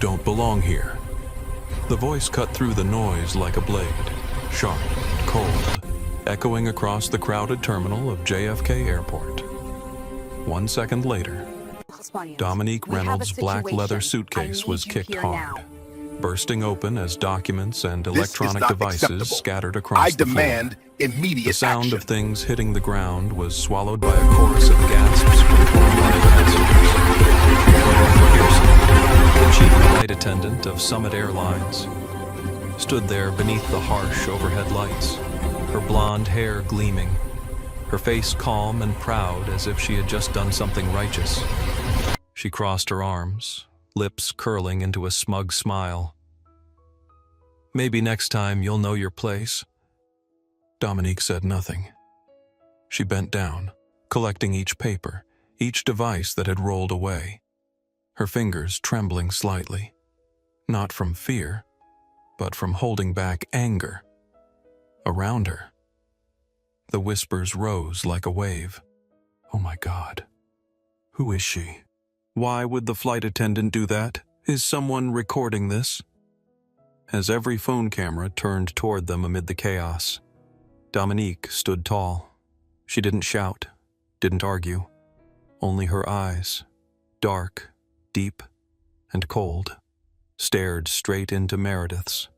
don't belong here." The voice cut through the noise like a blade, sharp, cold, echoing across the crowded terminal of JFK Airport. 1 second later, Dominique Reynolds' black leather suitcase was kicked hard, bursting open as documents and electronic devices scattered across the floor. I demand immediate The sound action. of things hitting the ground was swallowed by a chorus of gasps from flight passengers. The chief flight attendant of Summit Airlines stood there beneath the harsh overhead lights, her blonde hair gleaming, her face calm and proud as if she had just done something righteous. She crossed her arms, lips curling into a smug smile. "Maybe next time you'll know your place." Dominique said nothing. She bent down, collecting each paper, each device that had rolled away, her fingers trembling slightly, not from fear, but from holding back anger. Around her, the whispers rose like a wave. "Oh my God, who is she? Why would the flight attendant do that? Is someone recording this?" As every phone camera turned toward them amid the chaos, Dominique stood tall. She didn't shout, didn't argue. Only her eyes, dark, deep, and cold, stared straight into Meredith's.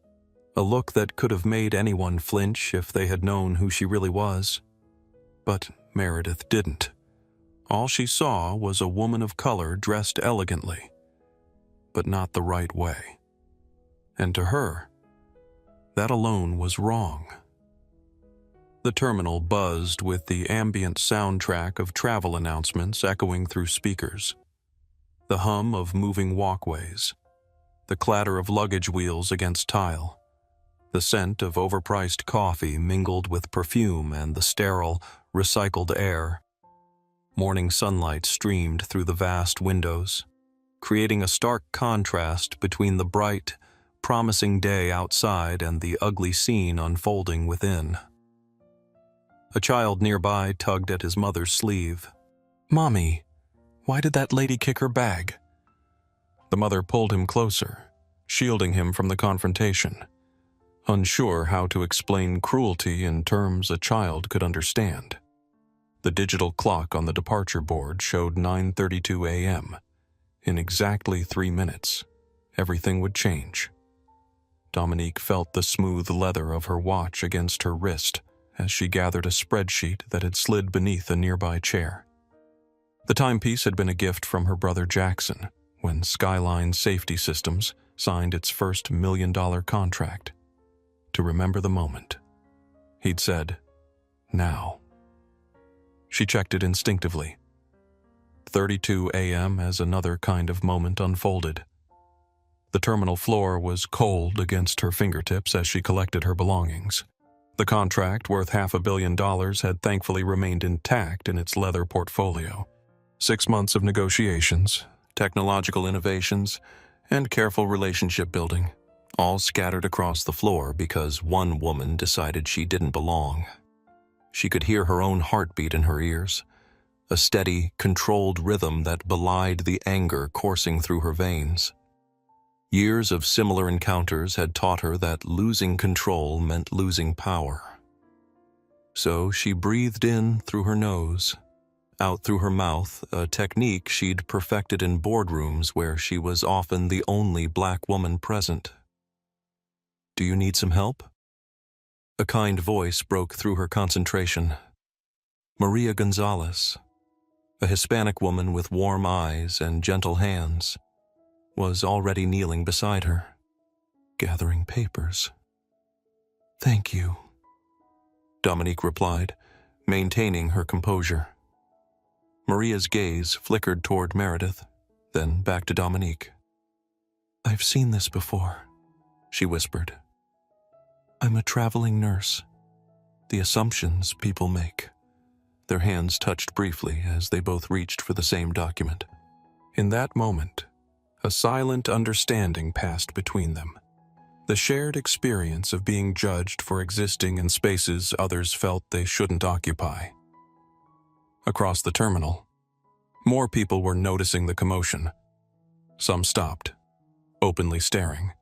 A look that could have made anyone flinch if they had known who she really was. But Meredith didn't. All she saw was a woman of color dressed elegantly, but not the right way. And to her, that alone was wrong. The terminal buzzed with the ambient soundtrack of travel announcements echoing through speakers. The hum of moving walkways, the clatter of luggage wheels against tile, the scent of overpriced coffee mingled with perfume and the sterile, recycled air. Morning sunlight streamed through the vast windows, creating a stark contrast between the bright, promising day outside and the ugly scene unfolding within. A child nearby tugged at his mother's sleeve. "Mommy, why did that lady kick her bag?" The mother pulled him closer, shielding him from the confrontation, unsure how to explain cruelty in terms a child could understand. The digital clock on the departure board showed 9:32 a.m. In exactly 3 minutes, everything would change. Dominique felt the smooth leather of her watch against her wrist as she gathered a spreadsheet that had slid beneath a nearby chair. The timepiece had been a gift from her brother Jackson when Skyline Safety Systems signed its first $1 million contract. To remember the moment, he'd said, "Now." She checked it instinctively. 32 a.m. as another kind of moment unfolded. The terminal floor was cold against her fingertips as she collected her belongings. The contract, worth $500 million, had thankfully remained intact in its leather portfolio. 6 months of negotiations, technological innovations, and careful relationship building, all scattered across the floor because one woman decided she didn't belong. She could hear her own heartbeat in her ears, a steady, controlled rhythm that belied the anger coursing through her veins. Years of similar encounters had taught her that losing control meant losing power. So she breathed in through her nose, out through her mouth, a technique she'd perfected in boardrooms where she was often the only black woman present. "Do you need some help?" A kind voice broke through her concentration. Maria Gonzalez, a Hispanic woman with warm eyes and gentle hands, was already kneeling beside her, gathering papers. "Thank you," Dominique replied, maintaining her composure. Maria's gaze flickered toward Meredith, then back to Dominique. "I've seen this before," she whispered. "I'm a traveling nurse. The assumptions people make." Their hands touched briefly as they both reached for the same document. In that moment, a silent understanding passed between them. The shared experience of being judged for existing in spaces others felt they shouldn't occupy. Across the terminal, more people were noticing the commotion. Some stopped, openly staring.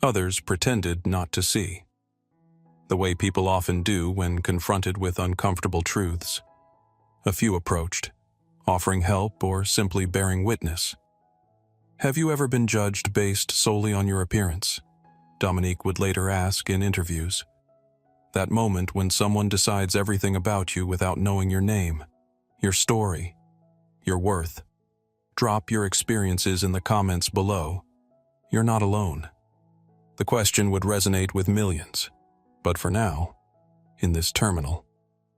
Others pretended not to see, the way people often do when confronted with uncomfortable truths. A few approached, offering help or simply bearing witness. "Have you ever been judged based solely on your appearance?" Dominique would later ask in interviews. That moment when someone decides everything about you without knowing your name, your story, your worth. Drop your experiences in the comments below. You're not alone. The question would resonate with millions. But for now, in this terminal,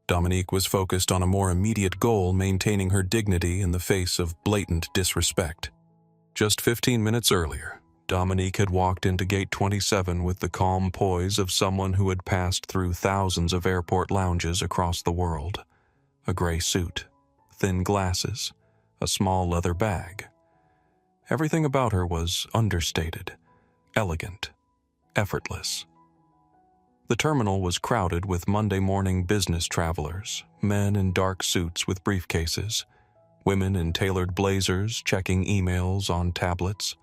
Dominique was focused on a more immediate goal: maintaining her dignity in the face of blatant disrespect. Just 15 minutes earlier, Dominique had walked into Gate 27 with the calm poise of someone who had passed through thousands of airport lounges across the world. A gray suit, thin glasses, a small leather bag. Everything about her was understated, elegant, effortless. The terminal was crowded with Monday morning business travelers, men in dark suits with briefcases, women in tailored blazers checking emails on tablets,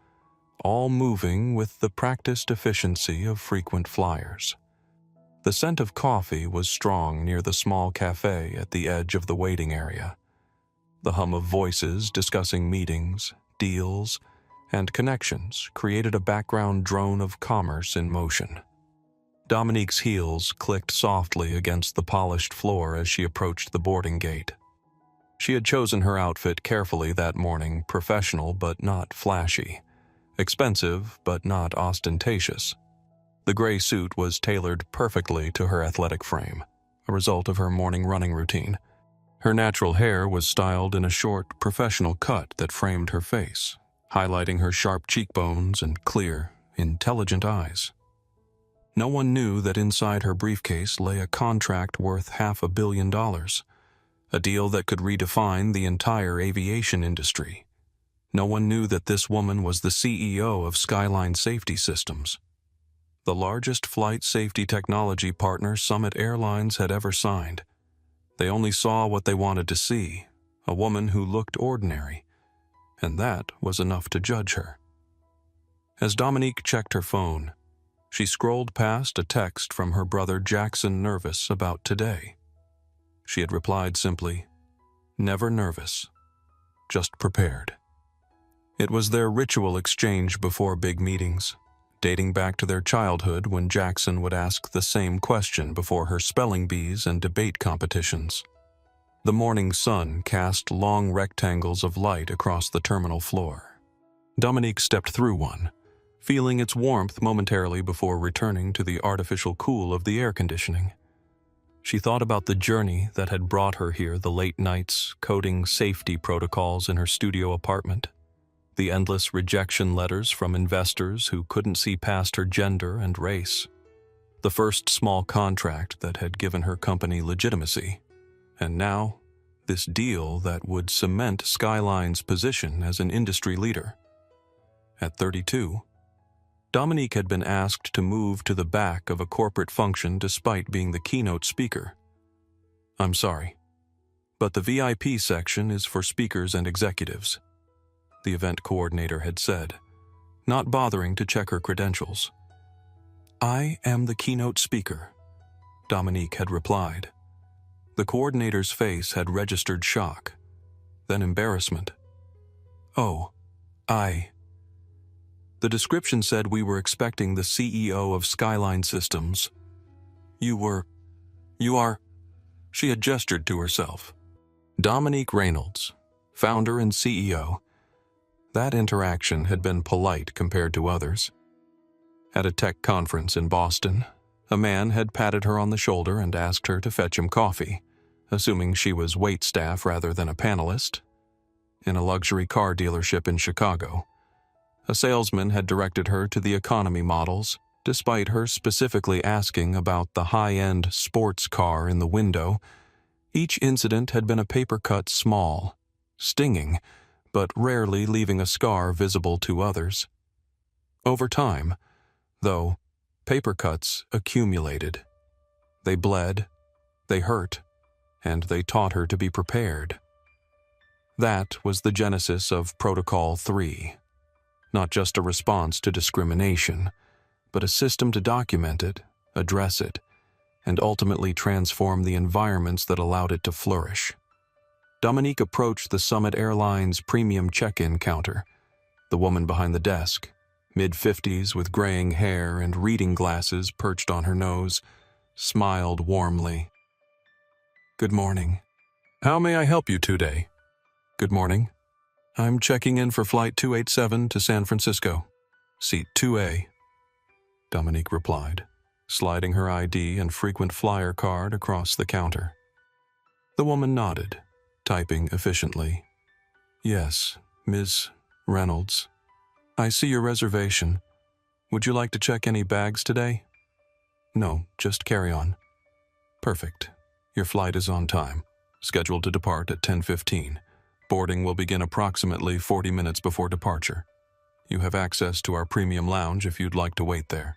all moving with the practiced efficiency of frequent flyers. The scent of coffee was strong near the small cafe at the edge of the waiting area. The hum of voices discussing meetings, deals, and connections created a background drone of commerce in motion. Dominique's heels clicked softly against the polished floor as she approached the boarding gate. She had chosen her outfit carefully that morning, professional but not flashy, expensive but not ostentatious. The gray suit was tailored perfectly to her athletic frame, a result of her morning running routine. Her natural hair was styled in a short, professional cut that framed her face, highlighting her sharp cheekbones and clear, intelligent eyes. No one knew that inside her briefcase lay a contract worth $500 million, a deal that could redefine the entire aviation industry. No one knew that this woman was the CEO of Skyline Safety Systems, the largest flight safety technology partner Summit Airlines had ever signed. They only saw what they wanted to see, a woman who looked ordinary, and that was enough to judge her. As Dominique checked her phone, she scrolled past a text from her brother Jackson, nervous about today. She had replied simply, "Never nervous, just prepared." It was their ritual exchange before big meetings, dating back to their childhood when Jackson would ask the same question before her spelling bees and debate competitions. The morning sun cast long rectangles of light across the terminal floor. Dominique stepped through one, feeling its warmth momentarily before returning to the artificial cool of the air conditioning. She thought about the journey that had brought her here, the late nights coding safety protocols in her studio apartment, the endless rejection letters from investors who couldn't see past her gender and race, the first small contract that had given her company legitimacy, and now this deal that would cement Skyline's position as an industry leader. At 32, Dominique had been asked to move to the back of a corporate function despite being the keynote speaker. "I'm sorry, but the VIP section is for speakers and executives," the event coordinator had said, not bothering to check her credentials. "I am the keynote speaker," Dominique had replied. The coordinator's face had registered shock, then embarrassment. "Oh, the description said we were expecting the CEO of Skyline Systems. You are," she had gestured to herself. Dominique Reynolds, founder and CEO. That interaction had been polite compared to others. At a tech conference in Boston, a man had patted her on the shoulder and asked her to fetch him coffee, assuming she was waitstaff rather than a panelist. In a luxury car dealership in Chicago, a salesman had directed her to the economy models, despite her specifically asking about the high-end sports car in the window. Each incident had been a paper cut small, stinging, but rarely leaving a scar visible to others. Over time, though, paper cuts accumulated. They bled, they hurt, and they taught her to be prepared. That was the genesis of Protocol 3. not just a response to discrimination, but a system to document it, address it, and ultimately transform the environments that allowed it to flourish. Dominique approached the Summit Airlines premium check-in counter. The woman behind the desk, mid-50s with graying hair and reading glasses perched on her nose, smiled warmly. "Good morning. How may I help you today?" "Good morning. I'm checking in for Flight 287 to San Francisco. Seat 2A. Dominique replied, sliding her ID and frequent flyer card across the counter. The woman nodded, typing efficiently. "Yes, Ms. Reynolds. I see your reservation. Would you like to check any bags today?" "No, just carry on." "Perfect. Your flight is on time, scheduled to depart at 10:15. Boarding will begin approximately 40 minutes before departure. You have access to our premium lounge if you'd like to wait there."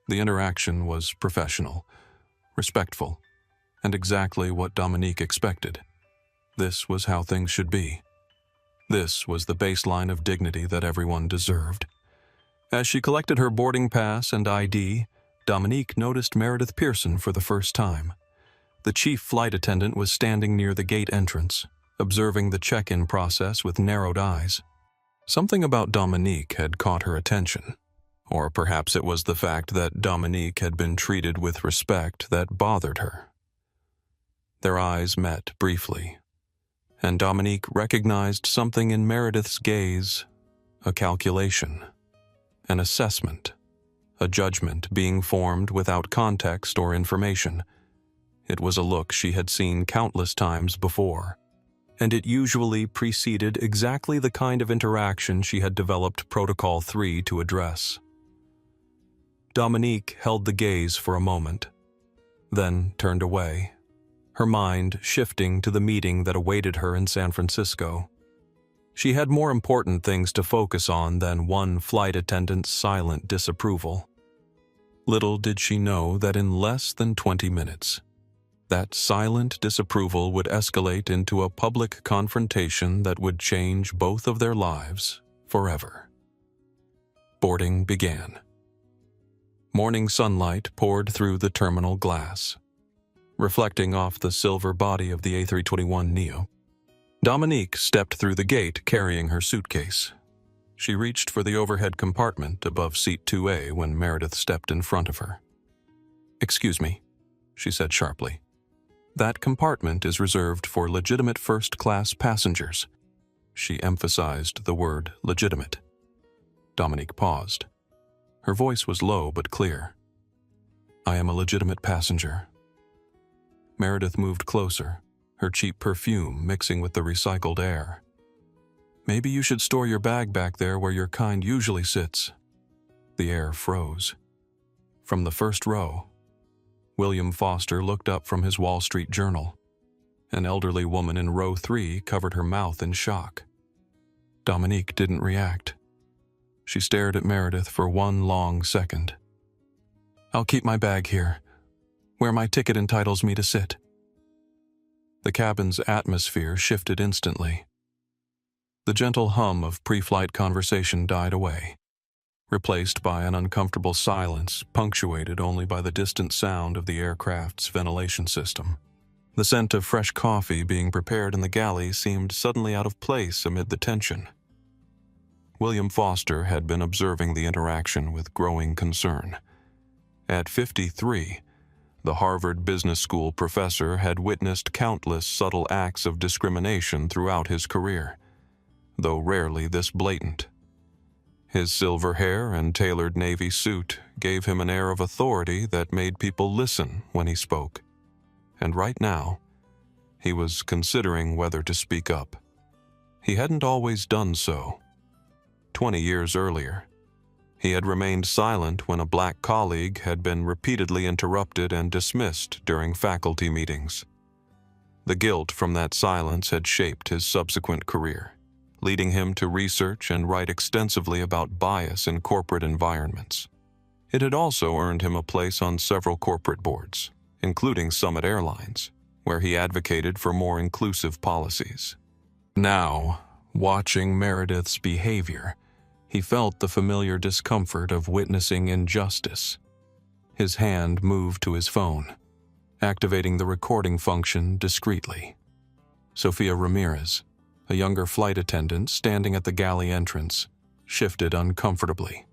The interaction was professional, respectful, and exactly what Dominique expected. This was how things should be. This was the baseline of dignity that everyone deserved. As she collected her boarding pass and ID, Dominique noticed Meredith Pearson for the first time. The chief flight attendant was standing near the gate entrance, observing the check-in process with narrowed eyes. Something about Dominique had caught her attention. Or perhaps it was the fact that Dominique had been treated with respect that bothered her. Their eyes met briefly, and Dominique recognized something in Meredith's gaze, a calculation, an assessment, a judgment being formed without context or information. It was a look she had seen countless times before, and it usually preceded exactly the kind of interaction she had developed Protocol 3 to address. Dominique held the gaze for a moment, then turned away, her mind shifting to the meeting that awaited her in San Francisco. She had more important things to focus on than one flight attendant's silent disapproval. Little did she know that in less than 20 minutes, that silent disapproval would escalate into a public confrontation that would change both of their lives forever. Boarding began. Morning sunlight poured through the terminal glass, reflecting off the silver body of the A321neo. Dominique stepped through the gate carrying her suitcase. She reached for the overhead compartment above seat 2A when Meredith stepped in front of her. "Excuse me," she said sharply. "That compartment is reserved for legitimate first-class passengers." She emphasized the word legitimate. Dominique paused. Her voice was low but clear. "I am a legitimate passenger." Meredith moved closer, her cheap perfume mixing with the recycled air. "Maybe you should store your bag back there where your kind usually sits." The air froze. From the first row, William Foster looked up from his Wall Street Journal. An elderly woman in row 3 covered her mouth in shock. Dominique didn't react. She stared at Meredith for one long second. "I'll keep my bag here, where my ticket entitles me to sit." The cabin's atmosphere shifted instantly. The gentle hum of pre-flight conversation died away, replaced by an uncomfortable silence punctuated only by the distant sound of the aircraft's ventilation system. The scent of fresh coffee being prepared in the galley seemed suddenly out of place amid the tension. William Foster had been observing the interaction with growing concern. At 53, the Harvard Business School professor had witnessed countless subtle acts of discrimination throughout his career, though rarely this blatant. His silver hair and tailored navy suit gave him an air of authority that made people listen when he spoke. And right now, he was considering whether to speak up. He hadn't always done so. 20 years earlier, he had remained silent when a black colleague had been repeatedly interrupted and dismissed during faculty meetings. The guilt from that silence had shaped his subsequent career, leading him to research and write extensively about bias in corporate environments. It had also earned him a place on several corporate boards, including Summit Airlines, where he advocated for more inclusive policies. Now, watching Meredith's behavior, He felt the familiar discomfort of witnessing injustice. His hand moved to his phone, activating the recording function discreetly. Sofia Ramirez, a younger flight attendant standing at the galley entrance, shifted uncomfortably.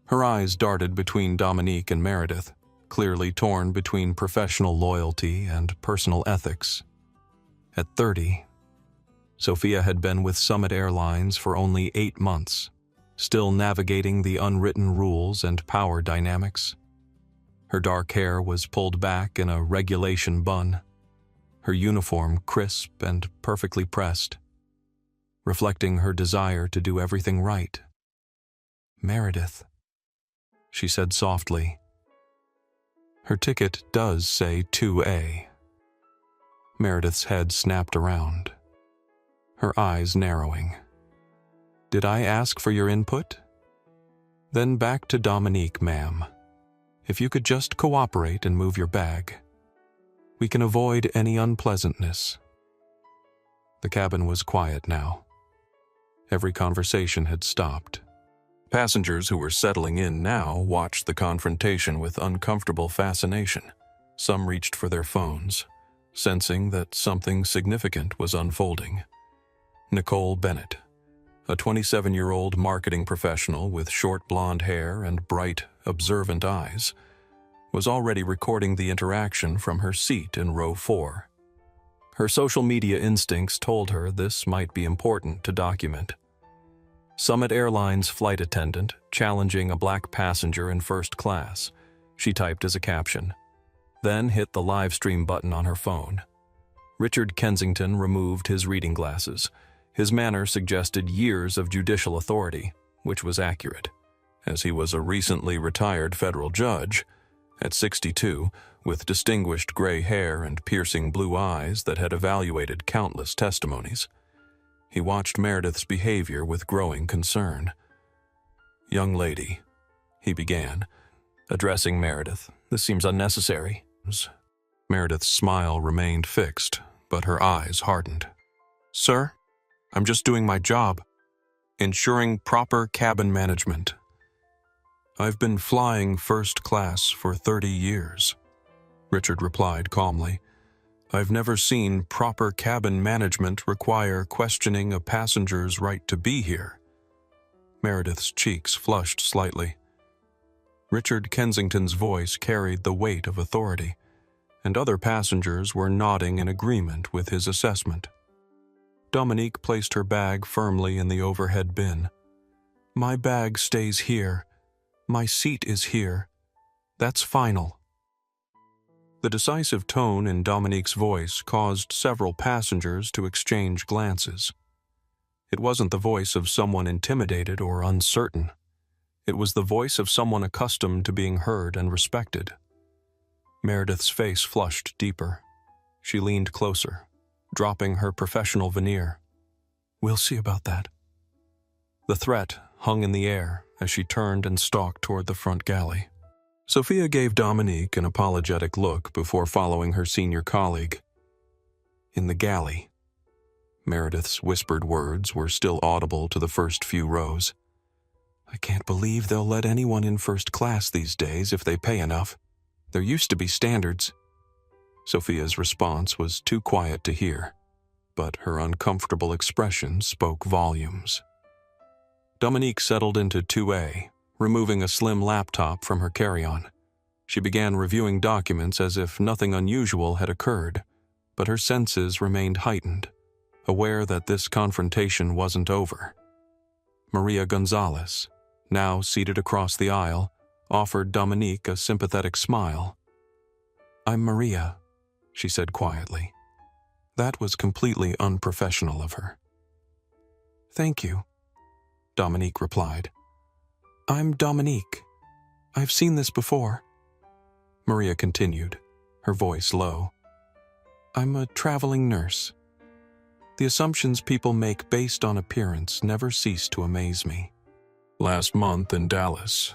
Her eyes darted between Dominique and Meredith, clearly torn between professional loyalty and personal ethics. At 30, Sofia had been with Summit Airlines for only 8 months, still navigating the unwritten rules and power dynamics. Her dark hair was pulled back in a regulation bun, her uniform crisp and perfectly pressed, reflecting her desire to do everything right. "Meredith," she said softly. "Her ticket does say 2A. Meredith's head snapped around, her eyes narrowing. "Did I ask for your input?" "Then back to Dominique, ma'am. If you could just cooperate and move your bag, we can avoid any unpleasantness." The cabin was quiet now. Every conversation had stopped. Passengers who were settling in now watched the confrontation with uncomfortable fascination. Some reached for their phones, sensing that something significant was unfolding. Nicole Bennett, a 27-year-old marketing professional with short blonde hair and bright, observant eyes, was already recording the interaction from her seat in row 4. Her social media instincts told her this might be important to document. Summit Airlines flight attendant challenging a black passenger in first class, she typed as a caption, then hit the live stream button on her phone. Richard Kensington removed his reading glasses. His manner suggested years of judicial authority, which was accurate, as he was a recently retired federal judge, at 62, with distinguished gray hair and piercing blue eyes that had evaluated countless testimonies. He watched Meredith's behavior with growing concern. "Young lady," he began, addressing Meredith, "this seems unnecessary." Meredith's smile remained fixed, but her eyes hardened. "Sir, I'm just doing my job, ensuring proper cabin management. I've been flying first class for 30 years, Richard replied calmly. I've never seen proper cabin management require questioning a passenger's right to be here. Meredith's cheeks flushed slightly. Richard Kensington's voice carried the weight of authority, and other passengers were nodding in agreement with his assessment. Dominique placed her bag firmly in the overhead bin. My bag stays here. My seat is here. That's final. The decisive tone in Dominique's voice caused several passengers to exchange glances. It wasn't the voice of someone intimidated or uncertain. It was the voice of someone accustomed to being heard and respected. Meredith's face flushed deeper. She leaned closer, dropping her professional veneer. We'll see about that. The threat hung in the air as she turned and stalked toward the front galley. Sofia gave Dominique an apologetic look before following her senior colleague. In the galley, Meredith's whispered words were still audible to the first few rows. I can't believe they'll let anyone in first class these days if they pay enough. There used to be standards. Sofia's response was too quiet to hear, but her uncomfortable expression spoke volumes. Dominique settled into 2A, removing a slim laptop from her carry-on. She began reviewing documents as if nothing unusual had occurred, but her senses remained heightened, aware that this confrontation wasn't over. Maria Gonzalez, now seated across the aisle, offered Dominique a sympathetic smile. I'm Maria, she said quietly. That was completely unprofessional of her. Thank you, Dominique replied. I'm Dominique. I've seen this before. Maria continued, her voice low. I'm a traveling nurse. The assumptions people make based on appearance never cease to amaze me. Last month in Dallas,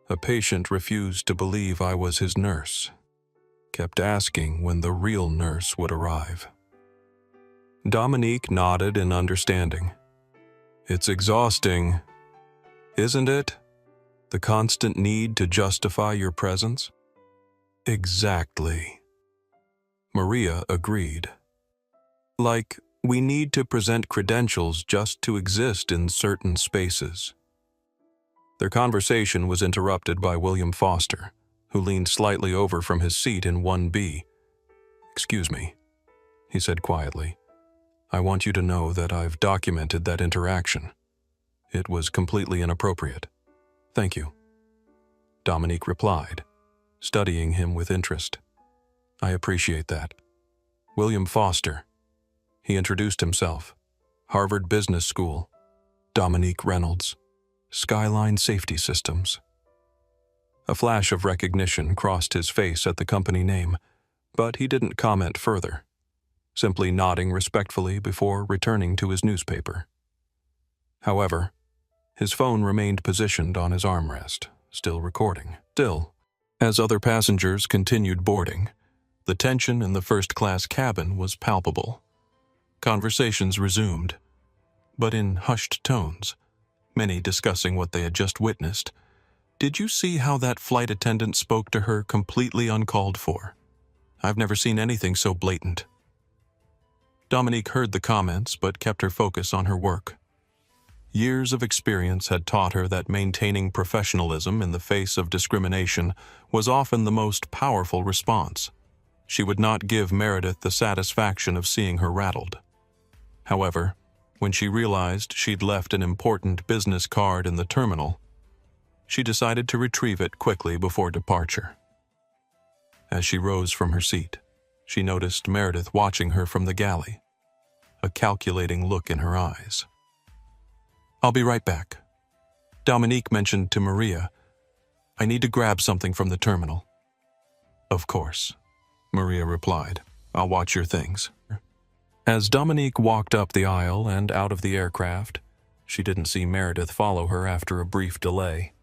a patient refused to believe I was his nurse, kept asking when the real nurse would arrive. Dominique nodded in understanding. It's exhausting, Isn't it? The constant need to justify your presence? Exactly. Maria agreed. Like, we need to present credentials just to exist in certain spaces. Their conversation was interrupted by William Foster, who leaned slightly over from his seat in 1B. "Excuse me," he said quietly. "I want you to know that I've documented that interaction. It was completely inappropriate. Thank you." Dominique replied, studying him with interest. "I appreciate that. William Foster." He introduced himself. "Harvard Business School. Dominique Reynolds. Skyline Safety Systems." A flash of recognition crossed his face at the company name, but he didn't comment further, simply nodding respectfully before returning to his newspaper. However, his phone remained positioned on his armrest, still recording. Still, as other passengers continued boarding, the tension in the first-class cabin was palpable. Conversations resumed, but in hushed tones, many discussing what they had just witnessed. "Did you see how that flight attendant spoke to her completely uncalled for? I've never seen anything so blatant." Dominique heard the comments but kept her focus on her work. Years of experience had taught her that maintaining professionalism in the face of discrimination was often the most powerful response. She would not give Meredith the satisfaction of seeing her rattled. However, when she realized she'd left an important business card in the terminal, she decided to retrieve it quickly before departure. As she rose from her seat, she noticed Meredith watching her from the galley, a calculating look in her eyes. "I'll be right back." Dominique mentioned to Maria, "I need to grab something from the terminal." "Of course," Maria replied. "I'll watch your things." As Dominique walked up the aisle and out of the aircraft, she didn't see Meredith follow her after a brief delay.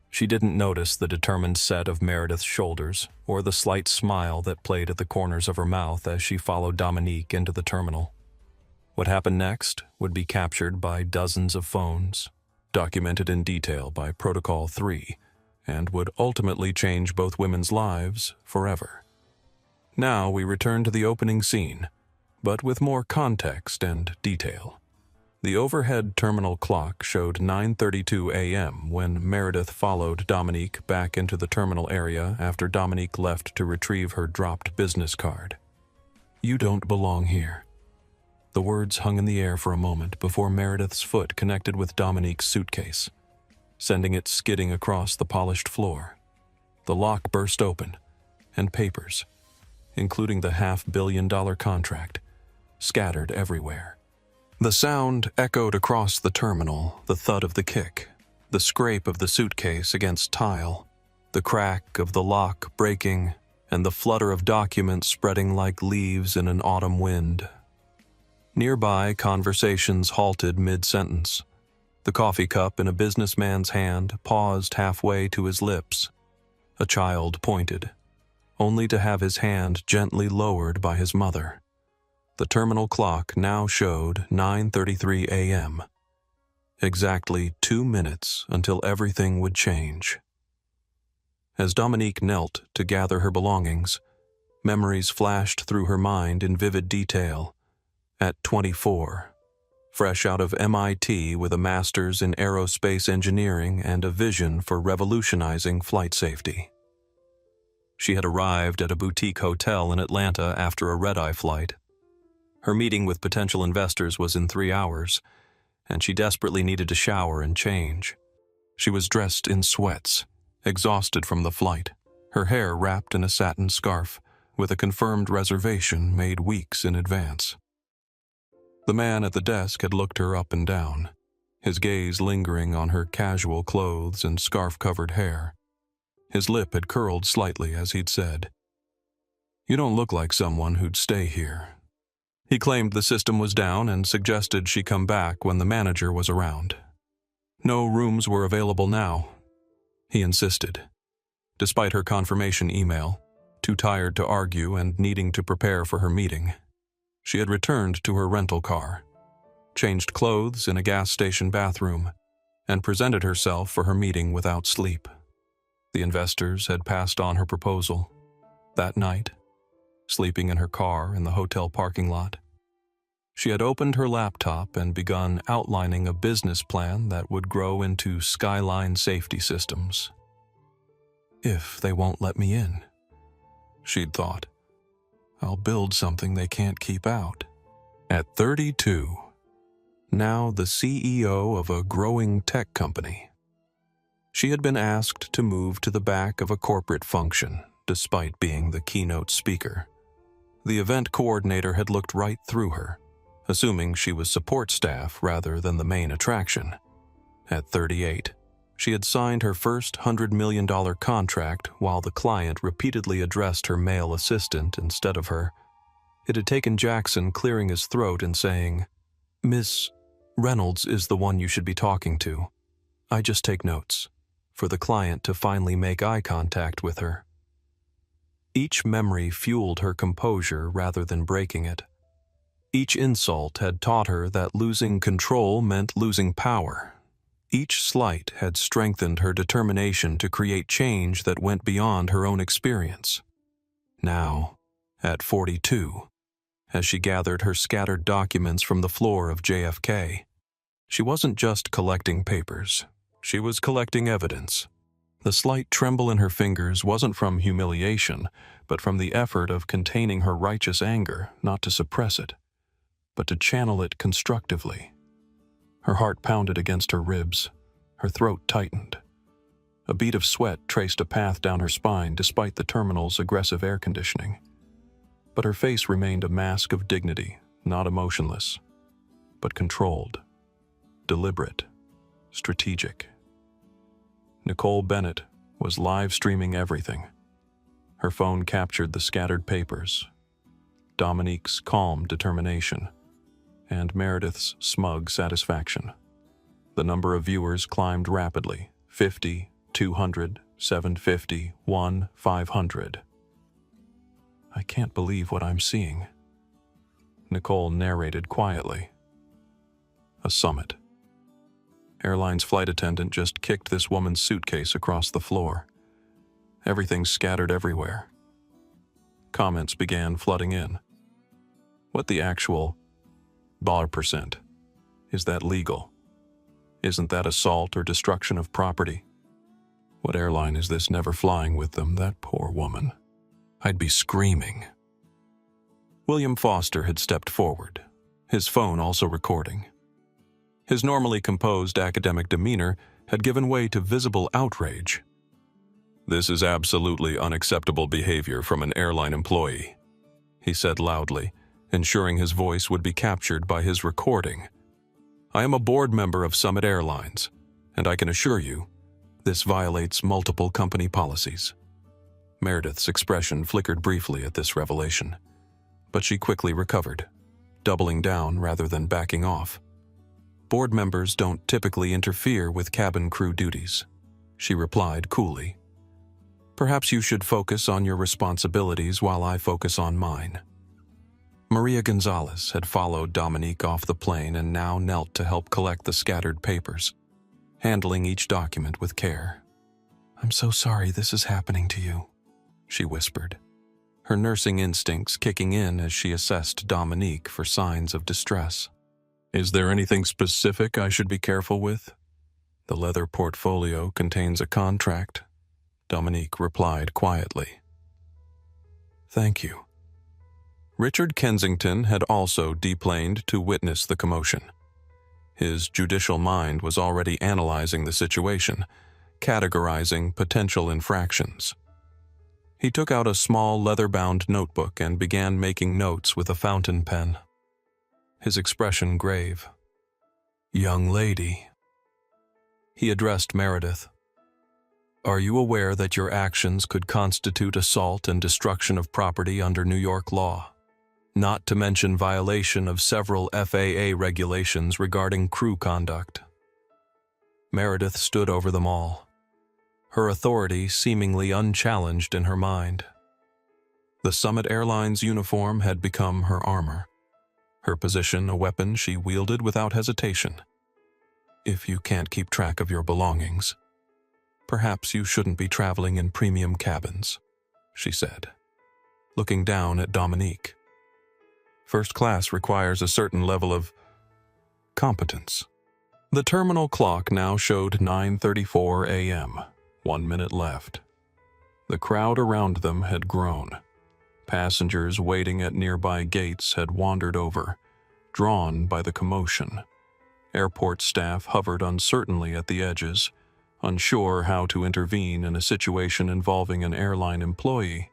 She didn't notice the determined set of Meredith's shoulders or the slight smile that played at the corners of her mouth as she followed Dominique into the terminal. What happened next would be captured by dozens of phones, documented in detail by Protocol 3, and would ultimately change both women's lives forever. Now we return to the opening scene, but with more context and detail. The overhead terminal clock showed 9:32 a.m. when Meredith followed Dominique back into the terminal area after Dominique left to retrieve her dropped business card. "You don't belong here." The words hung in the air for a moment before Meredith's foot connected with Dominique's suitcase, sending it skidding across the polished floor. The lock burst open, and papers, including the $500 million contract, scattered everywhere. The sound echoed across the terminal, the thud of the kick, the scrape of the suitcase against tile, the crack of the lock breaking, and the flutter of documents spreading like leaves in an autumn wind. Nearby, conversations halted mid-sentence. The coffee cup in a businessman's hand paused halfway to his lips. A child pointed, only to have his hand gently lowered by his mother. The terminal clock now showed 9:33 a.m. Exactly 2 minutes until everything would change. As Dominique knelt to gather her belongings, memories flashed through her mind in vivid detail. At 24, fresh out of MIT with a master's in aerospace engineering and a vision for revolutionizing flight safety. She had arrived at a boutique hotel in Atlanta after a red-eye flight. Her meeting with potential investors was in 3 hours, and she desperately needed to shower and change. She was dressed in sweats, exhausted from the flight, her hair wrapped in a satin scarf, with a confirmed reservation made weeks in advance. The man at the desk had looked her up and down, his gaze lingering on her casual clothes and scarf-covered hair. His lip had curled slightly as he'd said, "You don't look like someone who'd stay here." He claimed the system was down and suggested she come back when the manager was around. No rooms were available now, he insisted. Despite her confirmation email, too tired to argue and needing to prepare for her meeting, she had returned to her rental car, changed clothes in a gas station bathroom, and presented herself for her meeting without sleep. The investors had passed on her proposal. That night, sleeping in her car in the hotel parking lot, she had opened her laptop and begun outlining a business plan that would grow into Skyline Safety Systems. If they won't let me in, she'd thought, I'll build something they can't keep out. At 32, now the CEO of a growing tech company, she had been asked to move to the back of a corporate function, despite being the keynote speaker. The event coordinator had looked right through her, assuming she was support staff rather than the main attraction. At 38, she had signed her first $100 million contract while the client repeatedly addressed her male assistant instead of her. It had taken Jackson clearing his throat and saying, "Miss Reynolds is the one you should be talking to. I just take notes," for the client to finally make eye contact with her. Each memory fueled her composure rather than breaking it. Each insult had taught her that losing control meant losing power. Each slight had strengthened her determination to create change that went beyond her own experience. Now, at 42, as she gathered her scattered documents from the floor of JFK, she wasn't just collecting papers. She was collecting evidence. The slight tremble in her fingers wasn't from humiliation, but from the effort of containing her righteous anger, not to suppress it, but to channel it constructively. Her heart pounded against her ribs. Her throat tightened. A bead of sweat traced a path down her spine despite the terminal's aggressive air conditioning. But her face remained a mask of dignity, not emotionless, but controlled, deliberate, strategic. Nicole Bennett was live streaming everything. Her phone captured the scattered papers, Dominique's calm determination, and Meredith's smug satisfaction. The number of viewers climbed rapidly, 50, 200, 750, 1, 500. I can't believe what I'm seeing, Nicole narrated quietly. A summit. Airline's flight attendant just kicked this woman's suitcase across the floor. Everything scattered everywhere. Comments began flooding in. What the actual $? Is that legal? Isn't that assault or destruction of property? What airline is this never flying with them, that poor woman? I'd be screaming. William Foster had stepped forward, his phone also recording. His normally composed academic demeanor had given way to visible outrage. "This is absolutely unacceptable behavior from an airline employee," he said loudly, ensuring his voice would be captured by his recording. "I am a board member of Summit Airlines, and I can assure you, this violates multiple company policies." Meredith's expression flickered briefly at this revelation, but she quickly recovered, doubling down rather than backing off. "Board members don't typically interfere with cabin crew duties," she replied coolly. "Perhaps you should focus on your responsibilities while I focus on mine." Maria Gonzalez had followed Dominique off the plane and now knelt to help collect the scattered papers, handling each document with care. "I'm so sorry this is happening to you," she whispered, her nursing instincts kicking in as she assessed Dominique for signs of distress. "Is there anything specific I should be careful with?" "The leather portfolio contains a contract," Dominique replied quietly. "Thank you." Richard Kensington had also deplaned to witness the commotion. His judicial mind was already analyzing the situation, categorizing potential infractions. He took out a small leather-bound notebook and began making notes with a fountain pen, his expression grave. "Young lady," he addressed Meredith, "are you aware that your actions could constitute assault and destruction of property under New York law? Not to mention violation of several FAA regulations regarding crew conduct." Meredith stood over them all, her authority seemingly unchallenged in her mind. The Summit Airlines uniform had become her armor, her position a weapon she wielded without hesitation. If you can't keep track of your belongings, perhaps you shouldn't be traveling in premium cabins, she said, looking down at Dominique. First class requires a certain level of competence. The terminal clock now showed 9:34 a.m., 1 minute left. The crowd around them had grown. Passengers waiting at nearby gates had wandered over, drawn by the commotion. Airport staff hovered uncertainly at the edges, unsure how to intervene in a situation involving an airline employee.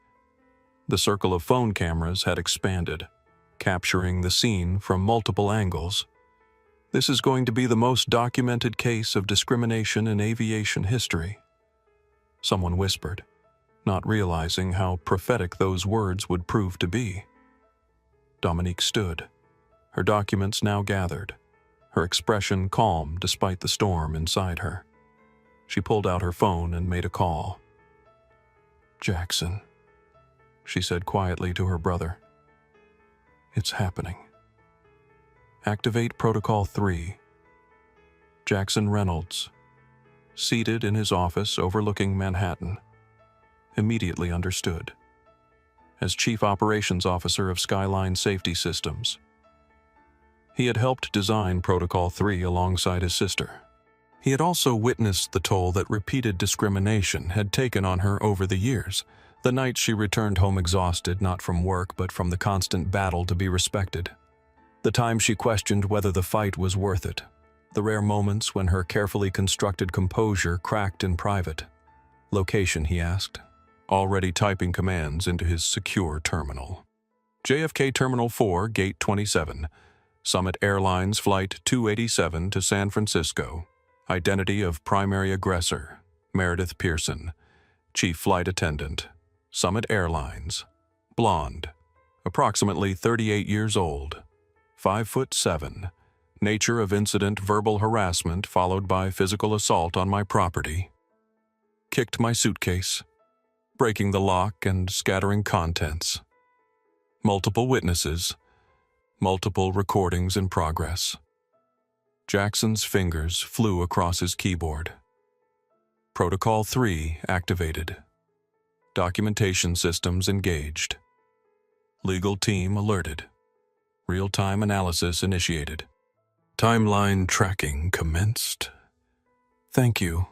The circle of phone cameras had expanded, capturing the scene from multiple angles. This is going to be the most documented case of discrimination in aviation history, someone whispered, not realizing how prophetic those words would prove to be. Dominique stood, her documents now gathered, her expression calm despite the storm inside her. She pulled out her phone and made a call. "Jackson," she said quietly to her brother. "It's happening. Activate Protocol 3. Jackson Reynolds, seated in his office overlooking Manhattan, immediately understood. As Chief Operations Officer of Skyline Safety Systems, he had helped design Protocol 3 alongside his sister. He had also witnessed the toll that repeated discrimination had taken on her over the years, the nights she returned home exhausted not from work but from the constant battle to be respected. The times she questioned whether the fight was worth it. The rare moments when her carefully constructed composure cracked in private. "Location," he asked, already typing commands into his secure terminal. "JFK Terminal 4, Gate 27. Summit Airlines Flight 287 to San Francisco. Identity of primary aggressor, Meredith Pearson. Chief Flight Attendant, Summit Airlines. Blonde, approximately 38 years old. 5'7". Nature of incident: verbal harassment followed by physical assault on my property. Kicked my suitcase, breaking the lock and scattering contents. Multiple witnesses, multiple recordings in progress." Jackson's fingers flew across his keyboard. Protocol 3 activated. Documentation systems engaged. Legal team alerted. Real-time analysis initiated. Timeline tracking commenced. "Thank you,"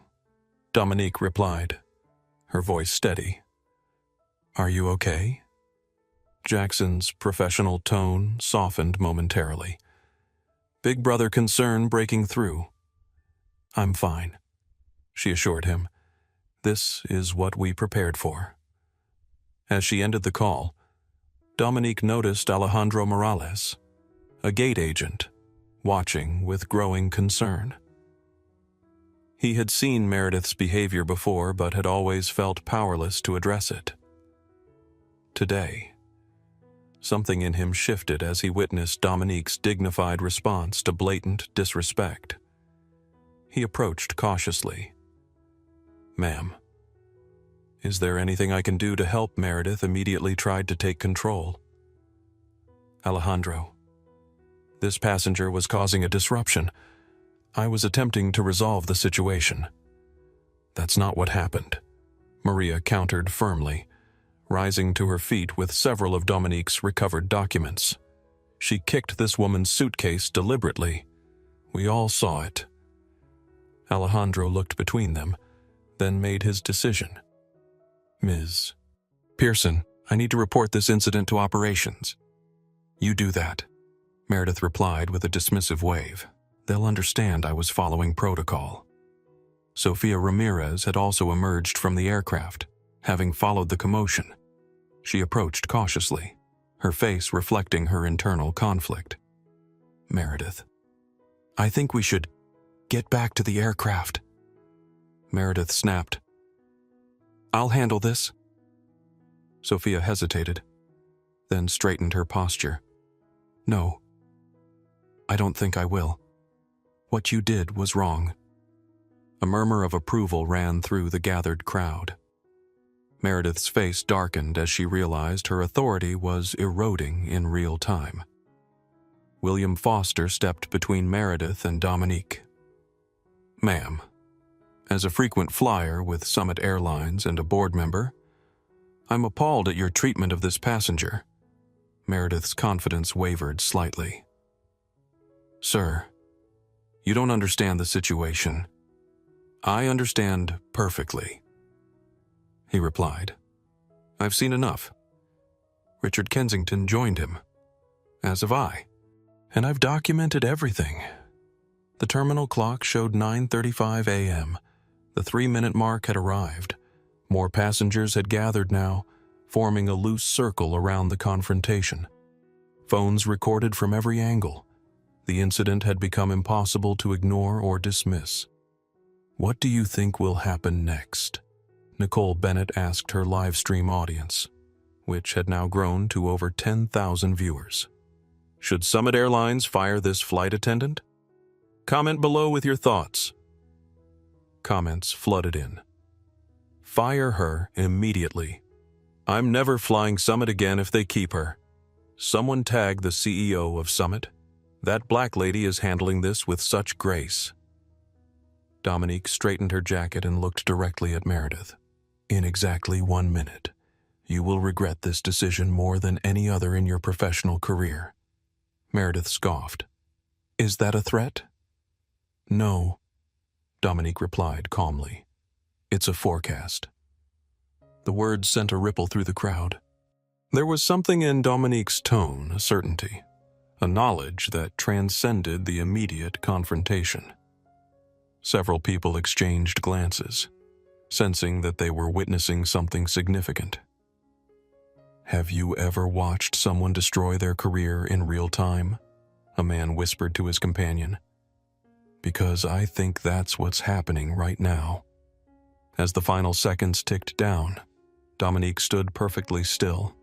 Dominique replied, her voice steady. "Are you okay?" Jackson's professional tone softened momentarily. Big brother concern breaking through. "I'm fine," she assured him. "This is what we prepared for." As she ended the call, Dominique noticed Alejandro Morales, a gate agent, watching with growing concern. He had seen Meredith's behavior before but had always felt powerless to address it. Today, something in him shifted as he witnessed Dominique's dignified response to blatant disrespect. He approached cautiously. "Ma'am, is there anything I can do to help?" Meredith immediately tried to take control. "Alejandro, this passenger was causing a disruption. I was attempting to resolve the situation." "That's not what happened," Maria countered firmly, rising to her feet with several of Dominique's recovered documents. "She kicked this woman's suitcase deliberately. We all saw it." Alejandro looked between them, then made his decision. "Ms. Pearson, I need to report this incident to operations." "You do that," Meredith replied with a dismissive wave. "They'll understand I was following protocol." Sofia Ramirez had also emerged from the aircraft, having followed the commotion. She approached cautiously, her face reflecting her internal conflict. "Meredith, I think we should get back to the aircraft." Meredith snapped. "I'll handle this." Sofia hesitated, then straightened her posture. "No, I don't think I will. What you did was wrong." A murmur of approval ran through the gathered crowd. Meredith's face darkened as she realized her authority was eroding in real time. William Foster stepped between Meredith and Dominique. Ma'am, as a frequent flyer with Summit Airlines and a board member, I'm appalled at your treatment of this passenger. Meredith's confidence wavered slightly. Sir, you don't understand the situation. I understand perfectly, he replied. I've seen enough. Richard Kensington joined him, as have I, and I've documented everything. The terminal clock showed 9:35 a.m. The 3-minute mark had arrived. More passengers had gathered now, forming a loose circle around the confrontation. Phones recorded from every angle. The incident had become impossible to ignore or dismiss. What do you think will happen next? Nicole Bennett asked her live stream audience, which had now grown to over 10,000 viewers. Should Summit Airlines fire this flight attendant? Comment below with your thoughts. Comments flooded in. Fire her immediately. I'm never flying Summit again if they keep her. Someone tag the CEO of Summit. That black lady is handling this with such grace. Dominique straightened her jacket and looked directly at Meredith. In exactly 1 minute, you will regret this decision more than any other in your professional career. Meredith scoffed. Is that a threat? No, Dominique replied calmly. It's a forecast. The words sent a ripple through the crowd. There was something in Dominique's tone, a certainty, a knowledge that transcended the immediate confrontation. Several people exchanged glances, sensing that they were witnessing something significant. Have you ever watched someone destroy their career in real time? A man whispered to his companion. Because I think that's what's happening right now. As the final seconds ticked down, Dominique stood perfectly still,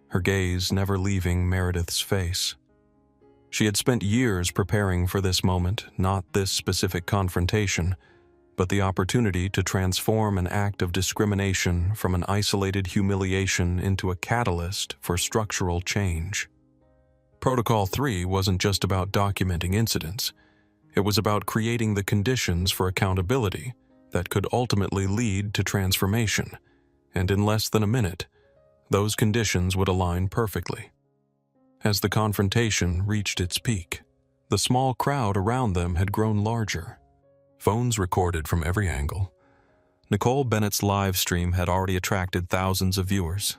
her gaze never leaving Meredith's face. She had spent years preparing for this moment, not this specific confrontation, but the opportunity to transform an act of discrimination from an isolated humiliation into a catalyst for structural change. Protocol 3 wasn't just about documenting incidents. It was about creating the conditions for accountability that could ultimately lead to transformation, and in less than a minute, those conditions would align perfectly. As the confrontation reached its peak, the small crowd around them had grown larger. Phones recorded from every angle. Nicole Bennett's live stream had already attracted thousands of viewers.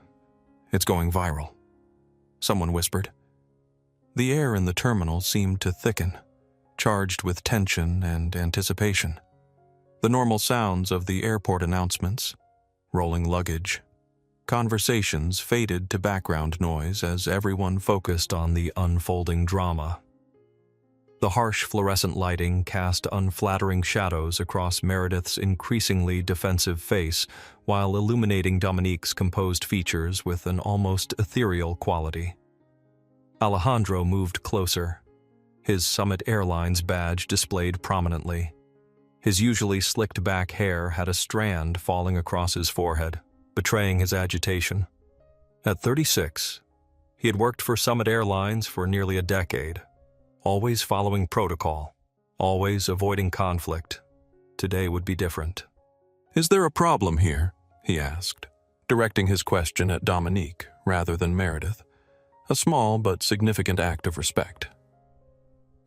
It's going viral, someone whispered. The air in the terminal seemed to thicken, charged with tension and anticipation. The normal sounds of the airport announcements, rolling luggage, conversations faded to background noise as everyone focused on the unfolding drama. The harsh fluorescent lighting cast unflattering shadows across Meredith's increasingly defensive face while illuminating Dominique's composed features with an almost ethereal quality. Alejandro moved closer, his Summit Airlines badge displayed prominently. His usually slicked-back hair had a strand falling across his forehead, betraying his agitation. At 36, he had worked for Summit Airlines for nearly a decade, always following protocol, always avoiding conflict. Today would be different. Is there a problem here? He asked, directing his question at Dominique rather than Meredith, a small but significant act of respect.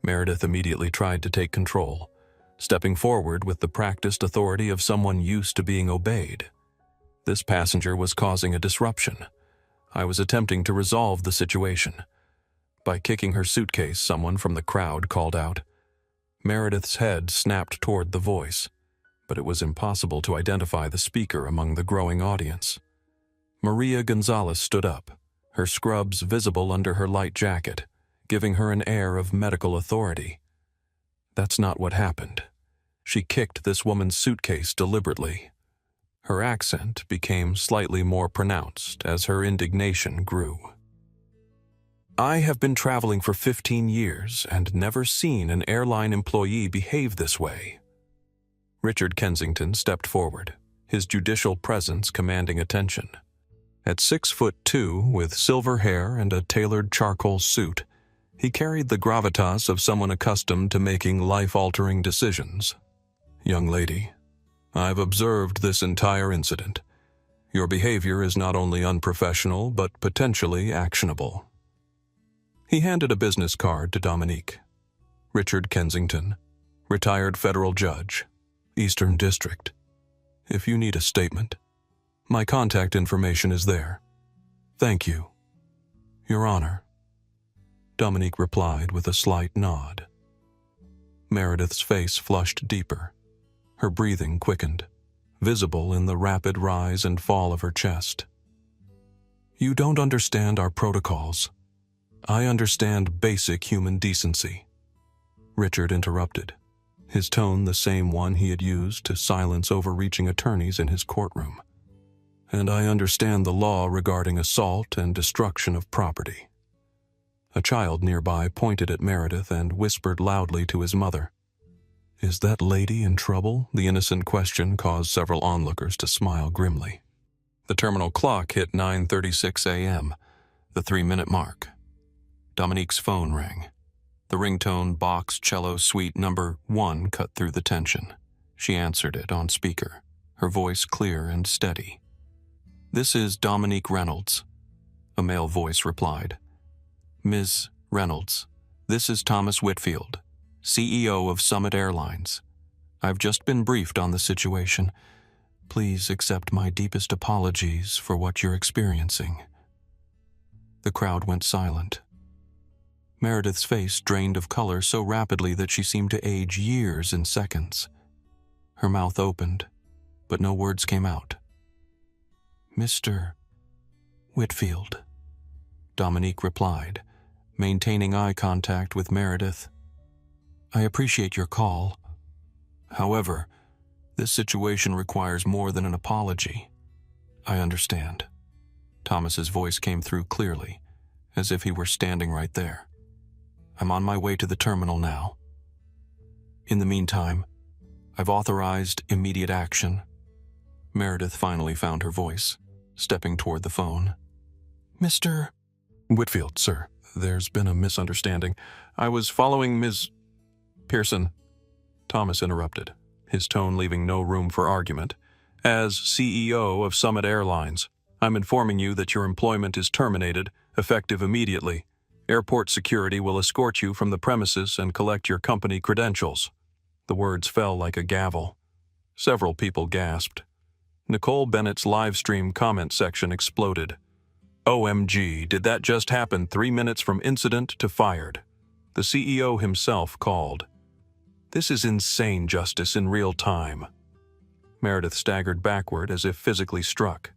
Meredith immediately tried to take control, stepping forward with the practiced authority of someone used to being obeyed. This passenger was causing a disruption. I was attempting to resolve the situation. By kicking her suitcase, someone from the crowd called out. Meredith's head snapped toward the voice, but it was impossible to identify the speaker among the growing audience. Maria Gonzalez stood up, her scrubs visible under her light jacket, giving her an air of medical authority. That's not what happened. She kicked this woman's suitcase deliberately. Her accent became slightly more pronounced as her indignation grew. I have been traveling for 15 years and never seen an airline employee behave this way. Richard Kensington stepped forward, his judicial presence commanding attention. At 6'2", with silver hair and a tailored charcoal suit, he carried the gravitas of someone accustomed to making life-altering decisions. Young lady, I've observed this entire incident. Your behavior is not only unprofessional, but potentially actionable. He handed a business card to Dominique. Richard Kensington, retired federal judge, Eastern District. If you need a statement, my contact information is there. Thank you. Your Honor. Dominique replied with a slight nod. Meredith's face flushed deeper. Her breathing quickened, visible in the rapid rise and fall of her chest. You don't understand our protocols. I understand basic human decency. Richard interrupted, his tone the same one he had used to silence overreaching attorneys in his courtroom. And I understand the law regarding assault and destruction of property. A child nearby pointed at Meredith and whispered loudly to his mother. Is that lady in trouble? The innocent question caused several onlookers to smile grimly. The terminal clock hit 9:36 a.m., the 3-minute mark. Dominique's phone rang. The ringtone box cello suite number 1 cut through the tension. She answered it on speaker, her voice clear and steady. This is Dominique Reynolds, a male voice replied. Ms. Reynolds, this is Thomas Whitfield, CEO of Summit Airlines. I've just been briefed on the situation. Please accept my deepest apologies for what you're experiencing. The crowd went silent. Meredith's face drained of color so rapidly that she seemed to age years in seconds. Her mouth opened, but no words came out. Mr. Whitfield, Dominique replied, maintaining eye contact with Meredith. I appreciate your call. However, this situation requires more than an apology. I understand. Thomas's voice came through clearly, as if he were standing right there. I'm on my way to the terminal now. In the meantime, I've authorized immediate action. Meredith finally found her voice, stepping toward the phone. Mr. Whitfield, sir, there's been a misunderstanding. I was following Ms. Pearson. Thomas interrupted, his tone leaving no room for argument. As CEO of Summit Airlines, I'm informing you that your employment is terminated, effective immediately. Airport security will escort you from the premises and collect your company credentials. The words fell like a gavel. Several people gasped. Nicole Bennett's live stream comment section exploded. OMG, did that just happen 3 minutes from incident to fired? The CEO himself called. This is insane justice in real time. Meredith staggered backward as if physically struck.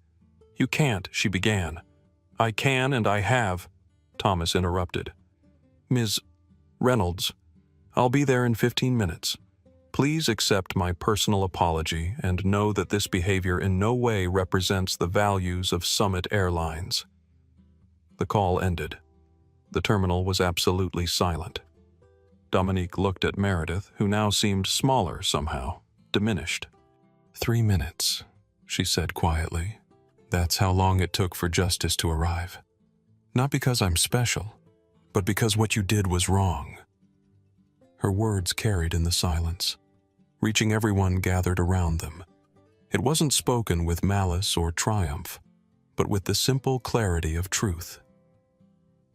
You can't, she began. I can and I have, Thomas interrupted. Ms. Reynolds, I'll be there in 15 minutes. Please accept my personal apology and know that this behavior in no way represents the values of Summit Airlines. The call ended. The terminal was absolutely silent. Dominique looked at Meredith, who now seemed smaller somehow, diminished. 3 minutes, she said quietly. That's how long it took for justice to arrive. Not because I'm special, but because what you did was wrong. Her words carried in the silence, reaching everyone gathered around them. It wasn't spoken with malice or triumph, but with the simple clarity of truth.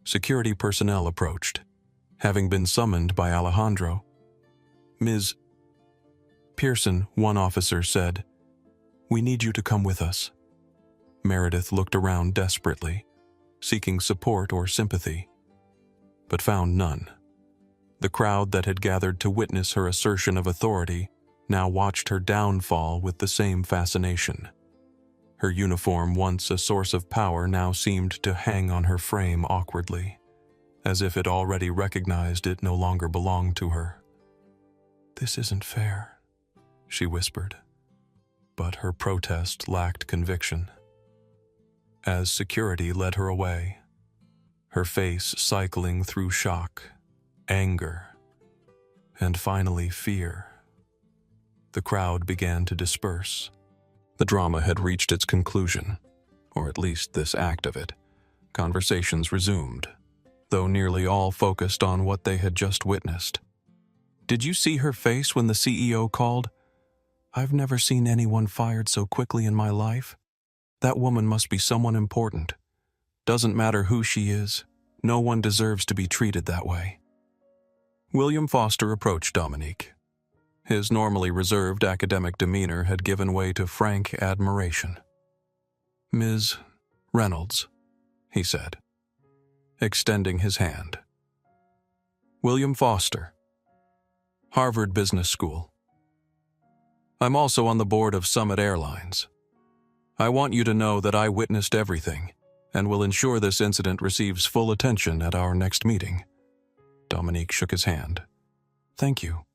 Security personnel approached, having been summoned by Alejandro. Ms. Pearson, one officer said, "We need you to come with us." Meredith looked around desperately, seeking support or sympathy, but found none. The crowd that had gathered to witness her assertion of authority now watched her downfall with the same fascination. Her uniform, once a source of power, now seemed to hang on her frame awkwardly, as if it already recognized it no longer belonged to her. "This isn't fair," she whispered, but her protest lacked conviction. As security led her away, her face cycling through shock, anger, and finally fear, the crowd began to disperse. The drama had reached its conclusion, or at least this act of it. Conversations resumed, though nearly all focused on what they had just witnessed. "Did you see her face when the CEO called?" I've never seen anyone fired so quickly in my life. That woman must be someone important. Doesn't matter who she is, no one deserves to be treated that way. William Foster approached Dominique. His normally reserved academic demeanor had given way to frank admiration. "Ms. Reynolds," he said, extending his hand. "William Foster, Harvard Business School. I'm also on the board of Summit Airlines. I want you to know that I witnessed everything and will ensure this incident receives full attention at our next meeting." Dominique shook his hand. "Thank you,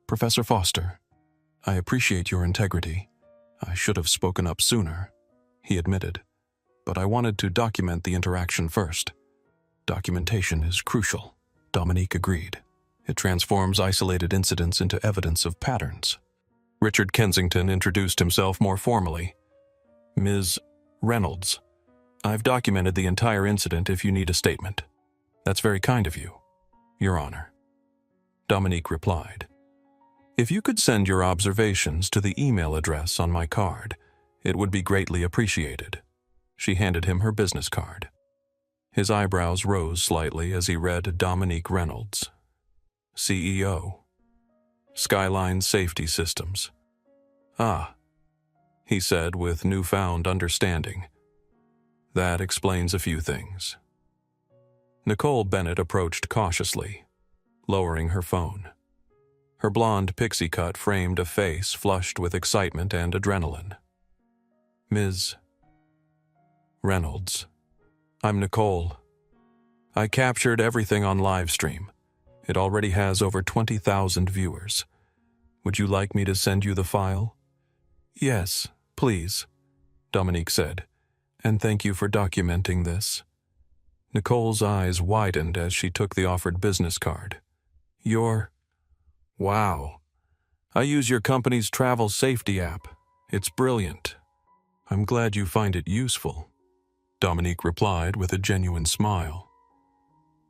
Professor Foster. I appreciate your integrity. I should have spoken up sooner," he admitted, "but I wanted to document the interaction first." "Documentation is crucial," Dominique agreed. "It transforms isolated incidents into evidence of patterns." Richard Kensington introduced himself more formally. "Ms. Reynolds, I've documented the entire incident if you need a statement." "That's very kind of you, Your Honor," Dominique replied. "If you could send your observations to the email address on my card, it would be greatly appreciated." She handed him her business card. His eyebrows rose slightly as he read Dominique Reynolds, CEO, Skyline Safety Systems. "Ah," he said with newfound understanding. "That explains a few things." Nicole Bennett approached cautiously, lowering her phone. Her blonde pixie cut framed a face flushed with excitement and adrenaline. "Ms. Reynolds, I'm Nicole. I captured everything on livestream. It already has over 20,000 viewers. Would you like me to send you the file?" "Yes, please," Dominique said, "and thank you for documenting this." Nicole's eyes widened as she took the offered business card. Wow. I use your company's travel safety app. It's brilliant." "I'm glad you find it useful," Dominique replied with a genuine smile.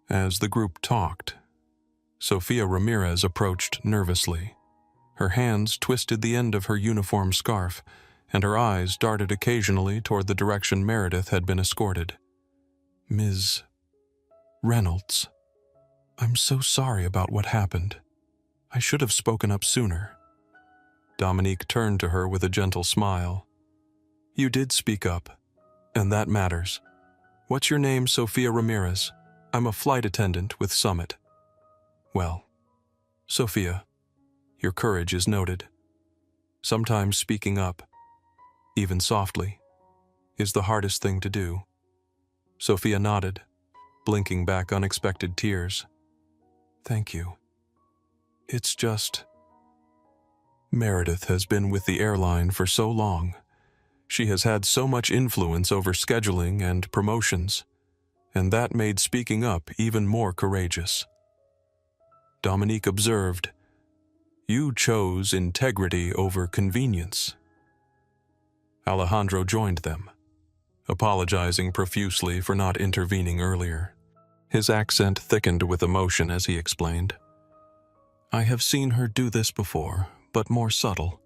As the group talked, Sofia Ramirez approached nervously. Her hands twisted the end of her uniform scarf, and her eyes darted occasionally toward the direction Meredith had been escorted. "Ms. Reynolds, I'm so sorry about what happened. I should have spoken up sooner." Dominique turned to her with a gentle smile. "You did speak up, and that matters. What's your name, Sofia Ramirez? I'm a flight attendant with Summit." "Well, Sofia, your courage is noted. Sometimes speaking up, even softly, is the hardest thing to do." Sofia nodded, blinking back unexpected tears. "Thank you. It's just... Meredith has been with the airline for so long. She has had so much influence over scheduling and promotions, and that made speaking up even more courageous." Dominique observed, "You chose integrity over convenience." Alejandro joined them, apologizing profusely for not intervening earlier. His accent thickened with emotion as he explained, "I have seen her do this before, but more subtle.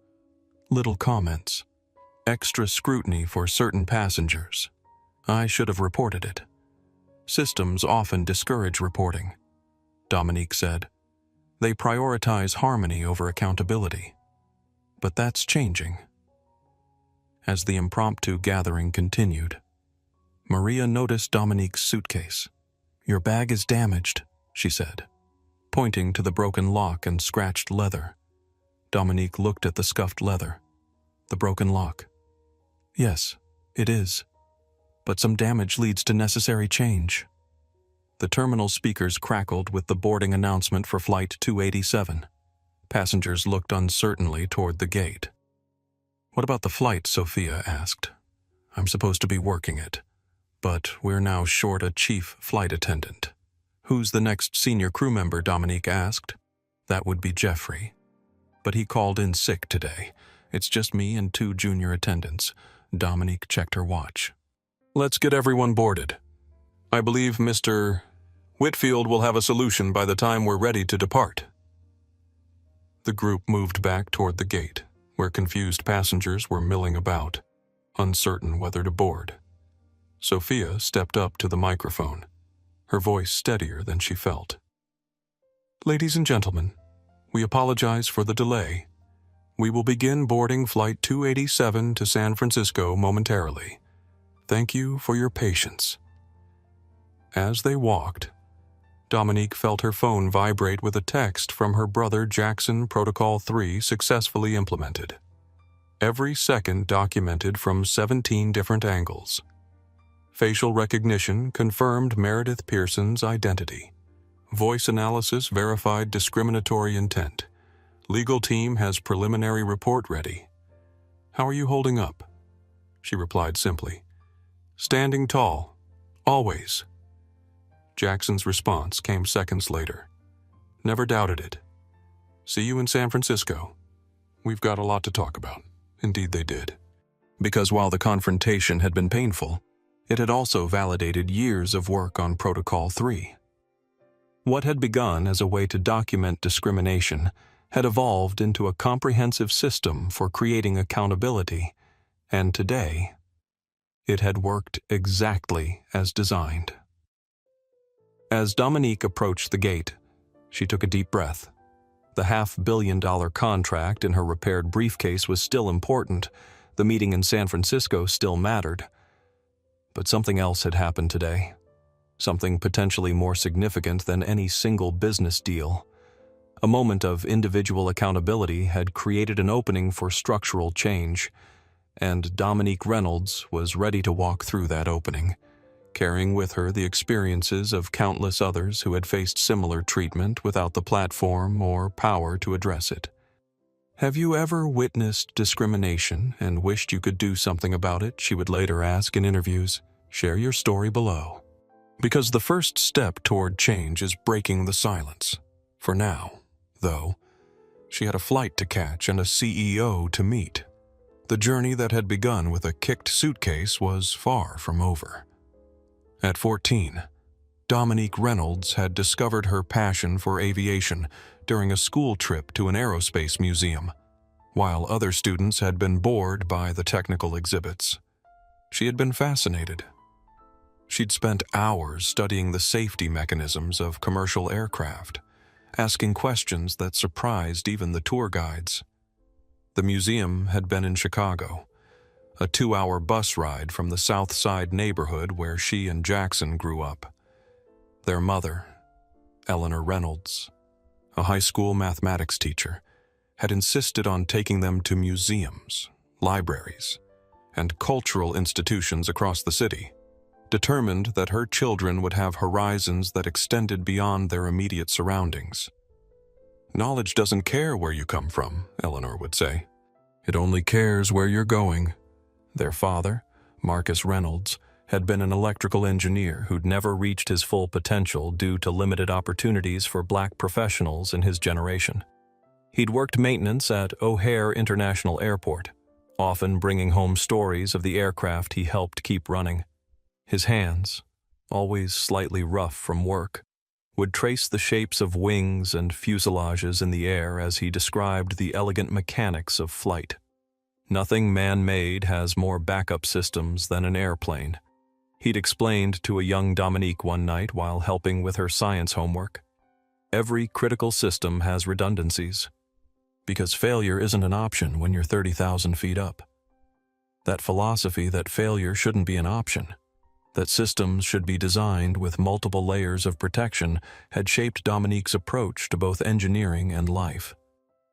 Little comments, extra scrutiny for certain passengers. I should have reported it. Systems often discourage reporting," Dominique said. "They prioritize harmony over accountability. But that's changing." As the impromptu gathering continued, Maria noticed Dominique's suitcase. "Your bag is damaged," she said, pointing to the broken lock and scratched leather. Dominique looked at the scuffed leather. "The broken lock." "Yes, it is. But some damage leads to necessary change." The terminal speakers crackled with the boarding announcement for Flight 287. Passengers looked uncertainly toward the gate. "What about the flight?" Sophia asked. "I'm supposed to be working it, but we're now short a chief flight attendant." "Who's the next senior crew member?" Dominique asked. "That would be Jeffrey. But he called in sick today. It's just me and 2 junior attendants." Dominique checked her watch. "Let's get everyone boarded. I believe Mr. Whitfield will have a solution by the time we're ready to depart." The group moved back toward the gate, where confused passengers were milling about, uncertain whether to board. Sophia stepped up to the microphone, her voice steadier than she felt. "Ladies and gentlemen, we apologize for the delay. We will begin boarding Flight 287 to San Francisco momentarily. Thank you for your patience." As they walked, Dominique felt her phone vibrate with a text from her brother Jackson. Protocol 3 successfully implemented. Every second documented from 17 different angles. Facial recognition confirmed Meredith Pearson's identity. Voice analysis verified discriminatory intent. Legal team has preliminary report ready. "How are you holding up?" She replied simply. "Standing tall. Always." Jackson's response came seconds later. "Never doubted it. See you in San Francisco. We've got a lot to talk about." Indeed they did. Because while the confrontation had been painful, it had also validated years of work on Protocol 3. What had begun as a way to document discrimination had evolved into a comprehensive system for creating accountability, and today, it had worked exactly as designed. As Dominique approached the gate, she took a deep breath. The $500 million contract in her repaired briefcase was still important. The meeting in San Francisco still mattered. But something else had happened today. Something potentially more significant than any single business deal. A moment of individual accountability had created an opening for structural change, and Dominique Reynolds was ready to walk through that opening, carrying with her the experiences of countless others who had faced similar treatment without the platform or power to address it. "Have you ever witnessed discrimination and wished you could do something about it?" she would later ask in interviews. Share your story below. Because the first step toward change is breaking the silence. For now, though, she had a flight to catch and a CEO to meet. The journey that had begun with a kicked suitcase was far from over. At 14, Dominique Reynolds had discovered her passion for aviation during a school trip to an aerospace museum, while other students had been bored by the technical exhibits. She had been fascinated. She'd spent hours studying the safety mechanisms of commercial aircraft, asking questions that surprised even the tour guides. The museum had been in Chicago, a 2-hour bus ride from the South Side neighborhood where she and Jackson grew up. Their mother, Eleanor Reynolds, a high school mathematics teacher, had insisted on taking them to museums, libraries, and cultural institutions across the city, determined that her children would have horizons that extended beyond their immediate surroundings. "Knowledge doesn't care where you come from," Eleanor would say. "It only cares where you're going." Their father, Marcus Reynolds, had been an electrical engineer who'd never reached his full potential due to limited opportunities for black professionals in his generation. He'd worked maintenance at O'Hare International Airport, often bringing home stories of the aircraft he helped keep running. His hands, always slightly rough from work, would trace the shapes of wings and fuselages in the air as he described the elegant mechanics of flight. "Nothing man-made has more backup systems than an airplane," he'd explained to a young Dominique one night while helping with her science homework. "Every critical system has redundancies, because failure isn't an option when you're 30,000 feet up." That philosophy that failure shouldn't be an option, that systems should be designed with multiple layers of protection, had shaped Dominique's approach to both engineering and life.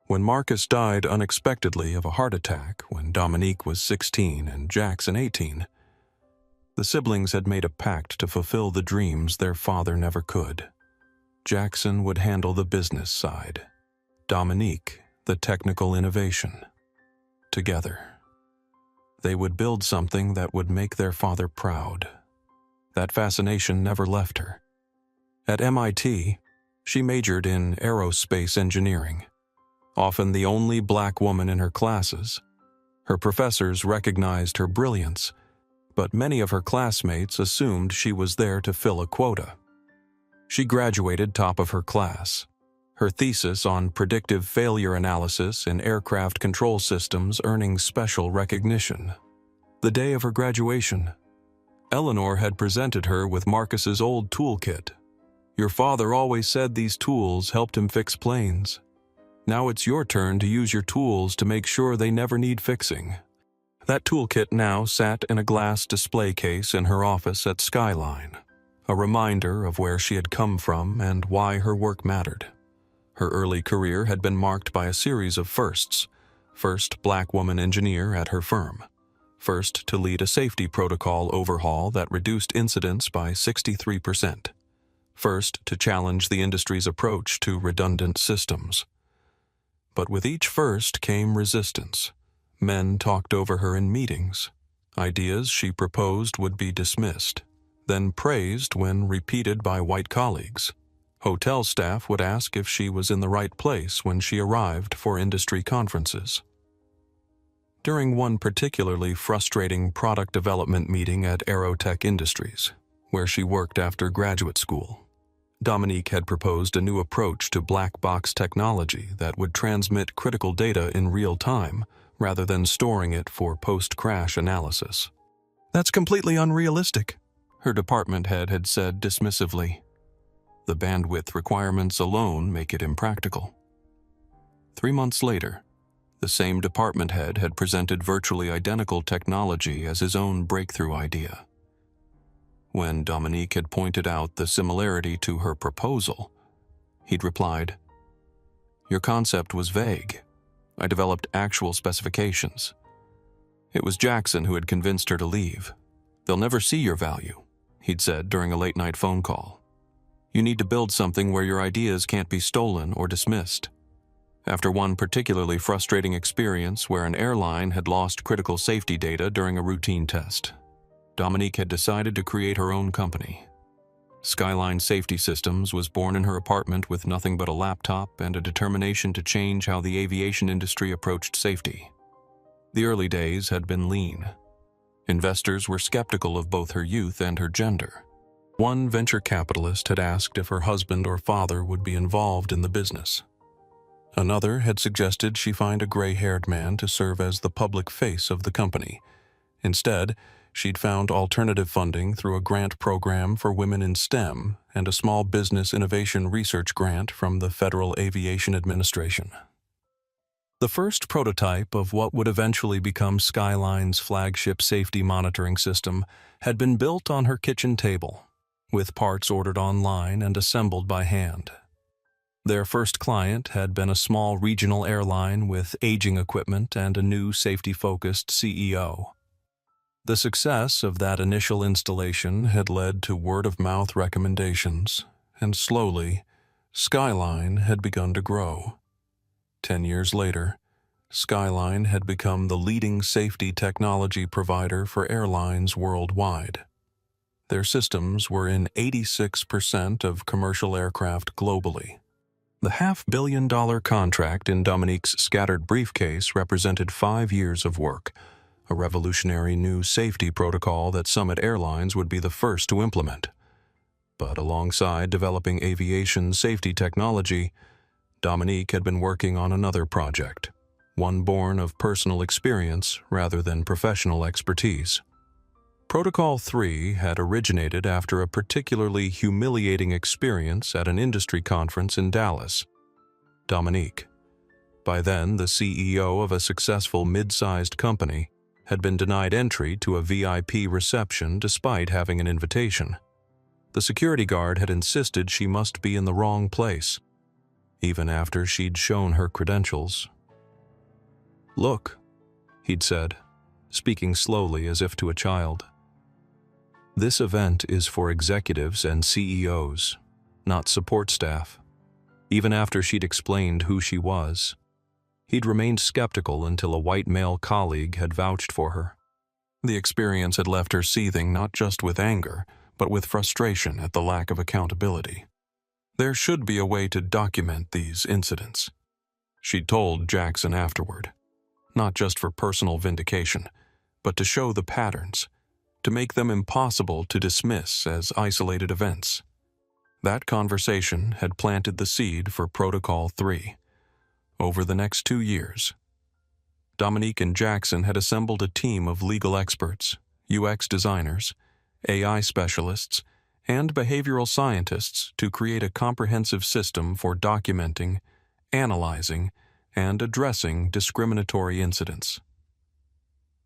When Marcus died unexpectedly of a heart attack when Dominique was 16 and Jackson 18, the siblings had made a pact to fulfill the dreams their father never could. Jackson would handle the business side, Dominique the technical innovation. Together, they would build something that would make their father proud. That fascination never left her. At MIT, she majored in aerospace engineering. Often the only black woman in her classes, her professors recognized her brilliance, but many of her classmates assumed she was there to fill a quota. She graduated top of her class, her thesis on predictive failure analysis in aircraft control systems earning special recognition. The day of her graduation, Eleanor had presented her with Marcus's old toolkit. "Your father always said these tools helped him fix planes. Now it's your turn to use your tools to make sure they never need fixing." That toolkit now sat in a glass display case in her office at Skyline, a reminder of where she had come from and why her work mattered. Her early career had been marked by a series of firsts. First black woman engineer at her firm. First to lead a safety protocol overhaul that reduced incidents by 63%. First to challenge the industry's approach to redundant systems. But with each first came resistance. Men talked over her in meetings. Ideas she proposed would be dismissed, then praised when repeated by white colleagues. Hotel staff would ask if she was in the right place when she arrived for industry conferences. During one particularly frustrating product development meeting at Aerotech Industries, where she worked after graduate school, Dominique had proposed a new approach to black box technology that would transmit critical data in real time rather than storing it for post-crash analysis. "That's completely unrealistic," her department head had said dismissively. "The bandwidth requirements alone make it impractical." 3 months later, the same department head had presented virtually identical technology as his own breakthrough idea. When Dominique had pointed out the similarity to her proposal, he'd replied, "Your concept was vague. I developed actual specifications. It was Jackson who had convinced her to leave. They'll never see your value," he'd said during a late-night phone call. "You need to build something where your ideas can't be stolen or dismissed." After one particularly frustrating experience where an airline had lost critical safety data during a routine test, Dominique had decided to create her own company. Skyline Safety Systems was born in her apartment with nothing but a laptop and a determination to change how the aviation industry approached safety. The early days had been lean. Investors were skeptical of both her youth and her gender. One venture capitalist had asked if her husband or father would be involved in the business. Another had suggested she find a gray-haired man to serve as the public face of the company. Instead, she'd found alternative funding through a grant program for women in STEM and a small business innovation research grant from the Federal Aviation Administration. The first prototype of what would eventually become Skyline's flagship safety monitoring system had been built on her kitchen table, with parts ordered online and assembled by hand. Their first client had been a small regional airline with aging equipment and a new safety-focused CEO. The success of that initial installation had led to word-of-mouth recommendations, and slowly, Skyline had begun to grow. 10 years later, Skyline had become the leading safety technology provider for airlines worldwide. Their systems were in 86% of commercial aircraft globally. The $500 million contract in Dominique's scattered briefcase represented 5 years of work, a revolutionary new safety protocol that Summit Airlines would be the first to implement. But alongside developing aviation safety technology, Dominique had been working on another project, one born of personal experience rather than professional expertise. Protocol 3 had originated after a particularly humiliating experience at an industry conference in Dallas. Dominique, by then the CEO of a successful mid-sized company, had been denied entry to a VIP reception despite having an invitation. The security guard had insisted she must be in the wrong place, even after she'd shown her credentials. "Look," he'd said, speaking slowly as if to a child. "This event is for executives and CEOs, not support staff." Even after she'd explained who she was, he'd remained skeptical until a white male colleague had vouched for her. The experience had left her seething not just with anger, but with frustration at the lack of accountability. There should be a way to document these incidents, she'd told Jackson afterward, not just for personal vindication, but to show the patterns, to make them impossible to dismiss as isolated events. That conversation had planted the seed for Protocol 3. Over the next 2 years, Dominique and Jackson had assembled a team of legal experts, UX designers, AI specialists, and behavioral scientists to create a comprehensive system for documenting, analyzing, and addressing discriminatory incidents.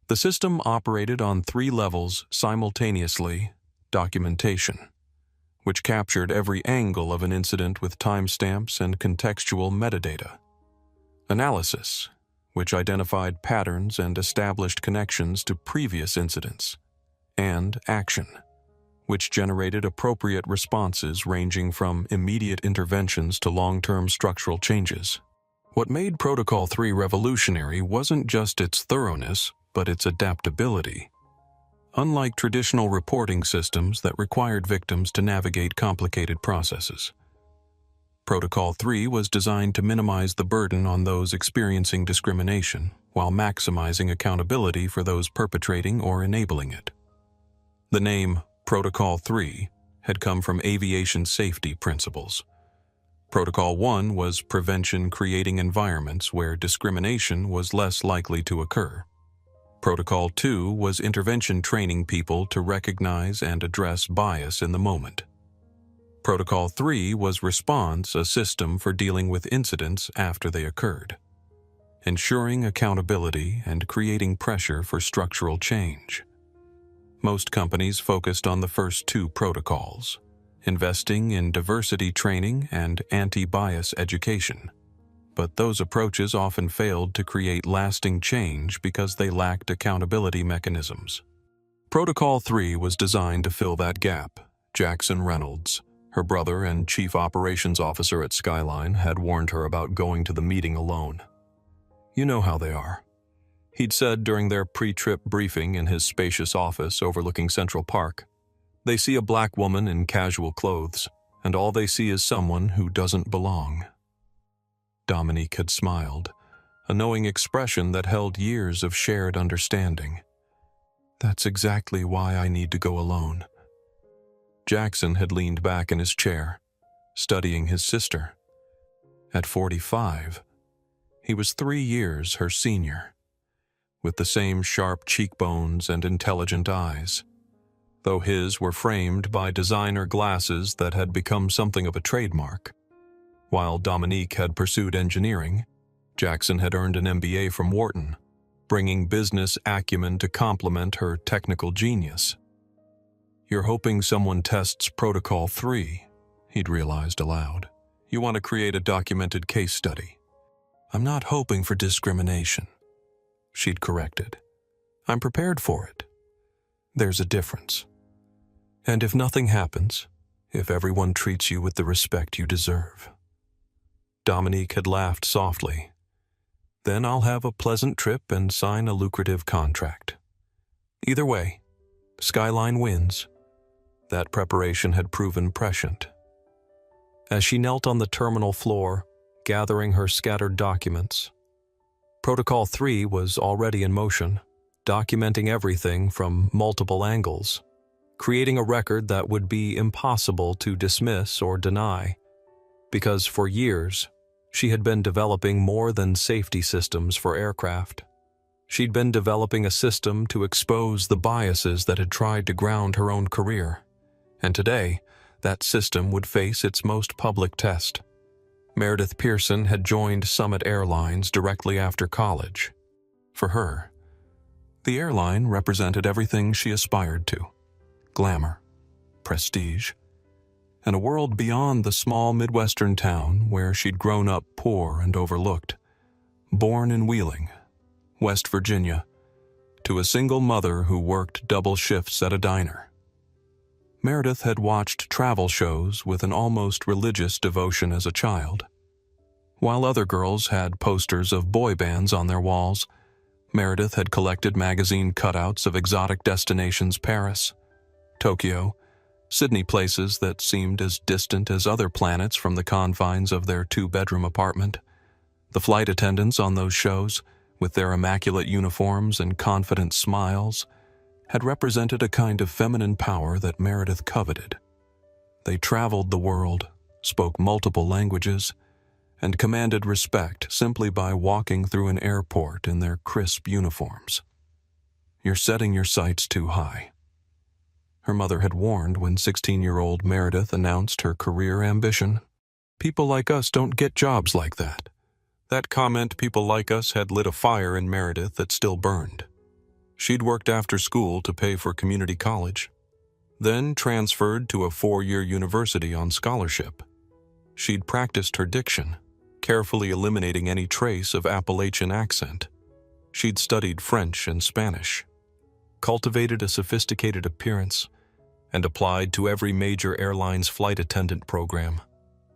The system operated on 3 levels simultaneously: documentation, which captured every angle of an incident with timestamps and contextual metadata; analysis, which identified patterns and established connections to previous incidents; and action, which generated appropriate responses ranging from immediate interventions to long-term structural changes. What made Protocol 3 revolutionary wasn't just its thoroughness, but its adaptability. Unlike traditional reporting systems that required victims to navigate complicated processes, Protocol 3 was designed to minimize the burden on those experiencing discrimination while maximizing accountability for those perpetrating or enabling it. The name Protocol 3 had come from aviation safety principles. Protocol 1 was prevention, creating environments where discrimination was less likely to occur. Protocol 2 was intervention, training people to recognize and address bias in the moment. Protocol 3 was response, a system for dealing with incidents after they occurred, ensuring accountability and creating pressure for structural change. Most companies focused on the first 2 protocols, investing in diversity training and anti-bias education. But those approaches often failed to create lasting change because they lacked accountability mechanisms. Protocol 3 was designed to fill that gap. Jackson Reynolds, her brother and chief operations officer at Skyline, had warned her about going to the meeting alone. "You know how they are," he'd said during their pre-trip briefing in his spacious office overlooking Central Park. "They see a black woman in casual clothes, and all they see is someone who doesn't belong." Dominique had smiled, a knowing expression that held years of shared understanding. "That's exactly why I need to go alone." Jackson had leaned back in his chair, studying his sister. At 45, he was 3 years her senior, with the same sharp cheekbones and intelligent eyes, though his were framed by designer glasses that had become something of a trademark. While Dominique had pursued engineering, Jackson had earned an MBA from Wharton, bringing business acumen to complement her technical genius. "You're hoping someone tests Protocol 3, he'd realized aloud. "You want to create a documented case study." "I'm not hoping for discrimination," she'd corrected. "I'm prepared for it. There's a difference. And if nothing happens, if everyone treats you with the respect you deserve." Dominique had laughed softly. "Then I'll have a pleasant trip and sign a lucrative contract. Either way, Skyline wins." That preparation had proven prescient. As she knelt on the terminal floor, gathering her scattered documents, Protocol 3 was already in motion, documenting everything from multiple angles, creating a record that would be impossible to dismiss or deny, because for years, she had been developing more than safety systems for aircraft. She'd been developing a system to expose the biases that had tried to ground her own career. And today, that system would face its most public test. Meredith Pearson had joined Summit Airlines directly after college. For her, the airline represented everything she aspired to: glamour, prestige, and a world beyond the small Midwestern town where she'd grown up poor and overlooked. Born in Wheeling, West Virginia, to a single mother who worked double shifts at a diner. Meredith had watched travel shows with an almost religious devotion as a child. While other girls had posters of boy bands on their walls, Meredith had collected magazine cutouts of exotic destinations: Paris, Tokyo, Sydney, places that seemed as distant as other planets from the confines of their 2-bedroom apartment. The flight attendants on those shows, with their immaculate uniforms and confident smiles, had represented a kind of feminine power that Meredith coveted. They traveled the world, spoke multiple languages, and commanded respect simply by walking through an airport in their crisp uniforms. You're setting your sights too high. Her mother had warned when 16-year-old Meredith announced her career ambition. People like us don't get jobs like that. That comment, people like us, had lit a fire in Meredith that still burned. She'd worked after school to pay for community college, then transferred to a 4-year university on scholarship. She'd practiced her diction, carefully eliminating any trace of Appalachian accent. She'd studied French and Spanish, cultivated a sophisticated appearance, and applied to every major airline's flight attendant program.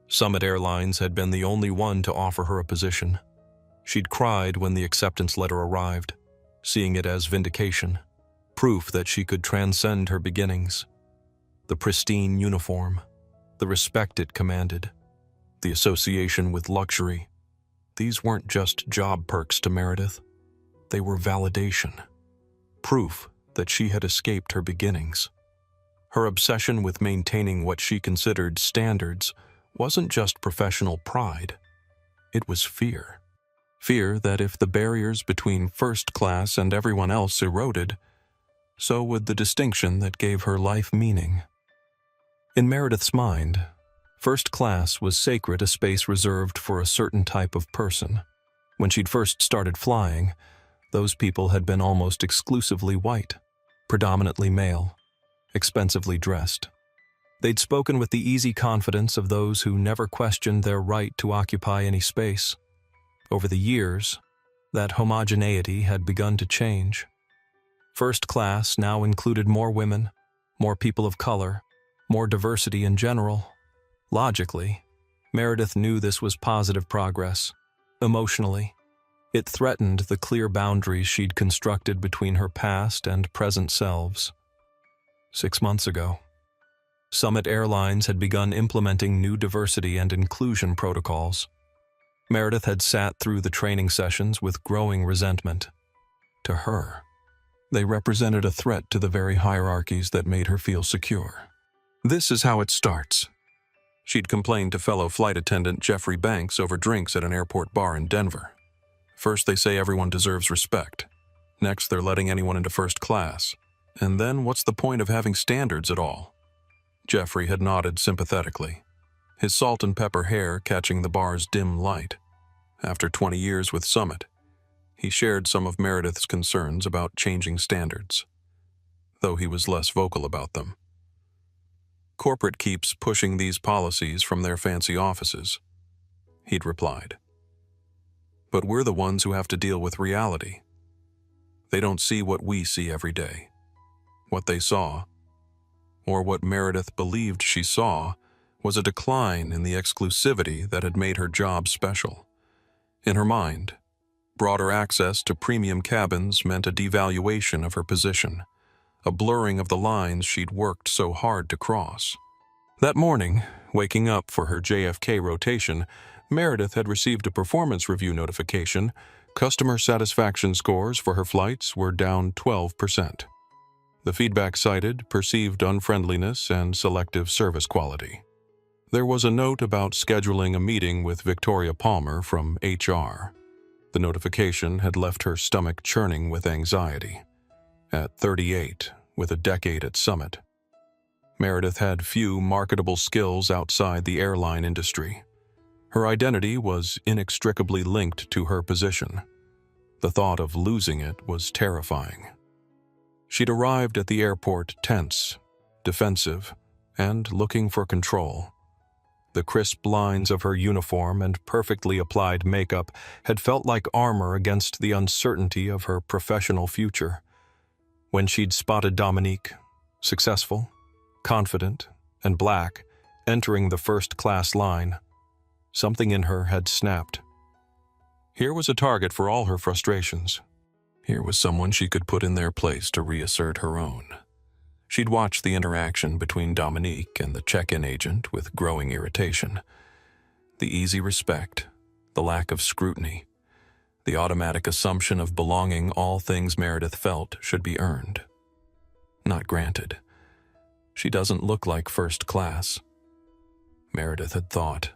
Summit Airlines had been the only one to offer her a position. She'd cried when the acceptance letter arrived, seeing it as vindication, proof that she could transcend her beginnings. The pristine uniform, the respect it commanded, the association with luxury. These weren't just job perks to Meredith. They were validation, proof that she had escaped her beginnings. Her obsession with maintaining what she considered standards wasn't just professional pride. It was fear. Fear that if the barriers between first class and everyone else eroded, so would the distinction that gave her life meaning. In Meredith's mind, first class was sacred, a space reserved for a certain type of person. When she'd first started flying, those people had been almost exclusively white, predominantly male, expensively dressed. They'd spoken with the easy confidence of those who never questioned their right to occupy any space. Over the years, that homogeneity had begun to change. First class now included more women, more people of color, more diversity in general. Logically, Meredith knew this was positive progress. Emotionally, it threatened the clear boundaries she'd constructed between her past and present selves. 6 months ago, Summit Airlines had begun implementing new diversity and inclusion protocols. Meredith had sat through the training sessions with growing resentment. To her, they represented a threat to the very hierarchies that made her feel secure. This is how it starts. She'd complained to fellow flight attendant Jeffrey Banks over drinks at an airport bar in Denver. First, they say everyone deserves respect. Next, they're letting anyone into first class. And then, what's the point of having standards at all? Jeffrey had nodded sympathetically, his salt and pepper hair catching the bar's dim light. After 20 years with Summit, he shared some of Meredith's concerns about changing standards, though he was less vocal about them. Corporate keeps pushing these policies from their fancy offices, he'd replied. But we're the ones who have to deal with reality. They don't see what we see every day. What they saw, or what Meredith believed she saw, was a decline in the exclusivity that had made her job special. In her mind, broader access to premium cabins meant a devaluation of her position, a blurring of the lines she'd worked so hard to cross. That morning, waking up for her JFK rotation, Meredith had received a performance review notification. Customer satisfaction scores for her flights were down 12%. The feedback cited perceived unfriendliness and selective service quality. There was a note about scheduling a meeting with Victoria Palmer from HR. The notification had left her stomach churning with anxiety. At 38, with a decade at Summit, Meredith had few marketable skills outside the airline industry. Her identity was inextricably linked to her position. The thought of losing it was terrifying. She'd arrived at the airport tense, defensive, and looking for control. The crisp lines of her uniform and perfectly applied makeup had felt like armor against the uncertainty of her professional future. When she'd spotted Dominique, successful, confident, and black, entering the first-class line, something in her had snapped. Here was a target for all her frustrations. Here was someone she could put in their place to reassert her own. She'd watched the interaction between Dominique and the check-in agent with growing irritation. The easy respect, the lack of scrutiny, the automatic assumption of belonging, all things Meredith felt should be earned, not granted. She doesn't look like first class, Meredith had thought,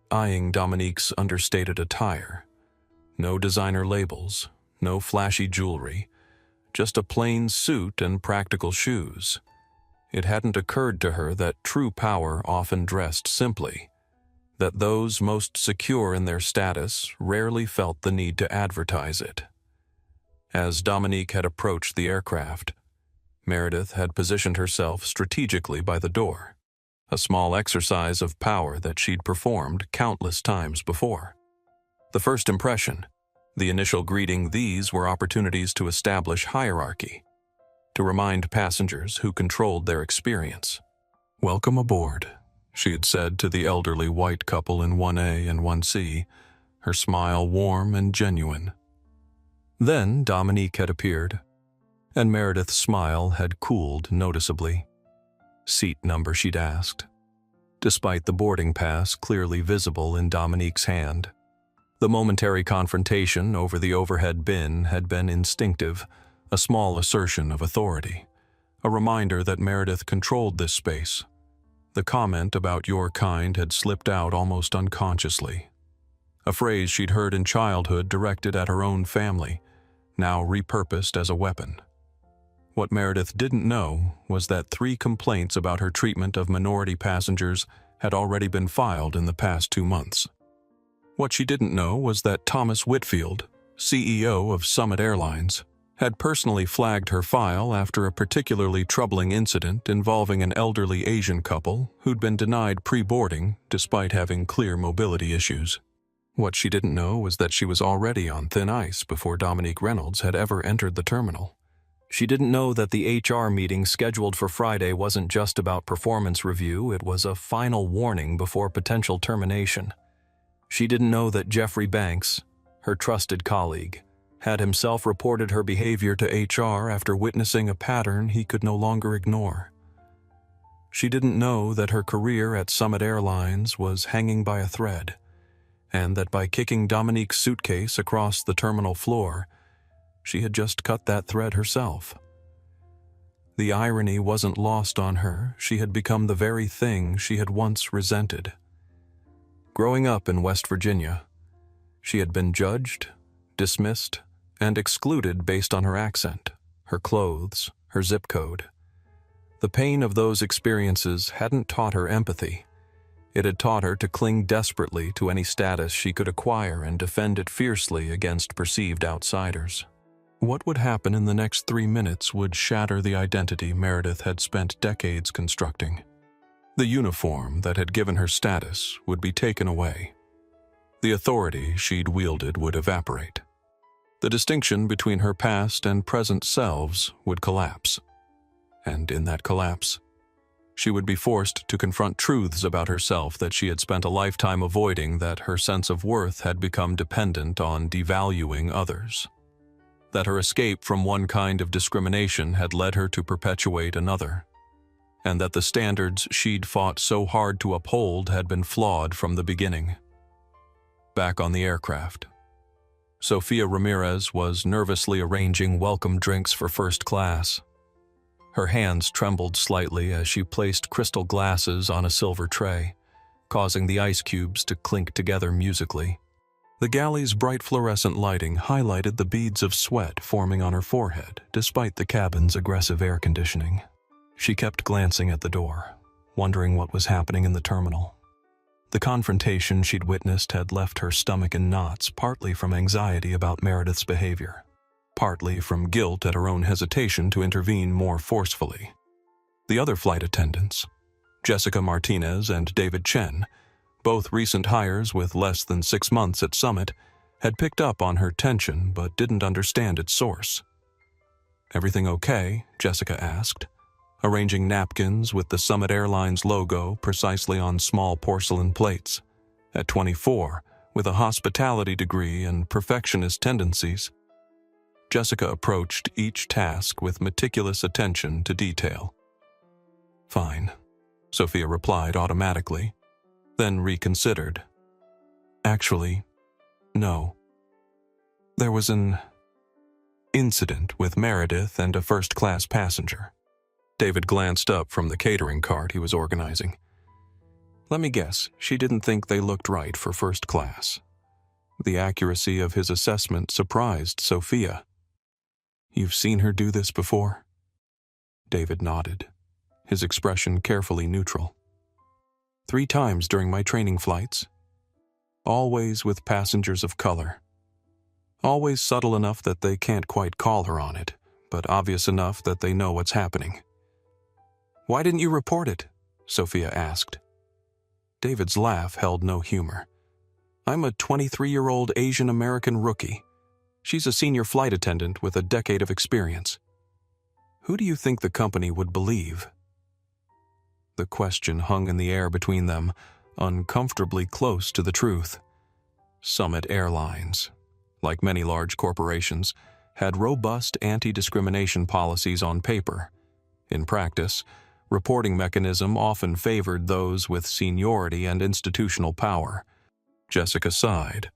eyeing Dominique's understated attire. No designer labels, no flashy jewelry, just a plain suit and practical shoes. It hadn't occurred to her that true power often dressed simply, that those most secure in their status rarely felt the need to advertise it. As Dominique had approached the aircraft, Meredith had positioned herself strategically by the door, a small exercise of power that she'd performed countless times before. The first impression, the initial greeting, these were opportunities to establish hierarchy, to remind passengers who controlled their experience. "Welcome aboard," she had said to the elderly white couple in 1A and 1C, her smile warm and genuine. Then Dominique had appeared, and Meredith's smile had cooled noticeably. "Seat number?" she'd asked, despite the boarding pass clearly visible in Dominique's hand. The momentary confrontation over the overhead bin had been instinctive, a small assertion of authority, a reminder that Meredith controlled this space. The comment about "your kind" had slipped out almost unconsciously, a phrase she'd heard in childhood directed at her own family, now repurposed as a weapon. What Meredith didn't know was that 3 complaints about her treatment of minority passengers had already been filed in the past 2 months. What she didn't know was that Thomas Whitfield, CEO of Summit Airlines, had personally flagged her file after a particularly troubling incident involving an elderly Asian couple who'd been denied pre-boarding despite having clear mobility issues. What she didn't know was that she was already on thin ice before Dominique Reynolds had ever entered the terminal. She didn't know that the HR meeting scheduled for Friday wasn't just about performance review, it was a final warning before potential termination. She didn't know that Jeffrey Banks, her trusted colleague, had himself reported her behavior to HR after witnessing a pattern he could no longer ignore. She didn't know that her career at Summit Airlines was hanging by a thread, and that by kicking Dominique's suitcase across the terminal floor, she had just cut that thread herself. The irony wasn't lost on her. She had become the very thing she had once resented. Growing up in West Virginia, she had been judged, dismissed, and excluded based on her accent, her clothes, her zip code. The pain of those experiences hadn't taught her empathy. It had taught her to cling desperately to any status she could acquire and defend it fiercely against perceived outsiders. What would happen in the next 3 minutes would shatter the identity Meredith had spent decades constructing. The uniform that had given her status would be taken away. The authority she'd wielded would evaporate. The distinction between her past and present selves would collapse. And in that collapse, she would be forced to confront truths about herself that she had spent a lifetime avoiding, that her sense of worth had become dependent on devaluing others, that her escape from one kind of discrimination had led her to perpetuate another, and that the standards she'd fought so hard to uphold had been flawed from the beginning. Back on the aircraft, Sofia Ramirez was nervously arranging welcome drinks for first class. Her hands trembled slightly as she placed crystal glasses on a silver tray, causing the ice cubes to clink together musically. The galley's bright fluorescent lighting highlighted the beads of sweat forming on her forehead, despite the cabin's aggressive air conditioning. She kept glancing at the door, wondering what was happening in the terminal. The confrontation she'd witnessed had left her stomach in knots, partly from anxiety about Meredith's behavior, partly from guilt at her own hesitation to intervene more forcefully. The other flight attendants, Jessica Martinez and David Chen, both recent hires with less than 6 months at Summit, had picked up on her tension but didn't understand its source. "Everything okay?" Jessica asked, arranging napkins with the Summit Airlines logo precisely on small porcelain plates. At 24, with a hospitality degree and perfectionist tendencies, Jessica approached each task with meticulous attention to detail. "Fine," Sofia replied automatically, then reconsidered. "Actually, no. There was an incident with Meredith and a first-class passenger." David glanced up from the catering cart he was organizing. Let me guess, she didn't think they looked right for first class. The accuracy of his assessment surprised Sophia. You've seen her do this before? David nodded, his expression carefully neutral. 3 times during my training flights. Always with passengers of color. Always subtle enough that they can't quite call her on it, but obvious enough that they know what's happening. Why didn't you report it? Sophia asked. David's laugh held no humor. I'm a 23-year-old Asian American rookie. She's a senior flight attendant with a decade of experience. Who do you think the company would believe? The question hung in the air between them, uncomfortably close to the truth. Summit Airlines, like many large corporations, had robust anti-discrimination policies on paper. In practice, reporting mechanism often favored those with seniority and institutional power. Jessica sighed,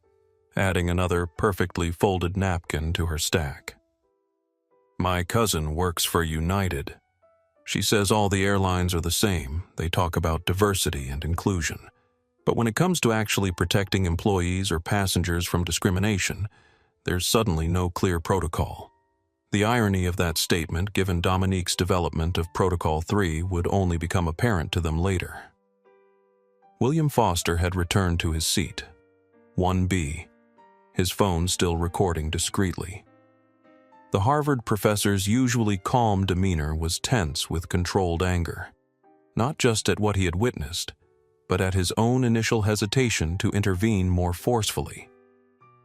adding another perfectly folded napkin to her stack. My cousin works for United. She says all the airlines are the same. They talk about diversity and inclusion. But when it comes to actually protecting employees or passengers from discrimination, there's suddenly no clear protocol. The irony of that statement, given Dominique's development of Protocol 3, would only become apparent to them later. William Foster had returned to his seat, 1B, his phone still recording discreetly. The Harvard professor's usually calm demeanor was tense with controlled anger, not just at what he had witnessed, but at his own initial hesitation to intervene more forcefully.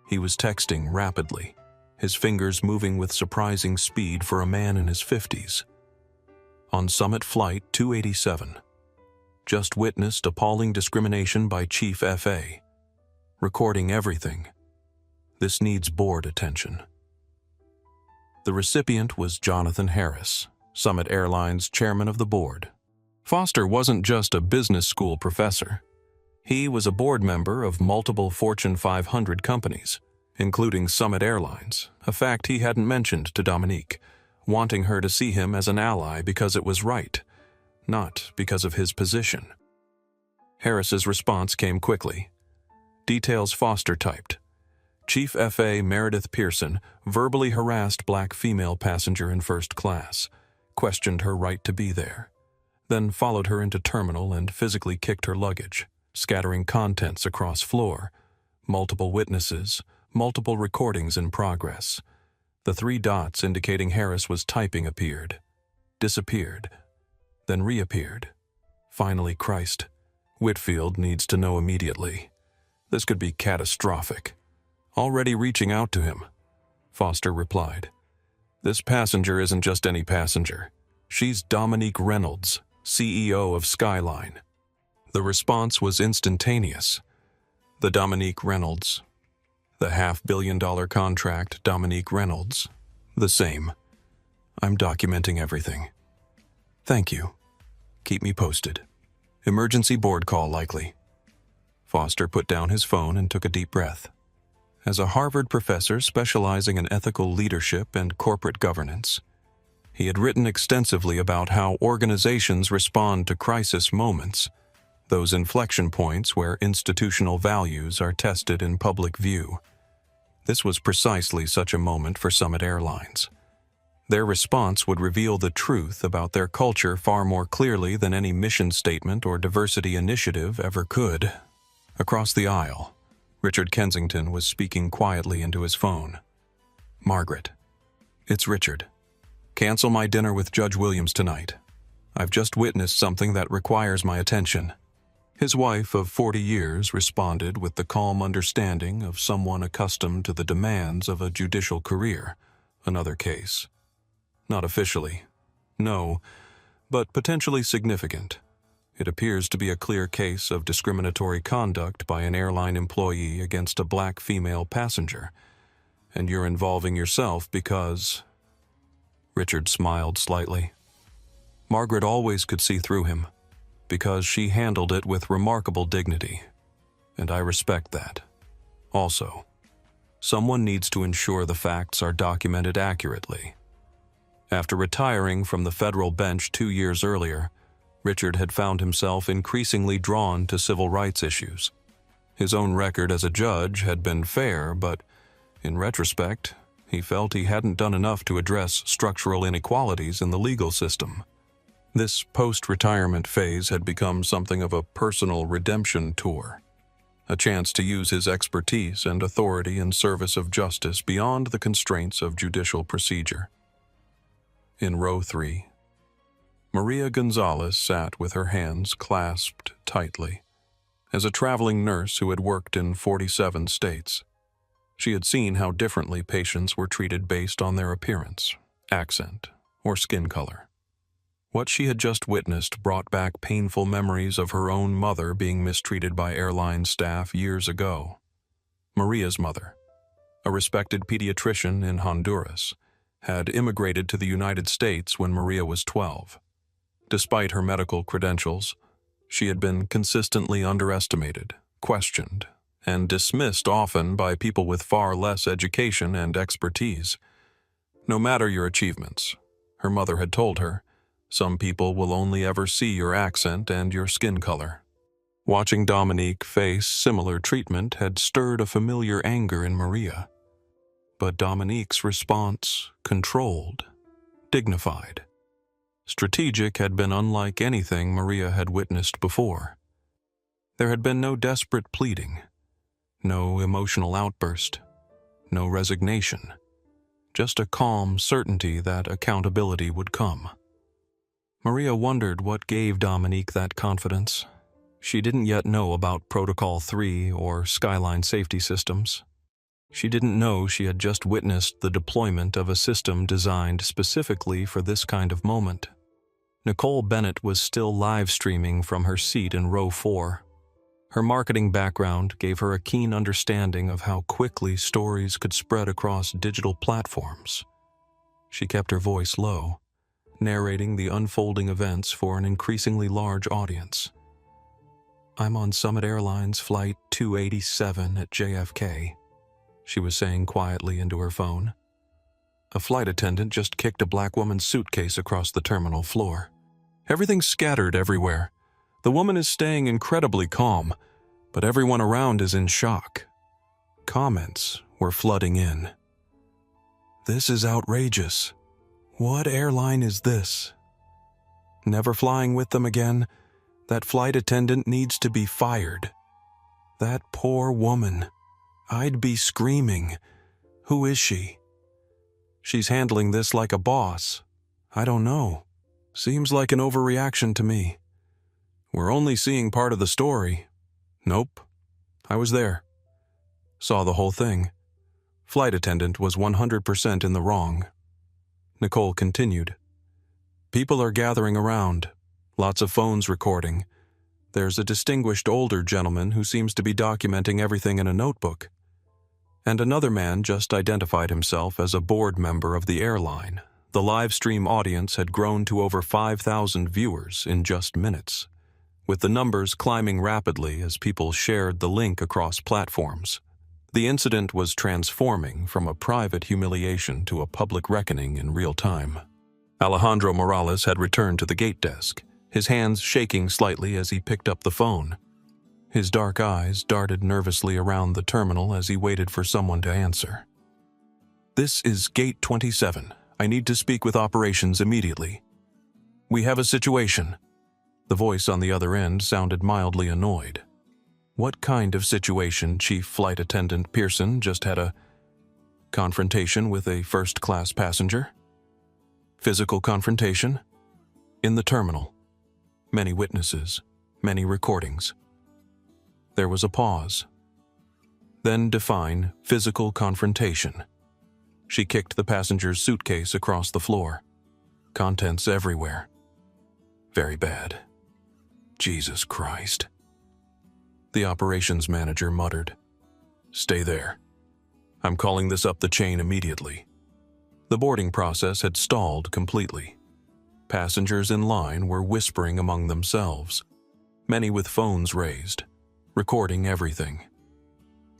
He was texting rapidly, his fingers moving with surprising speed for a man in his 50s. On Summit Flight 287. Just witnessed appalling discrimination by Chief FA. Recording everything. This needs board attention. The recipient was Jonathan Harris, Summit Airlines chairman of the board. Foster wasn't just a business school professor. He was a board member of multiple Fortune 500 companies, including Summit Airlines, a fact he hadn't mentioned to Dominique, wanting her to see him as an ally because it was right, not because of his position. Harris's response came quickly. Details Foster typed. Chief FA Meredith Pearson verbally harassed black female passenger in first class, questioned her right to be there, then followed her into terminal and physically kicked her luggage, scattering contents across floor, multiple witnesses, multiple recordings in progress. The 3 dots indicating Harris was typing appeared, disappeared, then reappeared. Finally, Christ, Whitfield needs to know immediately. This could be catastrophic. Already reaching out to him, Foster replied. This passenger isn't just any passenger. She's Dominique Reynolds, CEO of Skyline. The response was instantaneous. The Dominique Reynolds. The $500 million contract Dominique Reynolds. The same. I'm documenting everything. Thank you. Keep me posted. Emergency board call likely. Foster put down his phone and took a deep breath. As a Harvard professor specializing in ethical leadership and corporate governance, he had written extensively about how organizations respond to crisis moments, those inflection points where institutional values are tested in public view. This was precisely such a moment for Summit Airlines. Their response would reveal the truth about their culture far more clearly than any mission statement or diversity initiative ever could. Across the aisle, Richard Kensington was speaking quietly into his phone. Margaret, it's Richard. Cancel my dinner with Judge Williams tonight. I've just witnessed something that requires my attention. His wife of 40 years responded with the calm understanding of someone accustomed to the demands of a judicial career. Another case. Not officially. No, but potentially significant. It appears to be a clear case of discriminatory conduct by an airline employee against a black female passenger. And you're involving yourself because... Richard smiled slightly. Margaret always could see through him, because she handled it with remarkable dignity. And I respect that. Also, someone needs to ensure the facts are documented accurately. After retiring from the federal bench 2 years earlier, Richard had found himself increasingly drawn to civil rights issues. His own record as a judge had been fair, but in retrospect, he felt he hadn't done enough to address structural inequalities in the legal system. This post-retirement phase had become something of a personal redemption tour, a chance to use his expertise and authority in service of justice beyond the constraints of judicial procedure. In row 3, Maria Gonzalez sat with her hands clasped tightly. As a traveling nurse who had worked in 47 states, she had seen how differently patients were treated based on their appearance, accent, or skin color. What she had just witnessed brought back painful memories of her own mother being mistreated by airline staff years ago. Maria's mother, a respected pediatrician in Honduras, had immigrated to the United States when Maria was 12. Despite her medical credentials, she had been consistently underestimated, questioned, and dismissed often by people with far less education and expertise. No matter your achievements, her mother had told her, some people will only ever see your accent and your skin color. Watching Dominique face similar treatment had stirred a familiar anger in Maria. But Dominique's response, controlled, dignified, strategic, had been unlike anything Maria had witnessed before. There had been no desperate pleading, no emotional outburst, no resignation, just a calm certainty that accountability would come. Maria wondered what gave Dominique that confidence. She didn't yet know about Protocol 3 or Skyline safety systems. She didn't know she had just witnessed the deployment of a system designed specifically for this kind of moment. Nicole Bennett was still live streaming from her seat in row 4. Her marketing background gave her a keen understanding of how quickly stories could spread across digital platforms. She kept her voice low, narrating the unfolding events for an increasingly large audience. "I'm on Summit Airlines Flight 287 at JFK," she was saying quietly into her phone. A flight attendant just kicked a black woman's suitcase across the terminal floor. Everything's scattered everywhere. The woman is staying incredibly calm, but everyone around is in shock. Comments were flooding in. "This is outrageous. What airline is this? Never flying with them again. That flight attendant needs to be fired. That poor woman. I'd be screaming. Who is she? She's handling this like a boss. I don't know. Seems like an overreaction to me. We're only seeing part of the story." "Nope. I was there. Saw the whole thing. Flight attendant was 100% in the wrong." Nicole continued. "People are gathering around. Lots of phones recording. There's a distinguished older gentleman who seems to be documenting everything in a notebook. And another man just identified himself as a board member of the airline. The live stream audience had grown to over 5,000 viewers in just minutes, with the numbers climbing rapidly as people shared the link across platforms. The incident was transforming from a private humiliation to a public reckoning in real time. Alejandro Morales had returned to the gate desk, his hands shaking slightly as he picked up the phone. His dark eyes darted nervously around the terminal as he waited for someone to answer. "This is Gate 27. I need to speak with operations immediately. We have a situation." The voice on the other end sounded mildly annoyed. "What kind of situation, Chief Flight Attendant Pearson? Just had a confrontation with a first-class passenger?" "Physical confrontation?" "In the terminal. Many witnesses, many recordings." There was a pause. "Then define physical confrontation." She kicked the passenger's suitcase across the floor. Contents everywhere. "Very bad. Jesus Christ." The operations manager muttered. "Stay there. I'm calling this up the chain immediately." The boarding process had stalled completely. Passengers in line were whispering among themselves, many with phones raised, recording everything.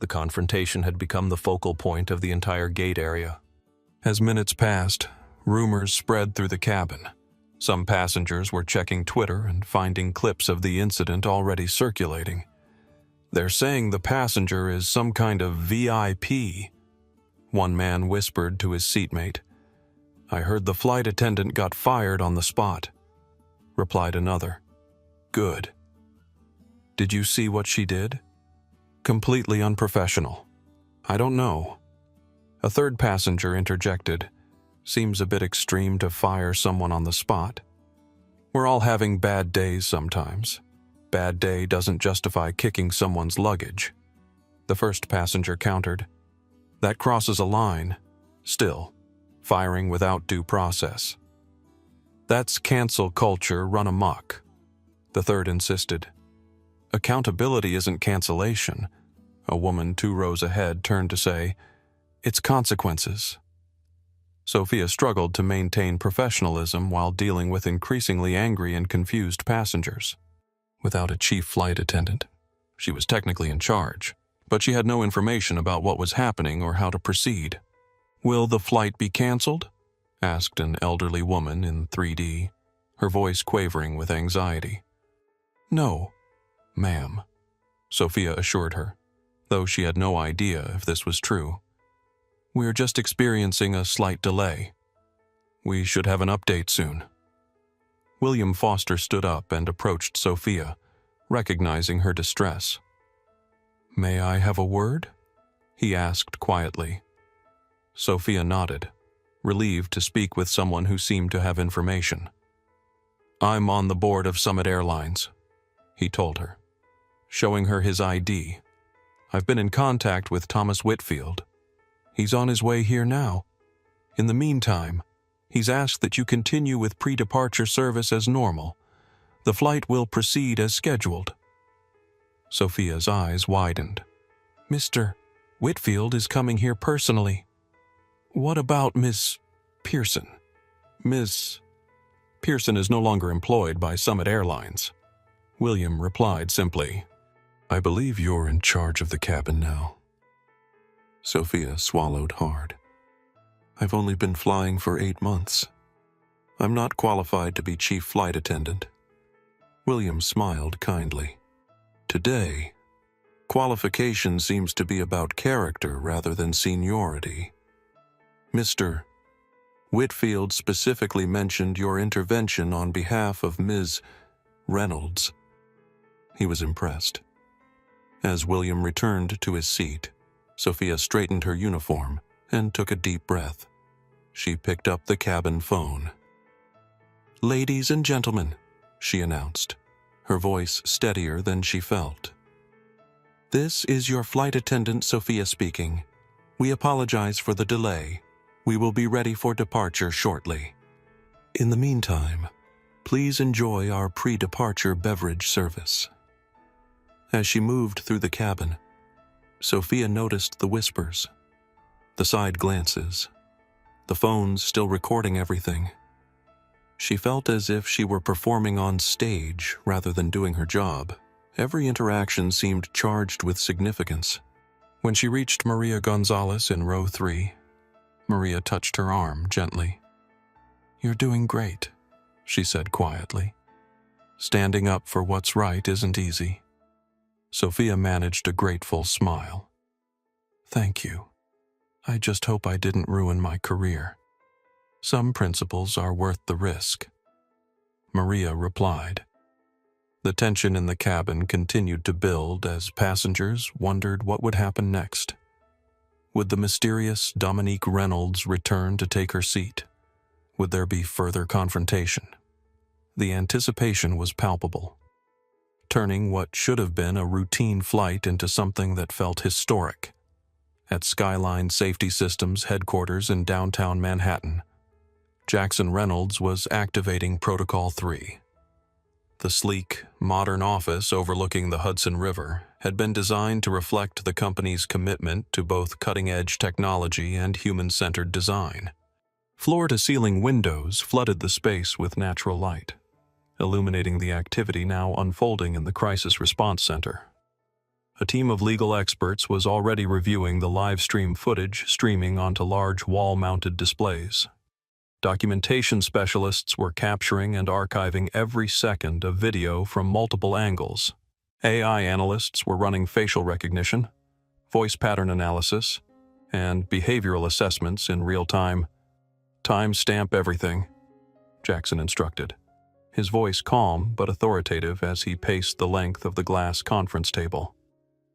The confrontation had become the focal point of the entire gate area. As minutes passed, rumors spread through the cabin. Some passengers were checking Twitter and finding clips of the incident already circulating. They're saying the passenger is some kind of VIP. One man whispered to his seatmate. I heard the flight attendant got fired on the spot, replied another. Good. Did you see what she did? Completely unprofessional. I don't know. A third passenger interjected. Seems a bit extreme to fire someone on the spot. We're all having bad days sometimes. Bad day doesn't justify kicking someone's luggage. The first passenger countered. That crosses a line. Still, firing without due process. That's cancel culture run amok, the third insisted. Accountability isn't cancellation. A woman 2 rows ahead turned to say, it's consequences. Sophia struggled to maintain professionalism while dealing with increasingly angry and confused passengers. Without a chief flight attendant, she was technically in charge, but she had no information about what was happening or how to proceed. Will the flight be canceled? Asked an elderly woman in 3D, her voice quavering with anxiety. No, ma'am, Sophia assured her, though she had no idea if this was true. We're just experiencing a slight delay. We should have an update soon. William Foster stood up and approached Sophia, recognizing her distress. May I have a word? He asked quietly. Sophia nodded, relieved to speak with someone who seemed to have information. I'm on the board of Summit Airlines, he told her, showing her his ID. I've been in contact with Thomas Whitfield. He's on his way here now. In the meantime, he's asked that you continue with pre-departure service as normal. The flight will proceed as scheduled. Sophia's eyes widened. Mr. Whitfield is coming here personally. What about Miss Pearson? Miss Pearson is no longer employed by Summit Airlines. William replied simply, I believe you're in charge of the cabin now. Sophia swallowed hard. I've only been flying for 8 months. I'm not qualified to be chief flight attendant. William smiled kindly. Today, qualification seems to be about character rather than seniority. Mr. Whitfield specifically mentioned your intervention on behalf of Ms. Reynolds. He was impressed. As William returned to his seat, Sophia straightened her uniform and took a deep breath. She picked up the cabin phone. Ladies and gentlemen, she announced, her voice steadier than she felt. This is your flight attendant Sophia speaking. We apologize for the delay. We will be ready for departure shortly. In the meantime, please enjoy our pre-departure beverage service. As she moved through the cabin, Sophia noticed the whispers, the side glances, the phones still recording everything. She felt as if she were performing on stage rather than doing her job. Every interaction seemed charged with significance. When she reached Maria Gonzalez in row 3, Maria touched her arm gently. You're doing great, she said quietly. Standing up for what's right isn't easy. Sophia managed a grateful smile. Thank you. I just hope I didn't ruin my career. Some principles are worth the risk. Maria replied. The tension in the cabin continued to build as passengers wondered what would happen next. Would the mysterious Dominique Reynolds return to take her seat? Would there be further confrontation? The anticipation was palpable, turning what should have been a routine flight into something that felt historic. At Skyline Safety Systems headquarters in downtown Manhattan, Jackson Reynolds was activating Protocol 3. The sleek, modern office overlooking the Hudson River had been designed to reflect the company's commitment to both cutting-edge technology and human-centered design. Floor-to-ceiling windows flooded the space with natural light, illuminating the activity now unfolding in the Crisis Response Center. A team of legal experts was already reviewing the live stream footage streaming onto large wall-mounted displays. Documentation specialists were capturing and archiving every second of video from multiple angles. AI analysts were running facial recognition, voice pattern analysis, and behavioral assessments in real time. "Time-stamp everything," Jackson instructed, his voice calm but authoritative as he paced the length of the glass conference table.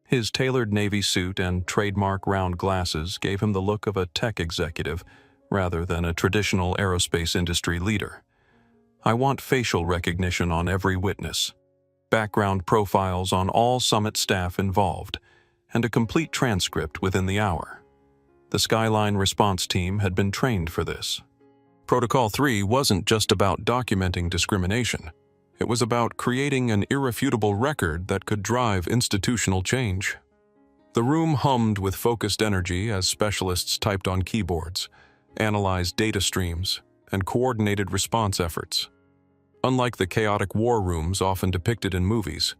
His tailored navy suit and trademark round glasses gave him the look of a tech executive rather than a traditional aerospace industry leader. "I want facial recognition on every witness, background profiles on all Summit staff involved, and a complete transcript within the hour." The Skyline response team had been trained for this. Protocol 3 wasn't just about documenting discrimination. It was about creating an irrefutable record that could drive institutional change. The room hummed with focused energy as specialists typed on keyboards, analyzed data streams, and coordinated response efforts. Unlike the chaotic war rooms often depicted in movies,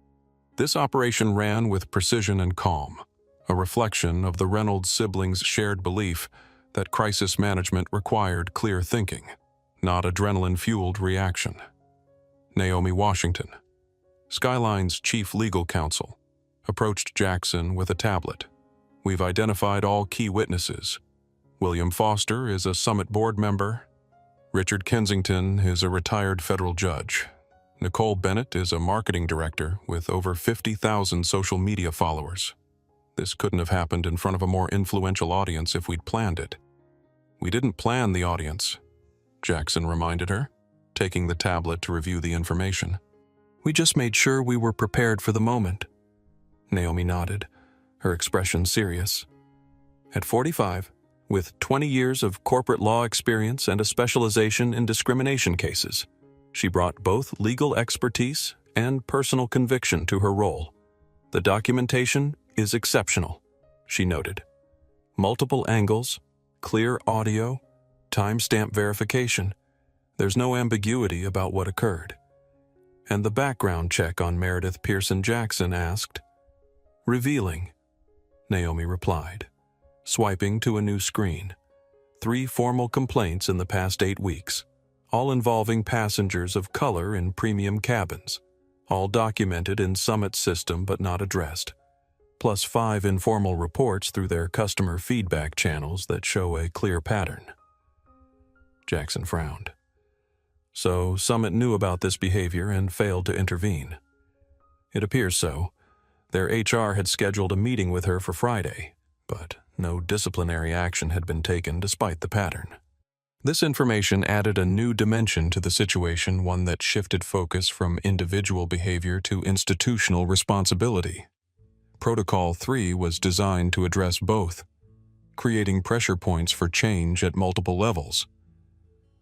this operation ran with precision and calm, a reflection of the Reynolds siblings' shared belief that crisis management required clear thinking, not adrenaline-fueled reaction. Naomi Washington, Skyline's chief legal counsel, approached Jackson with a tablet. "We've identified all key witnesses. William Foster is a Summit board member. Richard Kensington is a retired federal judge. Nicole Bennett is a marketing director with over 50,000 social media followers. This couldn't have happened in front of a more influential audience if we'd planned it." "We didn't plan the audience," Jackson reminded her, taking the tablet to review the information. "We just made sure we were prepared for the moment." Naomi nodded, her expression serious. At 45, with 20 years of corporate law experience and a specialization in discrimination cases, she brought both legal expertise and personal conviction to her role. "The documentation is exceptional," she noted. "Multiple angles, clear audio, timestamp verification. There's no ambiguity about what occurred." "And the background check on Meredith Pearson Jackson asked?" "Revealing," Naomi replied, swiping to a new screen. 3 formal complaints in the past 8 weeks, all involving passengers of color in premium cabins, all documented in Summit's system but not addressed, plus 5 informal reports through their customer feedback channels that show a clear pattern. Jackson frowned. So Summit knew about this behavior and failed to intervene. It appears so. Their HR had scheduled a meeting with her for Friday, but no disciplinary action had been taken despite the pattern. This information added a new dimension to the situation, one that shifted focus from individual behavior to institutional responsibility. Protocol 3 was designed to address both, creating pressure points for change at multiple levels.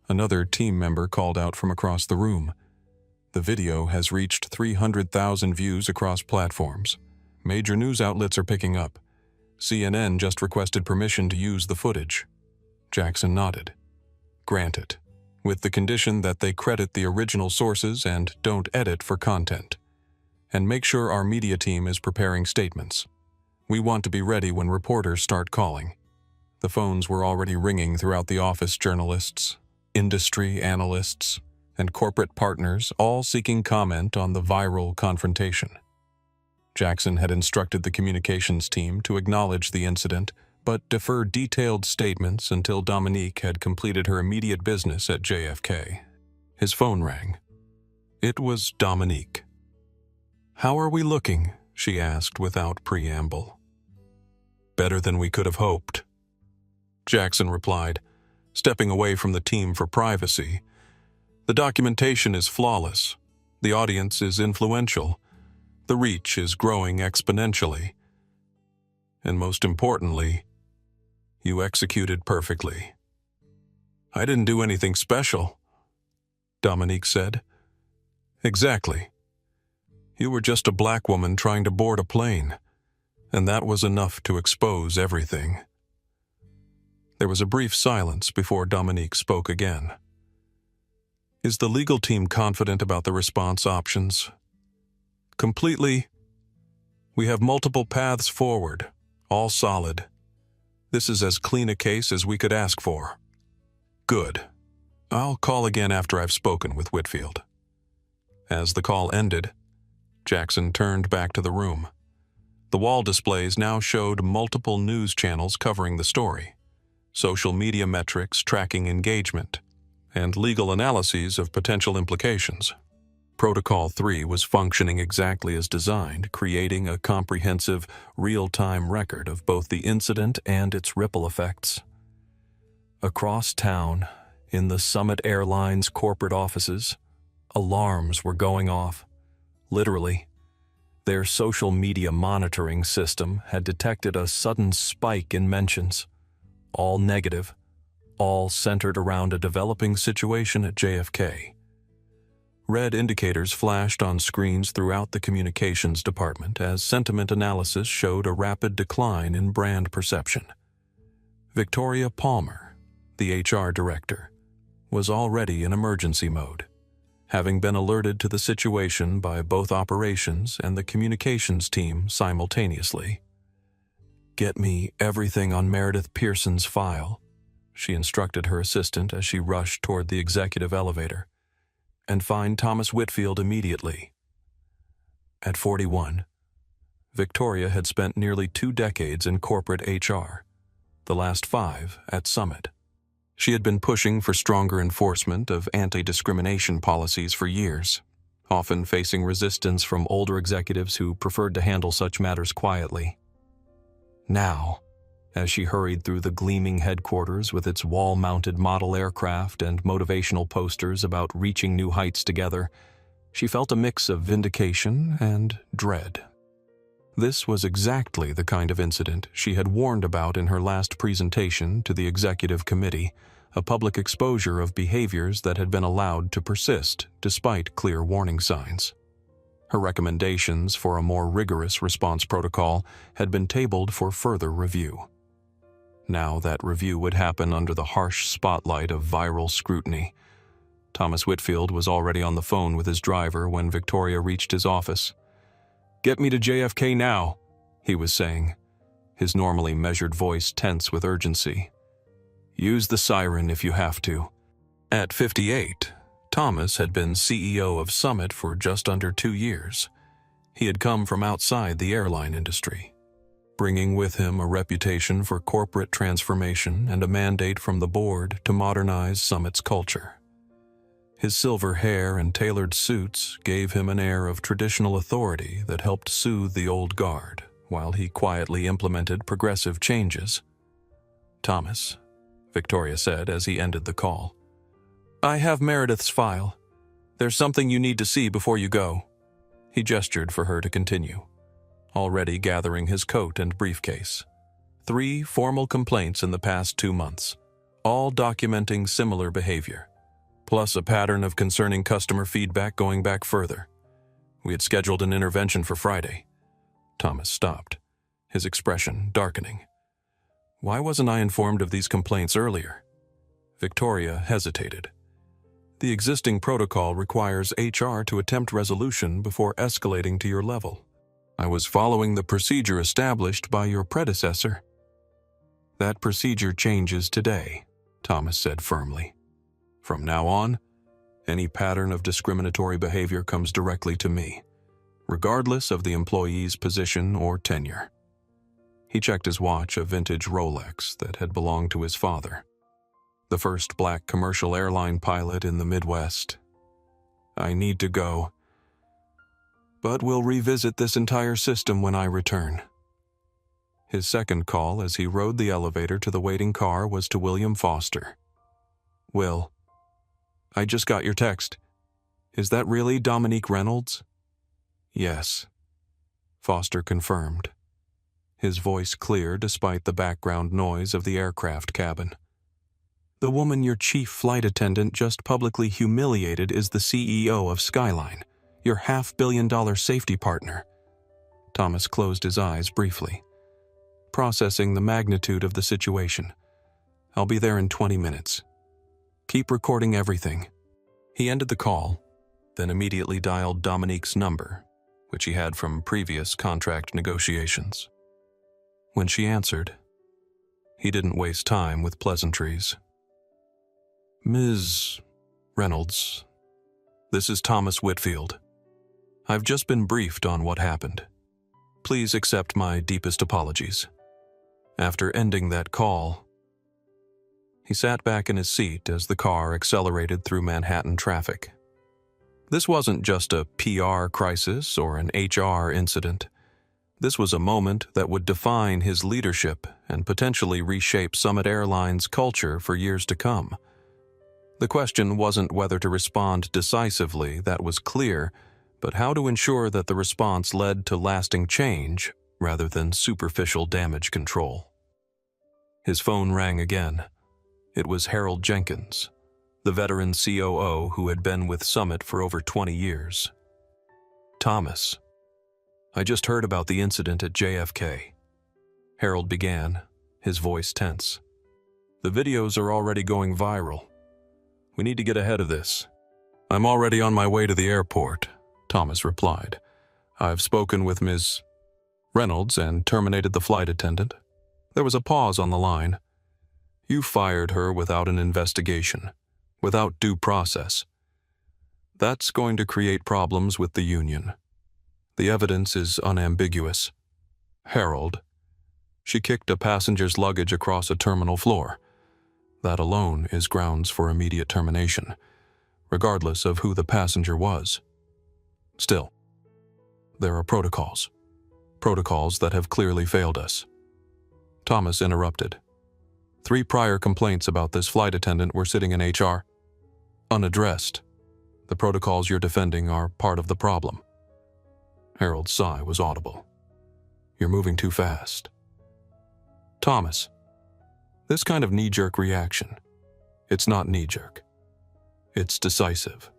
Another team member called out from across the room. "The video has reached 300,000 views across platforms. Major news outlets are picking up. CNN just requested permission to use the footage." Jackson nodded. "Granted, with the condition that they credit the original sources and don't edit for content. And make sure our media team is preparing statements. We want to be ready when reporters start calling." The phones were already ringing throughout the office. Journalists, industry analysts, and corporate partners, all seeking comment on the viral confrontation. Jackson had instructed the communications team to acknowledge the incident, but defer detailed statements until Dominique had completed her immediate business at JFK. His phone rang. It was Dominique. "How are we looking?" she asked without preamble. "Better than we could have hoped," Jackson replied, stepping away from the team for privacy. "The documentation is flawless. The audience is influential. The reach is growing exponentially. And most importantly, you executed perfectly." "I didn't do anything special," Dominique said. "Exactly. You were just a black woman trying to board a plane, and that was enough to expose everything." There was a brief silence before Dominique spoke again. "Is the legal team confident about the response options?" "Completely. We have multiple paths forward, all solid. This is as clean a case as we could ask for." "Good. I'll call again after I've spoken with Whitfield. As the call ended, Jackson turned back to the room. The wall displays now showed multiple news channels covering the story, social media metrics tracking engagement, and legal analyses of potential implications. Protocol 3 was functioning exactly as designed, creating a comprehensive, real-time record of both the incident and its ripple effects. Across town, in the Summit Airlines corporate offices, alarms were going off. Literally, their social media monitoring system had detected a sudden spike in mentions, all negative, all centered around a developing situation at JFK. Red indicators flashed on screens throughout the communications department as sentiment analysis showed a rapid decline in brand perception. Victoria Palmer, the HR director, was already in emergency mode, having been alerted to the situation by both operations and the communications team simultaneously. "Get me everything on Meredith Pearson's file," she instructed her assistant as she rushed toward the executive elevator. "And find Thomas Whitfield immediately." At 41, Victoria had spent nearly 2 decades in corporate HR, the last 5 at Summit. She had been pushing for stronger enforcement of anti-discrimination policies for years, often facing resistance from older executives who preferred to handle such matters quietly. Now, as she hurried through the gleaming headquarters with its wall-mounted model aircraft and motivational posters about reaching new heights together, she felt a mix of vindication and dread. This was exactly the kind of incident she had warned about in her last presentation to the executive committee, a public exposure of behaviors that had been allowed to persist despite clear warning signs. Her recommendations for a more rigorous response protocol had been tabled for further review. Now that review would happen under the harsh spotlight of viral scrutiny. Thomas Whitfield was already on the phone with his driver when Victoria reached his office. "Get me to JFK now," he was saying, his normally measured voice tense with urgency. "Use the siren if you have to." At 58, Thomas had been CEO of Summit for just under 2 years. He had come from outside the airline industry, bringing with him a reputation for corporate transformation and a mandate from the board to modernize Summit's culture. His silver hair and tailored suits gave him an air of traditional authority that helped soothe the old guard, while he quietly implemented progressive changes. "Thomas," Victoria said as he ended the call, "I have Meredith's file. There's something you need to see before you go." He gestured for her to continue, already gathering his coat and briefcase. 3 formal complaints in the past 2 months, all documenting similar behavior, plus a pattern of concerning customer feedback going back further. We had scheduled an intervention for Friday. Thomas stopped, his expression darkening. "Why wasn't I informed of these complaints earlier?" Victoria hesitated. "The existing protocol requires HR to attempt resolution before escalating to your level. I was following the procedure established by your predecessor." "That procedure changes today," Thomas said firmly. "From now on, any pattern of discriminatory behavior comes directly to me, regardless of the employee's position or tenure." He checked his watch, a vintage Rolex that had belonged to his father, the first black commercial airline pilot in the Midwest. "I need to go, but we'll revisit this entire system when I return." His second call as he rode the elevator to the waiting car was to William Foster. "Will, I just got your text. Is that really Dominique Reynolds?" "Yes," Foster confirmed, his voice clear despite the background noise of the aircraft cabin. "The woman your chief flight attendant just publicly humiliated is the CEO of Skyline, your $500 million safety partner." Thomas closed his eyes briefly, processing the magnitude of the situation. "I'll be there in 20 minutes. Keep recording everything." He ended the call, then immediately dialed Dominique's number, which he had from previous contract negotiations. When she answered, he didn't waste time with pleasantries. "Ms. Reynolds, this is Thomas Whitfield. I've just been briefed on what happened. Please accept my deepest apologies. After ending that call, he sat back in his seat as the car accelerated through Manhattan traffic. This wasn't just a PR crisis or an HR incident. This was a moment that would define his leadership and potentially reshape Summit Airlines' culture for years to come. The question wasn't whether to respond decisively, that was clear, but how to ensure that the response led to lasting change rather than superficial damage control. His phone rang again. It was Harold Jenkins, the veteran COO who had been with Summit for over 20 years. Thomas, I just heard about the incident at JFK. Harold began, his voice tense. The videos are already going viral. We need to get ahead of this. I'm already on my way to the airport, Thomas replied. I've spoken with Ms. Reynolds and terminated the flight attendant. There was a pause on the line. You fired her without an investigation, without due process. That's going to create problems with the union. The evidence is unambiguous. Harold, she kicked a passenger's luggage across a terminal floor. That alone is grounds for immediate termination, regardless of who the passenger was. Still, there are protocols that have clearly failed us. Thomas interrupted. 3 prior complaints about this flight attendant were sitting in HR, unaddressed. The protocols you're defending are part of the problem. Harold's sigh was audible. You're moving too fast. Thomas, this kind of knee-jerk reaction, it's not knee-jerk. It's decisive,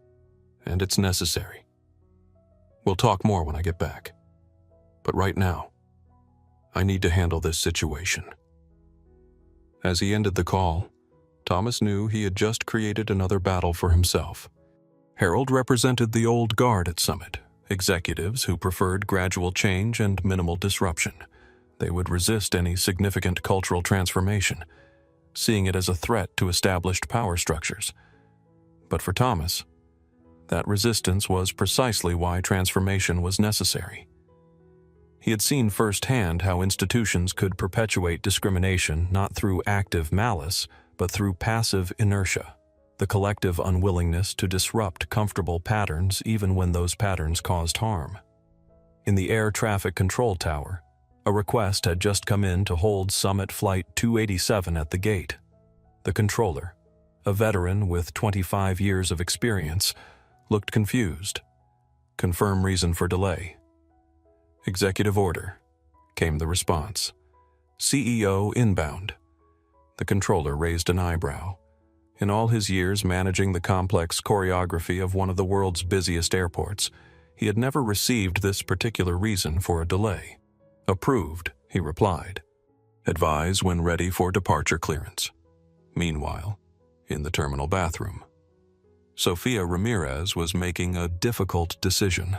and it's necessary. We'll talk more when I get back. But right now, I need to handle this situation. As he ended the call, Thomas knew he had just created another battle for himself. Harold represented the old guard at Summit, executives who preferred gradual change and minimal disruption. They would resist any significant cultural transformation, seeing it as a threat to established power structures. But for Thomas, that resistance was precisely why transformation was necessary. He had seen firsthand how institutions could perpetuate discrimination not through active malice, but through passive inertia, the collective unwillingness to disrupt comfortable patterns even when those patterns caused harm. In the air traffic control tower, a request had just come in to hold Summit Flight 287 at the gate. The controller, a veteran with 25 years of experience, looked confused. Confirm reason for delay. Executive order, came the response. CEO inbound. The controller raised an eyebrow. In all his years managing the complex choreography of one of the world's busiest airports, he had never received this particular reason for a delay. Approved, he replied. Advise when ready for departure clearance. Meanwhile, in the terminal bathroom, Sophia Ramirez was making a difficult decision.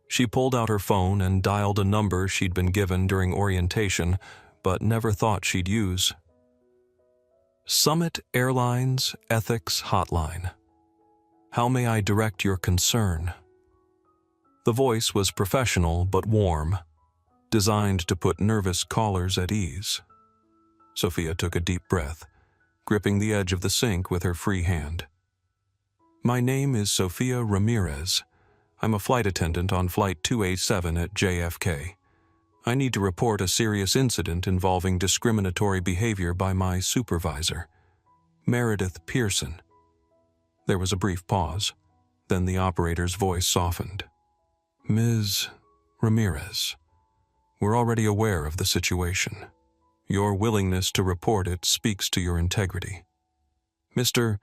She pulled out her phone and dialed a number she'd been given during orientation, but never thought she'd use. Summit Airlines Ethics Hotline. How may I direct your concern? The voice was professional but warm, designed to put nervous callers at ease. Sophia took a deep breath, gripping the edge of the sink with her free hand. My name is Sophia Ramirez. I'm a flight attendant on Flight 287 at JFK. I need to report a serious incident involving discriminatory behavior by my supervisor, Meredith Pearson. There was a brief pause. Then the operator's voice softened. Ms. Ramirez, we're already aware of the situation. Your willingness to report it speaks to your integrity. Mr.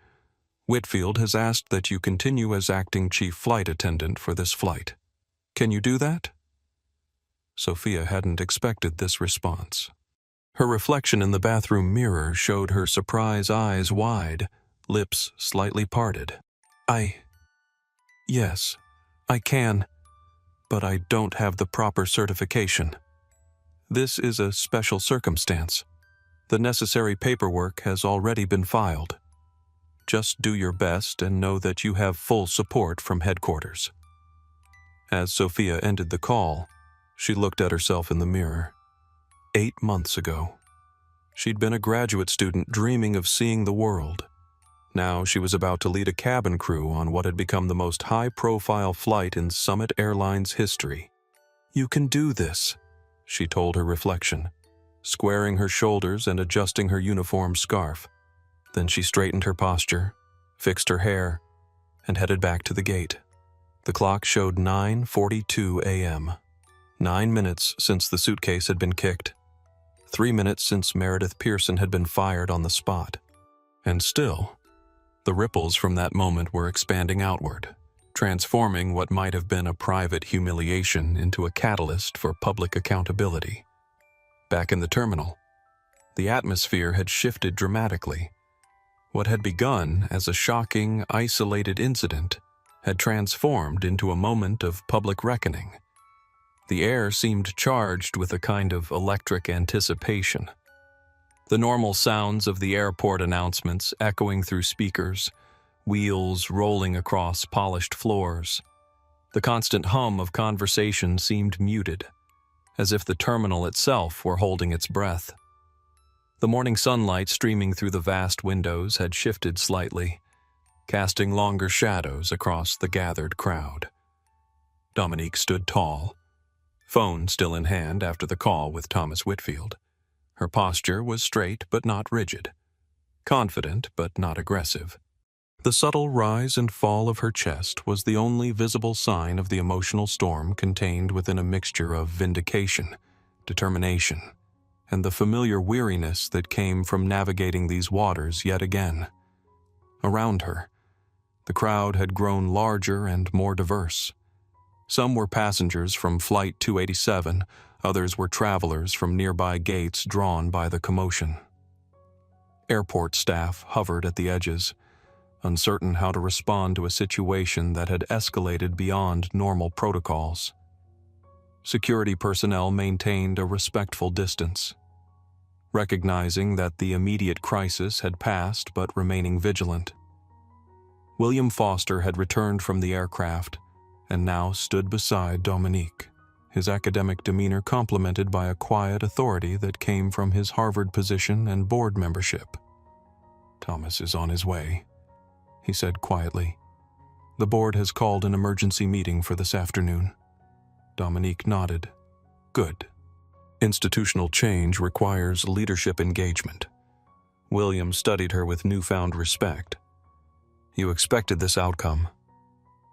Whitfield has asked that you continue as acting chief flight attendant for this flight. Can you do that? Sophia hadn't expected this response. Her reflection in the bathroom mirror showed her surprised eyes wide, lips slightly parted. Yes, I can, but I don't have the proper certification. This is a special circumstance. The necessary paperwork has already been filed. Just do your best and know that you have full support from headquarters." As Sophia ended the call, she looked at herself in the mirror. 8 months ago. She'd been a graduate student dreaming of seeing the world. Now she was about to lead a cabin crew on what had become the most high-profile flight in Summit Airlines history. "You can do this," she told her reflection, squaring her shoulders and adjusting her uniform scarf. Then she straightened her posture, fixed her hair, and headed back to the gate. The clock showed 9:42 a.m. 9 minutes since the suitcase had been kicked. 3 minutes since Meredith Pearson had been fired on the spot. And still, the ripples from that moment were expanding outward, transforming what might have been a private humiliation into a catalyst for public accountability. Back in the terminal, the atmosphere had shifted dramatically. What had begun as a shocking, isolated incident had transformed into a moment of public reckoning. The air seemed charged with a kind of electric anticipation. The normal sounds of the airport announcements echoing through speakers, wheels rolling across polished floors. The constant hum of conversation seemed muted, as if the terminal itself were holding its breath. The morning sunlight streaming through the vast windows had shifted slightly, casting longer shadows across the gathered crowd. Dominique stood tall, phone still in hand after the call with Thomas Whitfield. Her posture was straight but not rigid, confident but not aggressive. The subtle rise and fall of her chest was the only visible sign of the emotional storm contained within a mixture of vindication, determination, and the familiar weariness that came from navigating these waters yet again. Around her, the crowd had grown larger and more diverse. Some were passengers from Flight 287, others were travelers from nearby gates drawn by the commotion. Airport staff hovered at the edges, uncertain how to respond to a situation that had escalated beyond normal protocols. Security personnel maintained a respectful distance, recognizing that the immediate crisis had passed but remaining vigilant. William Foster had returned from the aircraft and now stood beside Dominique, his academic demeanor complemented by a quiet authority that came from his Harvard position and board membership. "Thomas is on his way," he said quietly. "The board has called an emergency meeting for this afternoon." Dominique nodded. "Good. Institutional change requires leadership engagement." William studied her with newfound respect. "You expected this outcome."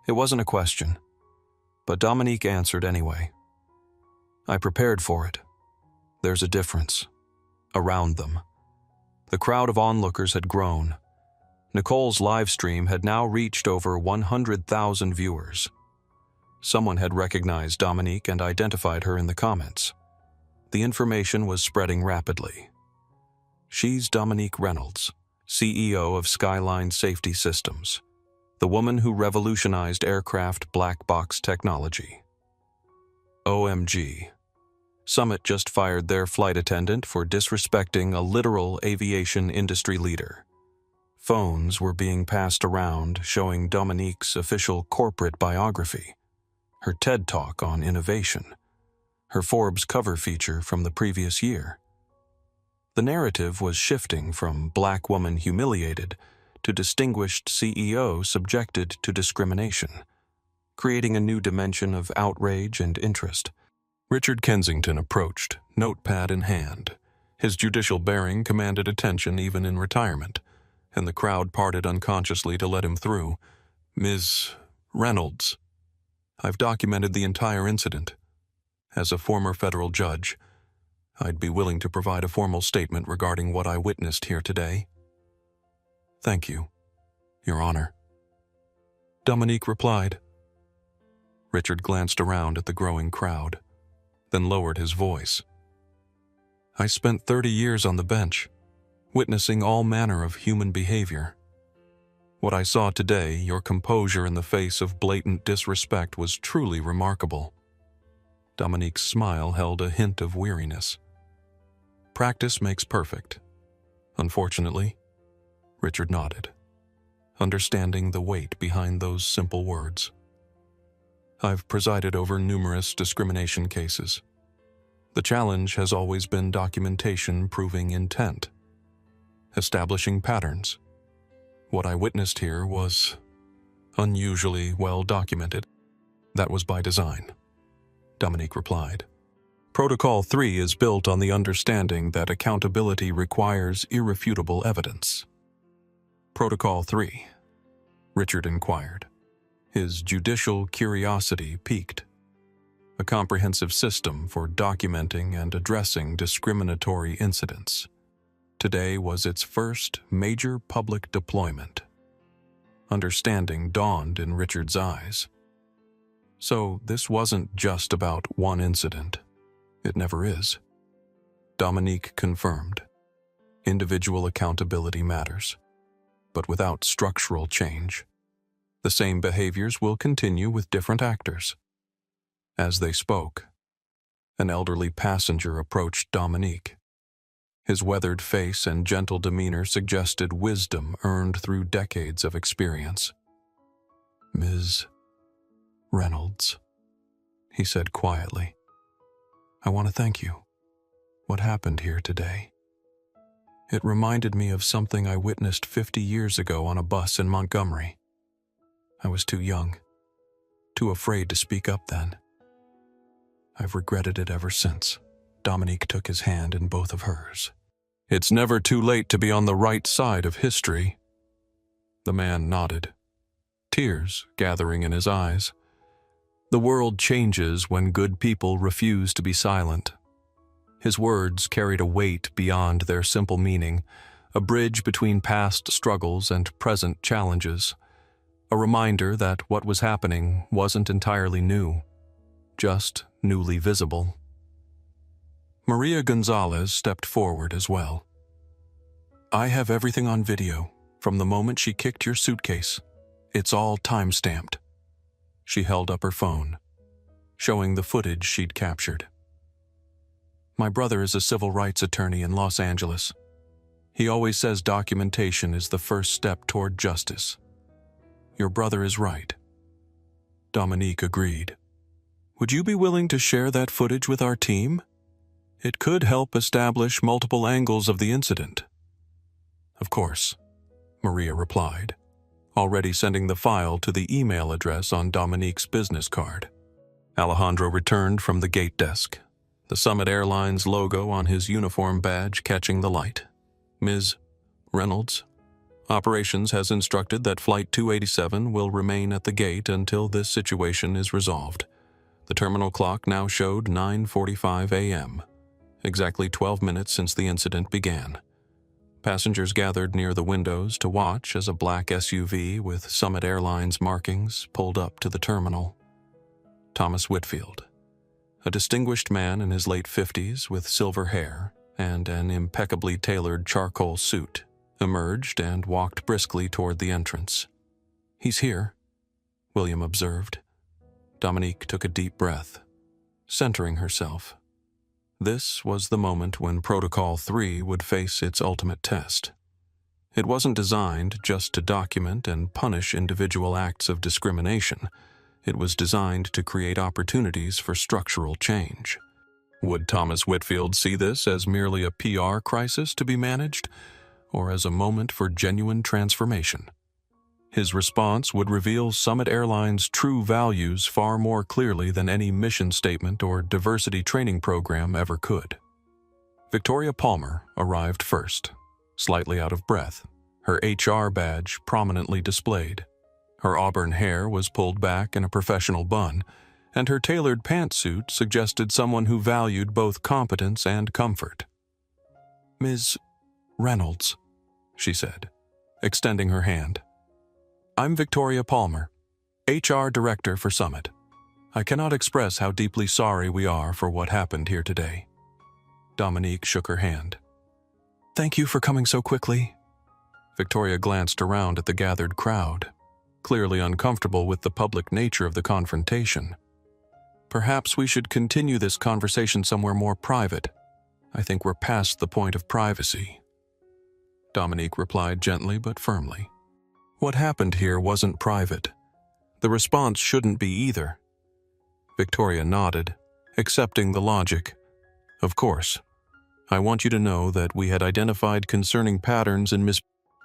It wasn't a question, but Dominique answered anyway. "I prepared for it. There's a difference. Around them." The crowd of onlookers had grown. Nicole's live stream had now reached over 100,000 viewers. Someone had recognized Dominique and identified her in the comments. The information was spreading rapidly. "She's Dominique Reynolds, CEO of Skyline Safety Systems, the woman who revolutionized aircraft black box technology. OMG. Summit just fired their flight attendant for disrespecting a literal aviation industry leader." Phones were being passed around showing Dominique's official corporate biography, her TED Talk on innovation, her Forbes cover feature from the previous year. The narrative was shifting from black woman humiliated to distinguished CEO subjected to discrimination, creating a new dimension of outrage and interest. Richard Kensington approached, notepad in hand. His judicial bearing commanded attention even in retirement, and the crowd parted unconsciously to let him through. "Ms. Reynolds, I've documented the entire incident. As a former federal judge, I'd be willing to provide a formal statement regarding what I witnessed here today." "Thank you, Your Honor," Dominique replied. Richard glanced around at the growing crowd, then lowered his voice. "I spent 30 years on the bench, witnessing all manner of human behavior. What I saw today, your composure in the face of blatant disrespect, was truly remarkable." Dominique's smile held a hint of weariness. "Practice makes perfect. Unfortunately," Richard nodded. understanding the weight behind those simple words. I've presided over numerous discrimination cases. The challenge has always been documentation proving intent, establishing patterns. What I witnessed here was unusually well documented. That was by design, Dominique replied. Protocol 3 is built on the understanding that accountability requires irrefutable evidence. Protocol 3, Richard inquired. His judicial curiosity piqued. A comprehensive system for documenting and addressing discriminatory incidents. Today was its first major public deployment. Understanding dawned in Richard's eyes. So this wasn't just about one incident. It never is. Dominique confirmed. Individual accountability matters, but without structural change, the same behaviors will continue with different actors. As they spoke, an elderly passenger approached Dominique. His weathered face and gentle demeanor suggested wisdom earned through decades of experience. "Ms. Reynolds," he said quietly, "I want to thank you. What happened here today? It reminded me of something I witnessed 50 years ago on a bus in Montgomery. I was too young, too afraid to speak up then. I've regretted it ever since." Dominique took his hand in both of hers. "It's never too late to be on the right side of history." The man nodded, tears gathering in his eyes. The world changes when good people refuse to be silent. His words carried a weight beyond their simple meaning, a bridge between past struggles and present challenges, a reminder that what was happening wasn't entirely new, just newly visible. Maria Gonzalez stepped forward as well. "I have everything on video, from the moment she kicked your suitcase. It's all time-stamped." She held up her phone, showing the footage she'd captured. "My brother is a civil rights attorney in Los Angeles. He always says documentation is the first step toward justice. Your brother is right." Dominique agreed. "Would you be willing to share that footage with our team? It could help establish multiple angles of the incident." "Of course," Maria replied, already sending the file to the email address on Dominique's business card. Alejandro returned from the gate desk, the Summit Airlines logo on his uniform badge catching the light. "Ms. Reynolds, Operations has instructed that Flight 287 will remain at the gate until this situation is resolved. The terminal clock now showed 9:45 a.m., exactly 12 minutes since the incident began. Passengers gathered near the windows to watch as a black SUV with Summit Airlines markings pulled up to the terminal. Thomas Whitfield, a distinguished man in his late 50s with silver hair and an impeccably tailored charcoal suit, emerged and walked briskly toward the entrance. "He's here," William observed. Dominique took a deep breath, centering herself. This was the moment when Protocol 3 would face its ultimate test. It wasn't designed just to document and punish individual acts of discrimination. It was designed to create opportunities for structural change. Would Thomas Whitfield see this as merely a PR crisis to be managed, or as a moment for genuine transformation? His response would reveal Summit Airlines' true values far more clearly than any mission statement or diversity training program ever could. Victoria Palmer arrived first, slightly out of breath, her HR badge prominently displayed. Her auburn hair was pulled back in a professional bun, and her tailored pantsuit suggested someone who valued both competence and comfort. "Ms. Reynolds," she said, extending her hand. "I'm Victoria Palmer, HR Director for Summit. I cannot express how deeply sorry we are for what happened here today." Dominique shook her hand. "Thank you for coming so quickly." Victoria glanced around at the gathered crowd, clearly uncomfortable with the public nature of the confrontation. "Perhaps we should continue this conversation somewhere more private. I think we're past the point of privacy." Dominique replied gently but firmly. What happened here wasn't private. The response shouldn't be either. Victoria nodded, accepting the logic. Of course. I want you to know that we had identified concerning patterns in Miss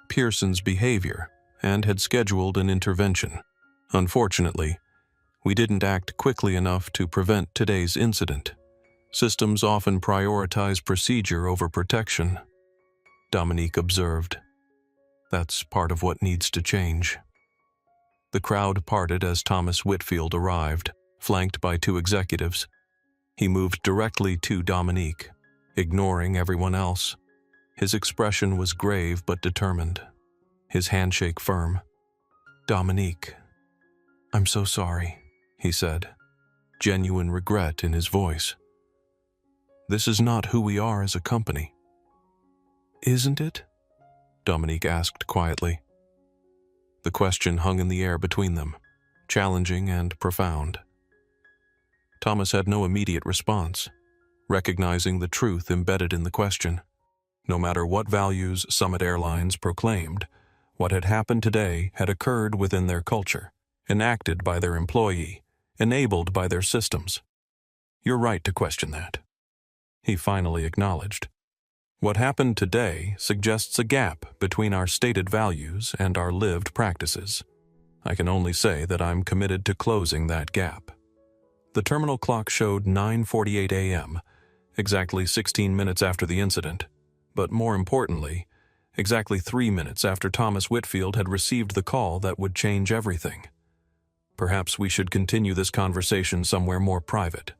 Pearson's behavior and had scheduled an intervention. Unfortunately, we didn't act quickly enough to prevent today's incident. Systems often prioritize procedure over protection, Dominique observed. That's part of what needs to change. The crowd parted as Thomas Whitfield arrived, flanked by two executives. He moved directly to Dominique, ignoring everyone else. His expression was grave but determined, his handshake firm. "Dominique, I'm so sorry," he said, genuine regret in his voice. "This is not who we are as a company." "Isn't it?" Dominique asked quietly. The question hung in the air between them, challenging and profound. Thomas had no immediate response, recognizing the truth embedded in the question. No matter what values Summit Airlines proclaimed, what had happened today had occurred within their culture, enacted by their employee, enabled by their systems. "You're right to question that," he finally acknowledged. "What happened today suggests a gap between our stated values and our lived practices. I can only say that I'm committed to closing that gap." The terminal clock showed 9:48 a.m., exactly 16 minutes after the incident, but more importantly, exactly 3 minutes after Thomas Whitfield had received the call that would change everything. "Perhaps we should continue this conversation somewhere more private,"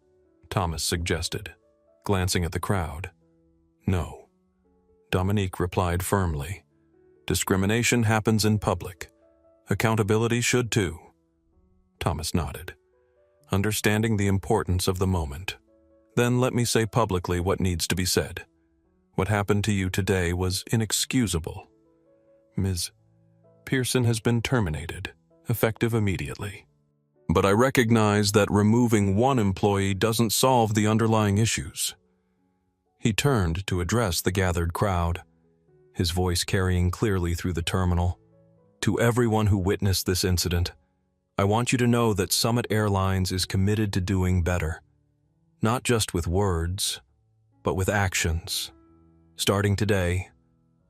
Thomas suggested, glancing at the crowd. "No," Dominique replied firmly. "Discrimination happens in public. Accountability should too." Thomas nodded, understanding the importance of the moment. "Then let me say publicly what needs to be said. What happened to you today was inexcusable. Ms. Pearson has been terminated, effective immediately. But I recognize that removing one employee doesn't solve the underlying issues." He turned to address the gathered crowd, his voice carrying clearly through the terminal. "To everyone who witnessed this incident, I want you to know that Summit Airlines is committed to doing better. Not just with words, but with actions. Starting today,"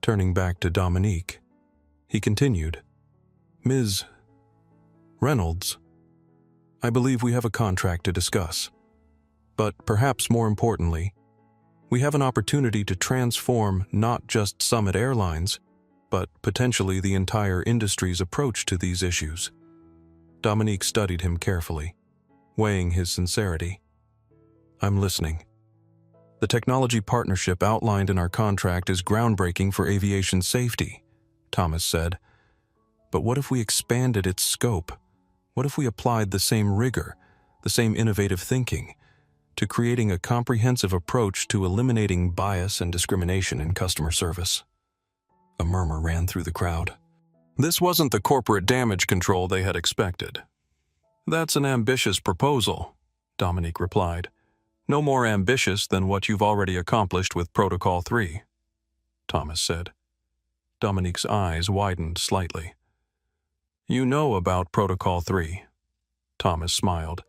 turning back to Dominique, he continued, "Ms. Reynolds, I believe we have a contract to discuss. But perhaps more importantly, we have an opportunity to transform not just Summit Airlines, but potentially the entire industry's approach to these issues." Dominique studied him carefully, weighing his sincerity. "I'm listening. The technology partnership outlined in our contract is groundbreaking for aviation safety," Thomas said. "But what if we expanded its scope? What if we applied the same rigor, the same innovative thinking, to creating a comprehensive approach to eliminating bias and discrimination in customer service?" A murmur ran through the crowd. This wasn't the corporate damage control they had expected. "That's an ambitious proposal," Dominique replied. "No more ambitious than what you've already accomplished with Protocol 3, Thomas said. Dominique's eyes widened slightly. "You know about Protocol 3, Thomas smiled.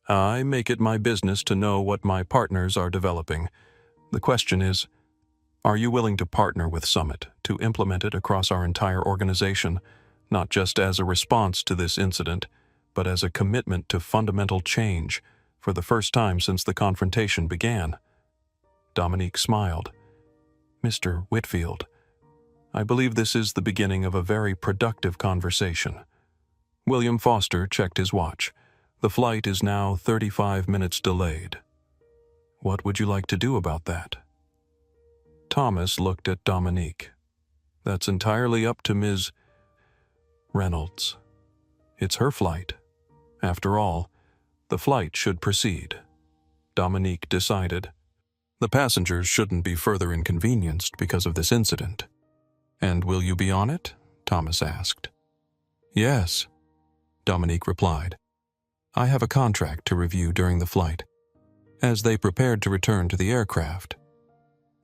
"I make it my business to know what my partners are developing. The question is, are you willing to partner with Summit to implement it across our entire organization, not just as a response to this incident, but as a commitment to fundamental change for the first time since the confrontation began?" Dominique smiled. "Mr. Whitfield, I believe this is the beginning of a very productive conversation." William Foster checked his watch. "The flight is now 35 minutes delayed. What would you like to do about that?" Thomas looked at Dominique. "That's entirely up to Ms. Reynolds. It's her flight. After all, the flight should proceed," Dominique decided. "The passengers shouldn't be further inconvenienced because of this incident." "And will you be on it?" Thomas asked. "Yes," Dominique replied. "I have a contract to review during the flight." As they prepared to return to the aircraft,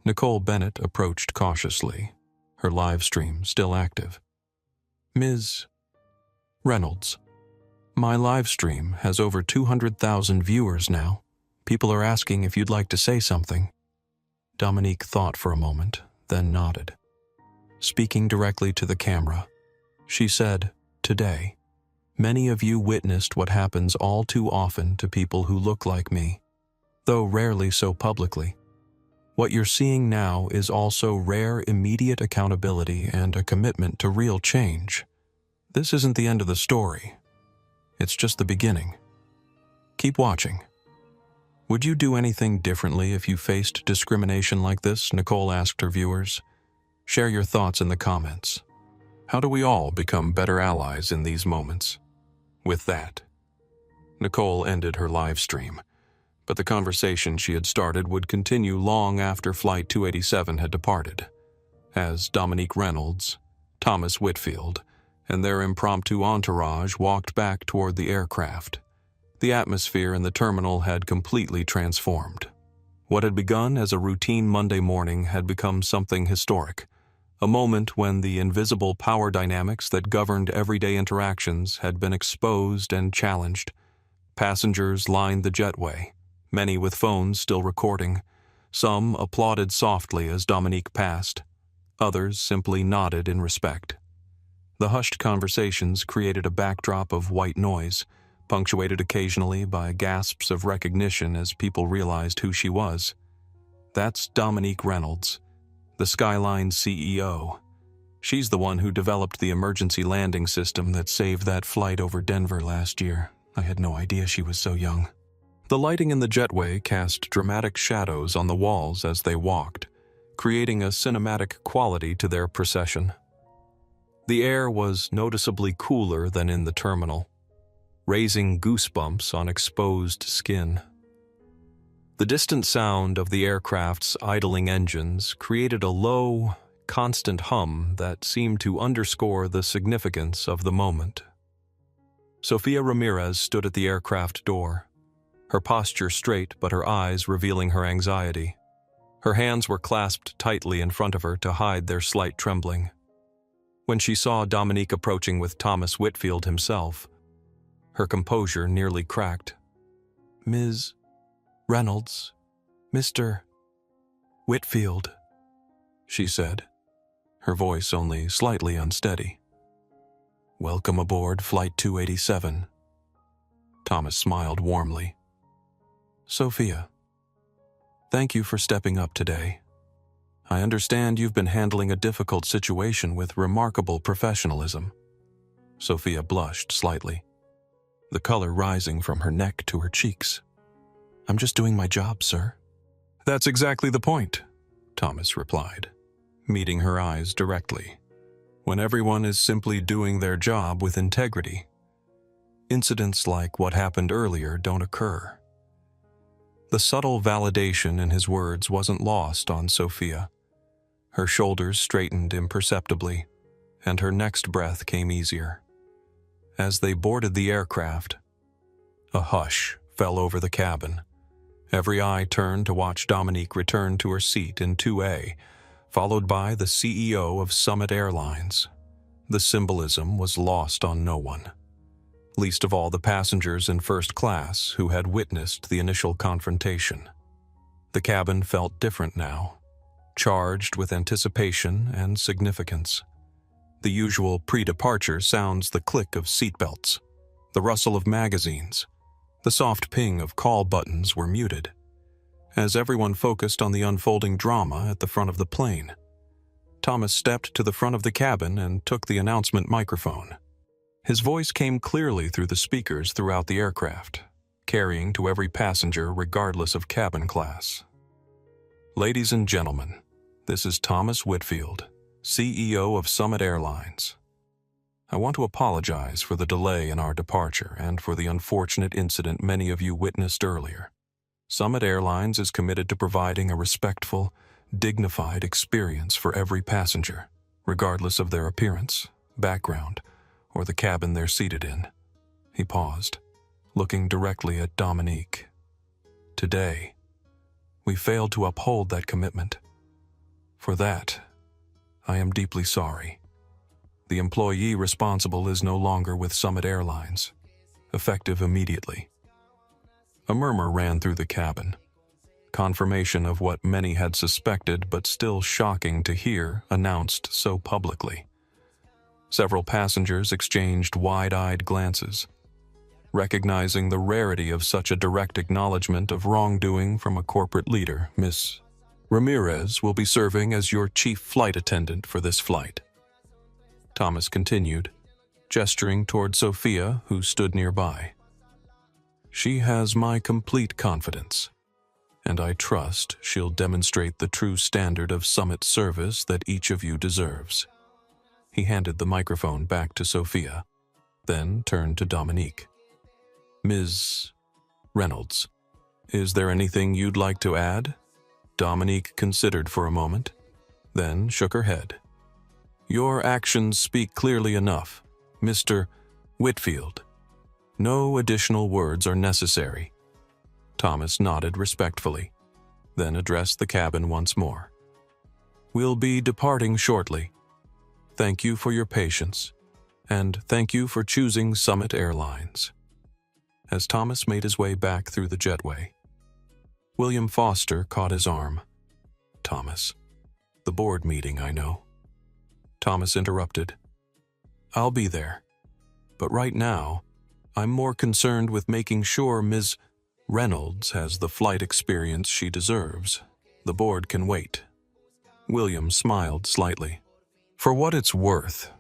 Nicole Bennett approached cautiously, her live stream still active. Ms. Reynolds, my live stream has over 200,000 viewers now. People are asking if you'd like to say something. Dominique thought for a moment, then nodded. Speaking directly to the camera, she said, "Today, many of you witnessed what happens all too often to people who look like me, though rarely so publicly. What you're seeing now is also rare immediate accountability and a commitment to real change. This isn't the end of the story. It's just the beginning. Keep watching." "Would you do anything differently if you faced discrimination like this?" Nicole asked her viewers. Share your thoughts in the comments. How do we all become better allies in these moments? With that, Nicole ended her live stream, but the conversation she had started would continue long after Flight 287 had departed, as Dominique Reynolds, Thomas Whitfield, and their impromptu entourage walked back toward the aircraft. The atmosphere in the terminal had completely transformed. What had begun as a routine Monday morning had become something historic, a moment when the invisible power dynamics that governed everyday interactions had been exposed and challenged. Passengers lined the jetway, many with phones still recording. Some applauded softly as Dominique passed. Others simply nodded in respect. The hushed conversations created a backdrop of white noise, punctuated occasionally by gasps of recognition as people realized who she was. That's Dominique Reynolds, the Skyline CEO. She's the one who developed the emergency landing system that saved that flight over Denver last year. I had no idea she was so young. The lighting in the jetway cast dramatic shadows on the walls as they walked, creating a cinematic quality to their procession. The air was noticeably cooler than in the terminal, raising goosebumps on exposed skin. The distant sound of the aircraft's idling engines created a low, constant hum that seemed to underscore the significance of the moment. Sofia Ramirez stood at the aircraft door, her posture straight but her eyes revealing her anxiety. Her hands were clasped tightly in front of her to hide their slight trembling. When she saw Dominique approaching with Thomas Whitfield himself, her composure nearly cracked. "Ms. Reynolds, Mr. Whitfield," she said, her voice only slightly unsteady. "Welcome aboard Flight 287. Thomas smiled warmly. "Sophia, thank you for stepping up today. I understand you've been handling a difficult situation with remarkable professionalism." Sophia blushed slightly, the color rising from her neck to her cheeks. "I'm just doing my job, sir." "That's exactly the point," Thomas replied, meeting her eyes directly. "When everyone is simply doing their job with integrity, incidents like what happened earlier don't occur." The subtle validation in his words wasn't lost on Sophia. Her shoulders straightened imperceptibly, and her next breath came easier. As they boarded the aircraft, a hush fell over the cabin. Every eye turned to watch Dominique return to her seat in 2A, followed by the CEO of Summit Airlines. The symbolism was lost on no one, least of all the passengers in first class who had witnessed the initial confrontation. The cabin felt different now, charged with anticipation and significance. The usual pre-departure sounds, the click of seatbelts, the rustle of magazines, the soft ping of call buttons were muted, as everyone focused on the unfolding drama at the front of the plane. Thomas stepped to the front of the cabin and took the announcement microphone. His voice came clearly through the speakers throughout the aircraft, carrying to every passenger regardless of cabin class. "Ladies and gentlemen, this is Thomas Whitfield, CEO of Summit Airlines. I want to apologize for the delay in our departure and for the unfortunate incident many of you witnessed earlier. Summit Airlines is committed to providing a respectful, dignified experience for every passenger, regardless of their appearance, background, or the cabin they're seated in." He paused, looking directly at Dominique. "Today, we failed to uphold that commitment. For that, I am deeply sorry. The employee responsible is no longer with Summit Airlines, effective immediately. A murmur ran through the cabin, confirmation of what many had suspected but still shocking to hear announced so publicly. Several passengers exchanged wide-eyed glances, recognizing the rarity of such a direct acknowledgement of wrongdoing from a corporate leader. Miss Ramirez will be serving as your chief flight attendant for this flight. Thomas continued, gesturing toward Sophia, who stood nearby. She has my complete confidence, and I trust she'll demonstrate the true standard of Summit service that each of you deserves. He handed the microphone back to Sophia, then turned to Dominique. Ms. Reynolds, is there anything you'd like to add? Dominique considered for a moment, then shook her head. Your actions speak clearly enough, Mr. Whitfield. No additional words are necessary. Thomas nodded respectfully, then addressed the cabin once more. We'll be departing shortly. Thank you for your patience, and thank you for choosing Summit Airlines. As Thomas made his way back through the jetway, William Foster caught his arm. Thomas, the board meeting, I know. Thomas interrupted. I'll be there, but right now, I'm more concerned with making sure Ms. Reynolds has the flight experience she deserves. The board can wait. William smiled slightly. For what it's worth,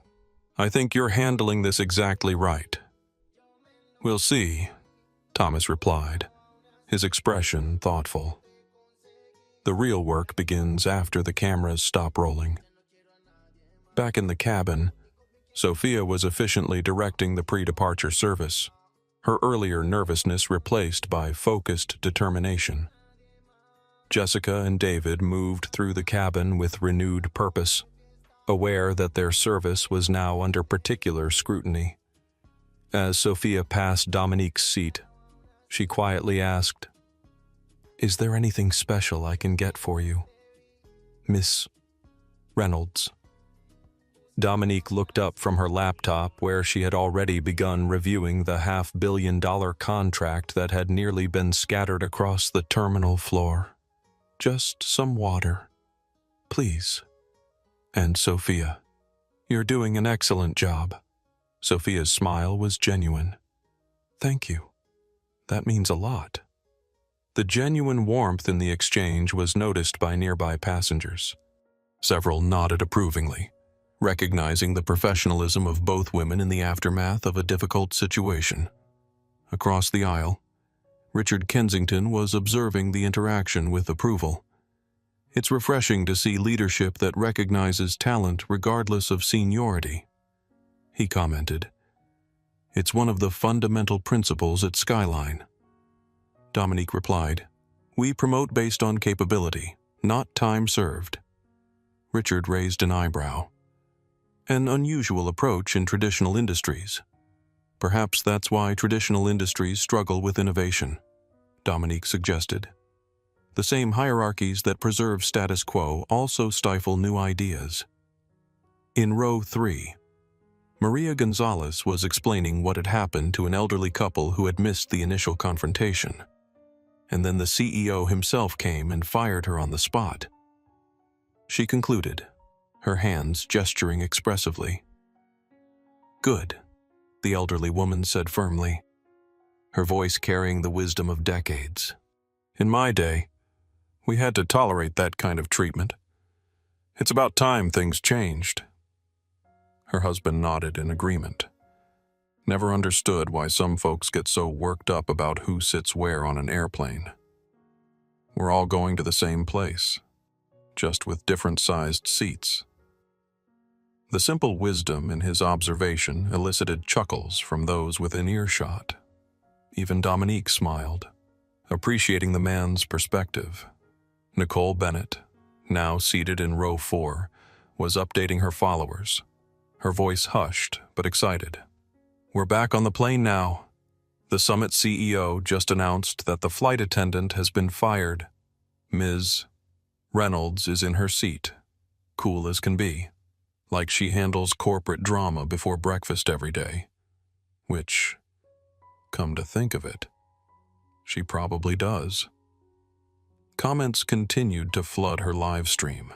I think you're handling this exactly right. We'll see, Thomas replied, his expression thoughtful. The real work begins after the cameras stop rolling. Back in the cabin, Sophia was efficiently directing the pre-departure service, her earlier nervousness replaced by focused determination. Jessica and David moved through the cabin with renewed purpose, aware that their service was now under particular scrutiny. As Sophia passed Dominique's seat, she quietly asked, Is there anything special I can get for you, Miss Reynolds? Dominique looked up from her laptop where she had already begun reviewing the $500 million contract that had nearly been scattered across the terminal floor. Just some water, please. And Sophia, you're doing an excellent job. Sophia's smile was genuine. Thank you. That means a lot. The genuine warmth in the exchange was noticed by nearby passengers. Several nodded approvingly, recognizing the professionalism of both women in the aftermath of a difficult situation. Across the aisle, Richard Kensington was observing the interaction with approval. It's refreshing to see leadership that recognizes talent regardless of seniority. He commented, It's one of the fundamental principles at Skyline. Dominique replied, We promote based on capability, not time served. Richard raised an eyebrow. An unusual approach in traditional industries. Perhaps that's why traditional industries struggle with innovation, Dominique suggested. The same hierarchies that preserve status quo also stifle new ideas. In row 3, Maria Gonzalez was explaining what had happened to an elderly couple who had missed the initial confrontation. And then the CEO himself came and fired her on the spot. She concluded, her hands gesturing expressively. Good, the elderly woman said firmly, her voice carrying the wisdom of decades. In my day, we had to tolerate that kind of treatment. It's about time things changed. Her husband nodded in agreement. Never understood why some folks get so worked up about who sits where on an airplane. We're all going to the same place, just with different-sized seats. The simple wisdom in his observation elicited chuckles from those within earshot. Even Dominique smiled, appreciating the man's perspective. Nicole Bennett, now seated in row 4, was updating her followers, her voice hushed but excited. We're back on the plane now. The Summit CEO just announced that the flight attendant has been fired. Ms. Reynolds is in her seat, cool as can be. like she handles corporate drama before breakfast every day. Which, come to think of it, she probably does. Comments continued to flood her live stream.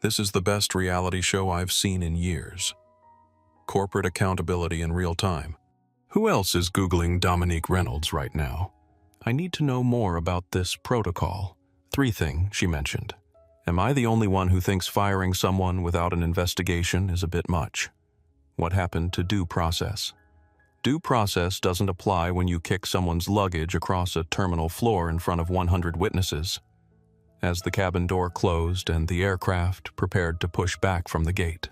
This is the best reality show I've seen in years. Corporate accountability in real time. Who else is Googling Dominique Reynolds right now? I need to know more about this protocol 3 thing she mentioned. Am I the only one who thinks firing someone without an investigation is a bit much? What happened to due process? Due process doesn't apply when you kick someone's luggage across a terminal floor in front of 100 witnesses. As the cabin door closed and the aircraft prepared to push back from the gate,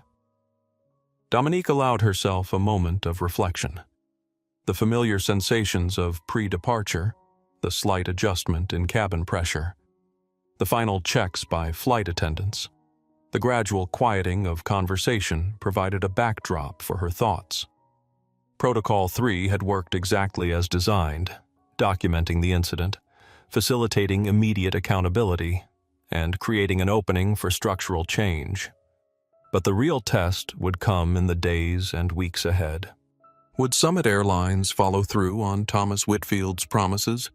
Dominique allowed herself a moment of reflection. The familiar sensations of pre-departure, the slight adjustment in cabin pressure, the final checks by flight attendants, the gradual quieting of conversation provided a backdrop for her thoughts. Protocol 3 had worked exactly as designed, documenting the incident, facilitating immediate accountability, and creating an opening for structural change. But the real test would come in the days and weeks ahead. Would Summit Airlines follow through on Thomas Whitfield's promises?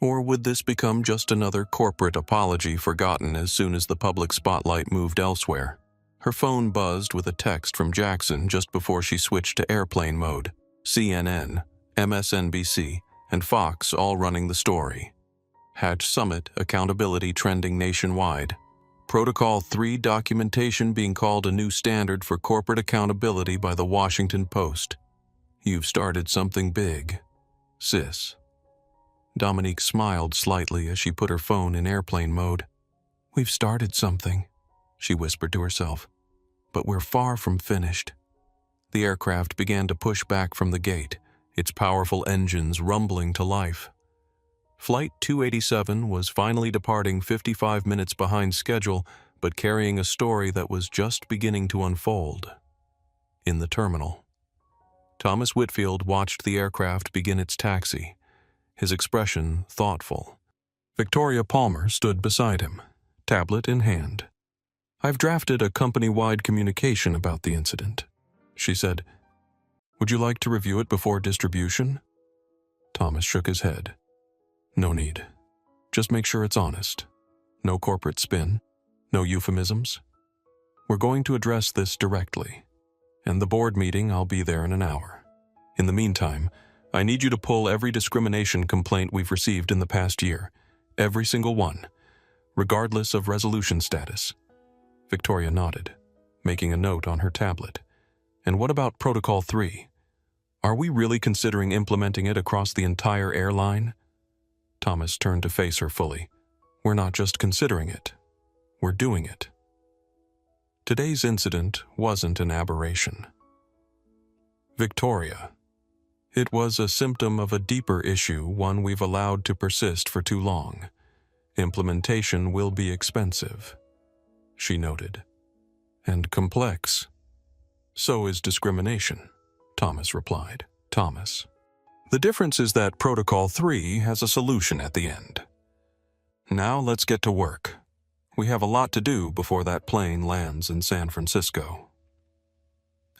Or would this become just another corporate apology forgotten as soon as the public spotlight moved elsewhere? Her phone buzzed with a text from Jackson just before she switched to airplane mode. CNN, MSNBC, and Fox all running the story. Hatch Summit accountability trending nationwide. Protocol 3 documentation being called a new standard for corporate accountability by the Washington Post. You've started something big, sis. Dominique smiled slightly as she put her phone in airplane mode. We've started something, she whispered to herself, but we're far from finished. The aircraft began to push back from the gate, its powerful engines rumbling to life. Flight 287 was finally departing 55 minutes behind schedule, but carrying a story that was just beginning to unfold. In the terminal, Thomas Whitfield watched the aircraft begin its taxi, his expression thoughtful. Victoria Palmer stood beside him, tablet in hand. I've drafted a company-wide communication about the incident, she said. Would you like to review it before distribution? Thomas shook his head. No need. Just make sure it's honest. No corporate spin. No euphemisms. We're going to address this directly. And the board meeting, I'll be there in an hour. In the meantime, I need you to pull every discrimination complaint we've received in the past year. Every single one. Regardless of resolution status. Victoria nodded, making a note on her tablet. And what about Protocol 3? Are we really considering implementing it across the entire airline? Thomas turned to face her fully. We're not just considering it. We're doing it. Today's incident wasn't an aberration. Victoria. It was a symptom of a deeper issue, one we've allowed to persist for too long. Implementation will be expensive, she noted. And complex. So is discrimination, Thomas replied. Thomas. The difference is that Protocol 3 has a solution at the end. Now let's get to work. We have a lot to do before that plane lands in San Francisco.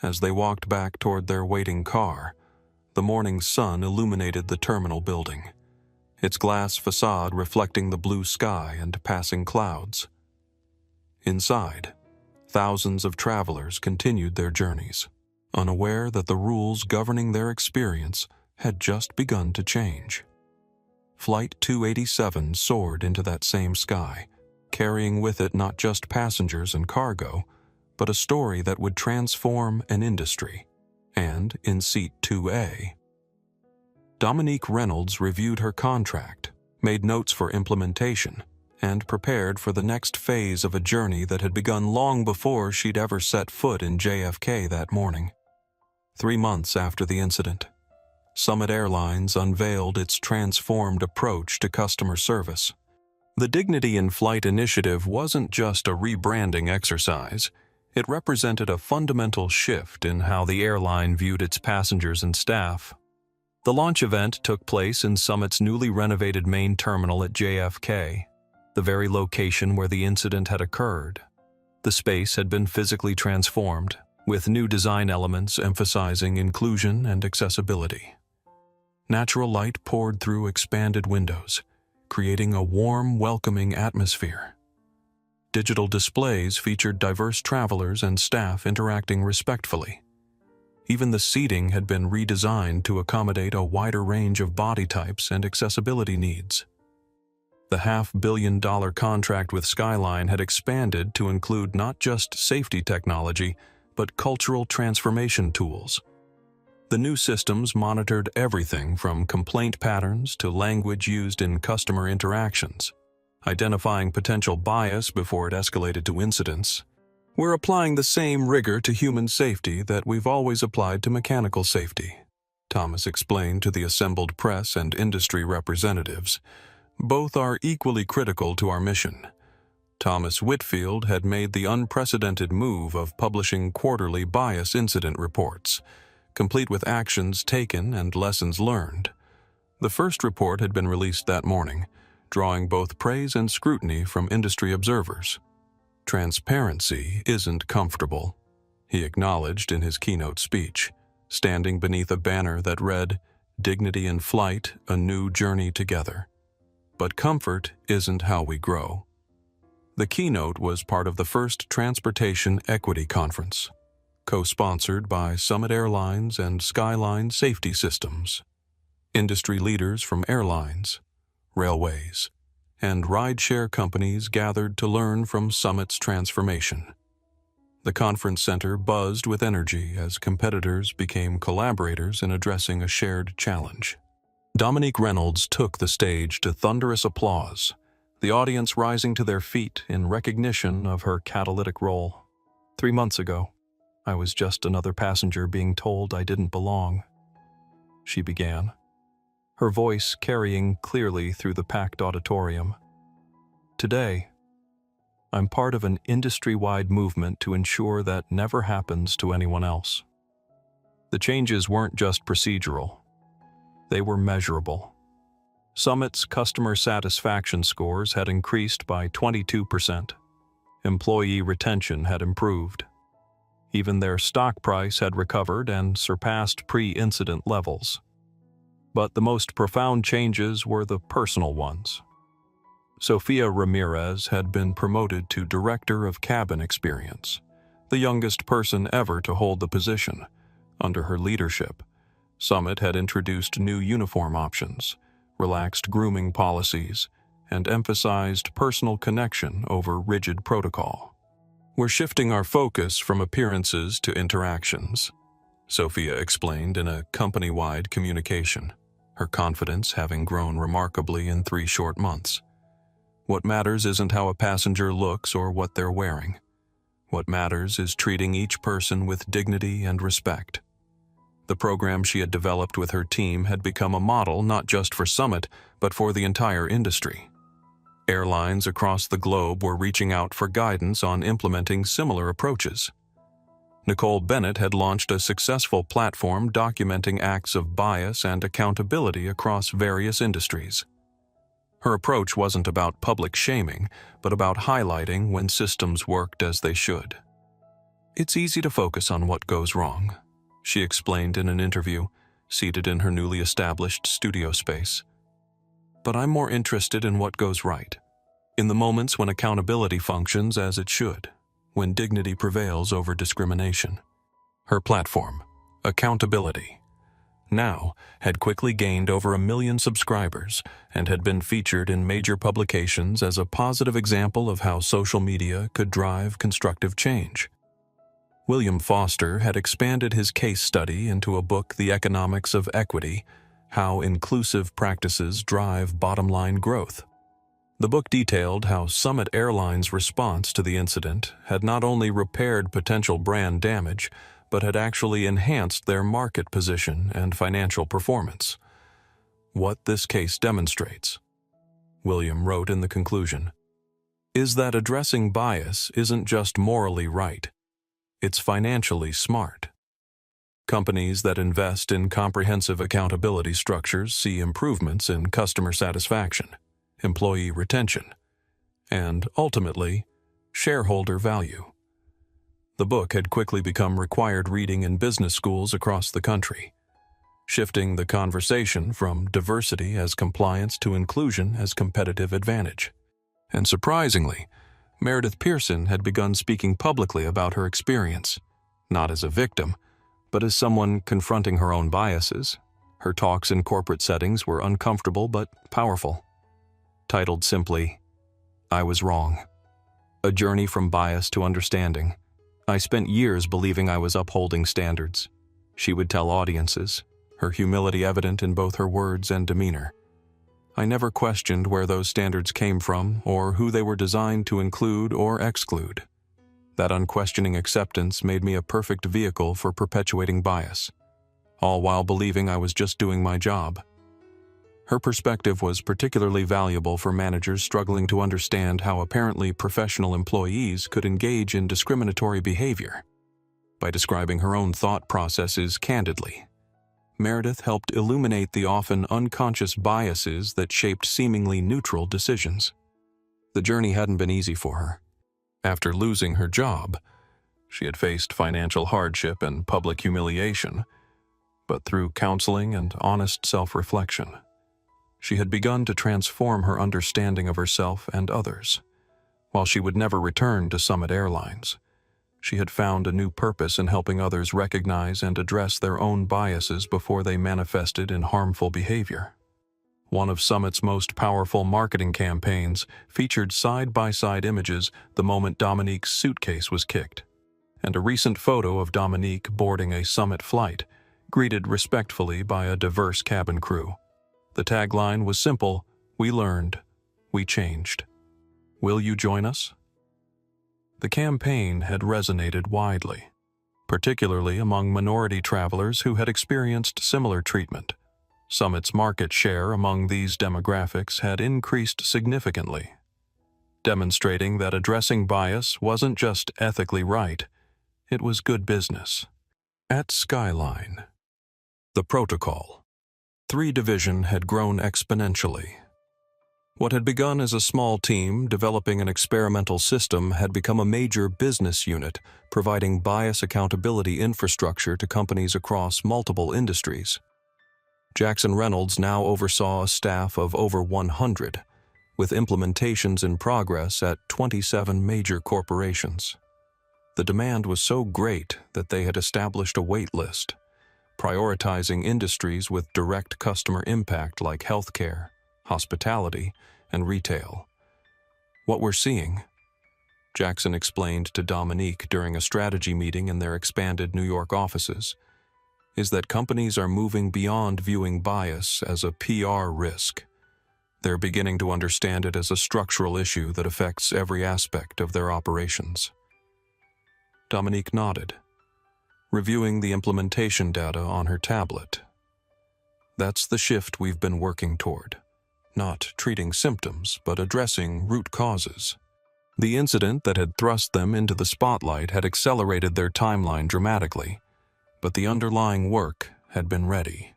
As they walked back toward their waiting car, the morning sun illuminated the terminal building, its glass facade reflecting the blue sky and passing clouds. Inside, thousands of travelers continued their journeys, unaware that the rules governing their experience had just begun to change. Flight 287 soared into that same sky, carrying with it not just passengers and cargo, but a story that would transform an industry. And in Seat 2A, Dominique Reynolds reviewed her contract, made notes for implementation, and prepared for the next phase of a journey that had begun long before she'd ever set foot in JFK that morning. 3 months after the incident, Summit Airlines unveiled its transformed approach to customer service. The Dignity in Flight initiative wasn't just a rebranding exercise. It represented a fundamental shift in how the airline viewed its passengers and staff. The launch event took place in Summit's newly renovated main terminal at JFK, the very location where the incident had occurred. The The space had been physically transformed, with new design elements emphasizing inclusion and accessibility. Natural light poured through expanded windows, creating a warm, welcoming atmosphere. Digital displays featured diverse travelers and staff interacting respectfully. Even the seating had been redesigned to accommodate a wider range of body types and accessibility needs. The $500 million contract with Skyline had expanded to include not just safety technology, but cultural transformation tools. The new systems monitored everything from complaint patterns to language used in customer interactions, identifying potential bias before it escalated to incidents. We're applying the same rigor to human safety that we've always applied to mechanical safety, Thomas explained to the assembled press and industry representatives. Both are equally critical to our mission. Thomas Whitfield had made the unprecedented move of publishing quarterly bias incident reports, complete with actions taken and lessons learned. The first report had been released that morning, drawing both praise and scrutiny from industry observers. Transparency isn't comfortable, he acknowledged in his keynote speech, standing beneath a banner that read, "Dignity in Flight, a New Journey Together." But comfort isn't how we grow. The keynote was part of the first Transportation Equity Conference, co-sponsored by Summit Airlines and Skyline Safety Systems. Industry leaders from airlines, railways, and rideshare companies gathered to learn from Summit's transformation. The conference center buzzed with energy as competitors became collaborators in addressing a shared challenge. Dominique Reynolds took the stage to thunderous applause, the audience rising to their feet in recognition of her catalytic role. 3 months ago, I was just another passenger being told I didn't belong, she began, her voice carrying clearly through the packed auditorium. Today, I'm part of an industry-wide movement to ensure that never happens to anyone else. The changes weren't just procedural. They were measurable. Summit's customer satisfaction scores had increased by 22%. Employee retention had improved. Even their stock price had recovered and surpassed pre-incident levels. But the most profound changes were the personal ones. Sofia Ramirez had been promoted to Director of Cabin Experience, the youngest person ever to hold the position. Under her leadership, Summit had introduced new uniform options, relaxed grooming policies, and emphasized personal connection over rigid protocol. We're shifting our focus from appearances to interactions, Sofia explained in a company-wide communication, her confidence having grown remarkably in 3 short months. What matters isn't how a passenger looks or what they're wearing. What matters is treating each person with dignity and respect. The program she had developed with her team had become a model not just for Summit, but for the entire industry. Airlines across the globe were reaching out for guidance on implementing similar approaches. Nicole Bennett had launched a successful platform documenting acts of bias and accountability across various industries. Her approach wasn't about public shaming, but about highlighting when systems worked as they should. It's easy to focus on what goes wrong, she explained in an interview, seated in her newly established studio space. But I'm more interested in what goes right, in the moments when accountability functions as it should, when dignity prevails over discrimination. Her platform, Accountability, now had quickly gained over 1 million subscribers and had been featured in major publications as a positive example of how social media could drive constructive change. William Foster had expanded his case study into a book, The Economics of Equity: How Inclusive Practices Drive Bottom-Line Growth. The book detailed how Summit Airlines' response to the incident had not only repaired potential brand damage, but had actually enhanced their market position and financial performance. What this case demonstrates, William wrote in the conclusion, is that addressing bias isn't just morally right, it's financially smart. Companies that invest in comprehensive accountability structures see improvements in customer satisfaction, employee retention, and ultimately, shareholder value. The book had quickly become required reading in business schools across the country, shifting the conversation from diversity as compliance to inclusion as competitive advantage. And surprisingly, Meredith Pearson had begun speaking publicly about her experience, not as a victim, but as someone confronting her own biases. Her talks in corporate settings were uncomfortable but powerful. Titled simply, "I Was Wrong: A Journey from Bias to Understanding." I spent years believing I was upholding standards, she would tell audiences, her humility evident in both her words and demeanor. I never questioned where those standards came from or who they were designed to include or exclude. That unquestioning acceptance made me a perfect vehicle for perpetuating bias, all while believing I was just doing my job. Her perspective was particularly valuable for managers struggling to understand how apparently professional employees could engage in discriminatory behavior. By describing her own thought processes candidly, Meredith helped illuminate the often unconscious biases that shaped seemingly neutral decisions. The journey hadn't been easy for her. After losing her job, she had faced financial hardship and public humiliation, but through counseling and honest self-reflection, she had begun to transform her understanding of herself and others. While she would never return to Summit Airlines, she had found a new purpose in helping others recognize and address their own biases before they manifested in harmful behavior. One of Summit's most powerful marketing campaigns featured side-by-side images the moment Dominique's suitcase was kicked, and a recent photo of Dominique boarding a Summit flight, greeted respectfully by a diverse cabin crew. The tagline was simple: "We learned, we changed. Will you join us?" The campaign had resonated widely, particularly among minority travelers who had experienced similar treatment. Summit's market share among these demographics had increased significantly, demonstrating that addressing bias wasn't just ethically right, it was good business. At Skyline, the Protocol 3 division had grown exponentially. What had begun as a small team developing an experimental system had become a major business unit, providing bias accountability infrastructure to companies across multiple industries. Jackson Reynolds now oversaw a staff of over 100, with implementations in progress at 27 major corporations. The demand was so great that they had established a wait list, prioritizing industries with direct customer impact like healthcare, hospitality, and retail. "What we're seeing," Jackson explained to Dominique during a strategy meeting in their expanded New York offices, "is that companies are moving beyond viewing bias as a PR risk. They're beginning to understand it as a structural issue that affects every aspect of their operations." Dominique nodded, reviewing the implementation data on her tablet. "That's the shift we've been working toward. Not treating symptoms, but addressing root causes." The incident that had thrust them into the spotlight had accelerated their timeline dramatically, but the underlying work had been ready.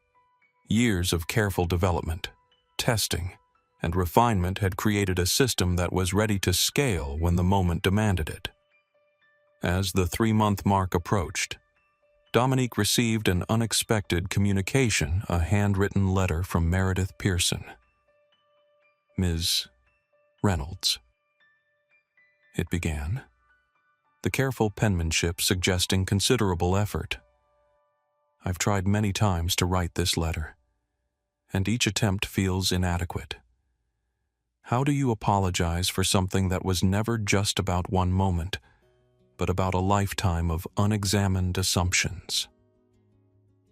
Years of careful development, testing, and refinement had created a system that was ready to scale when the moment demanded it. As the 3-month mark approached, Dominique received an unexpected communication, a handwritten letter from Meredith Pearson. "Ms. Reynolds," it began, the careful penmanship suggesting considerable effort. "I've tried many times to write this letter, and each attempt feels inadequate. How do you apologize for something that was never just about one moment, but about a lifetime of unexamined assumptions?"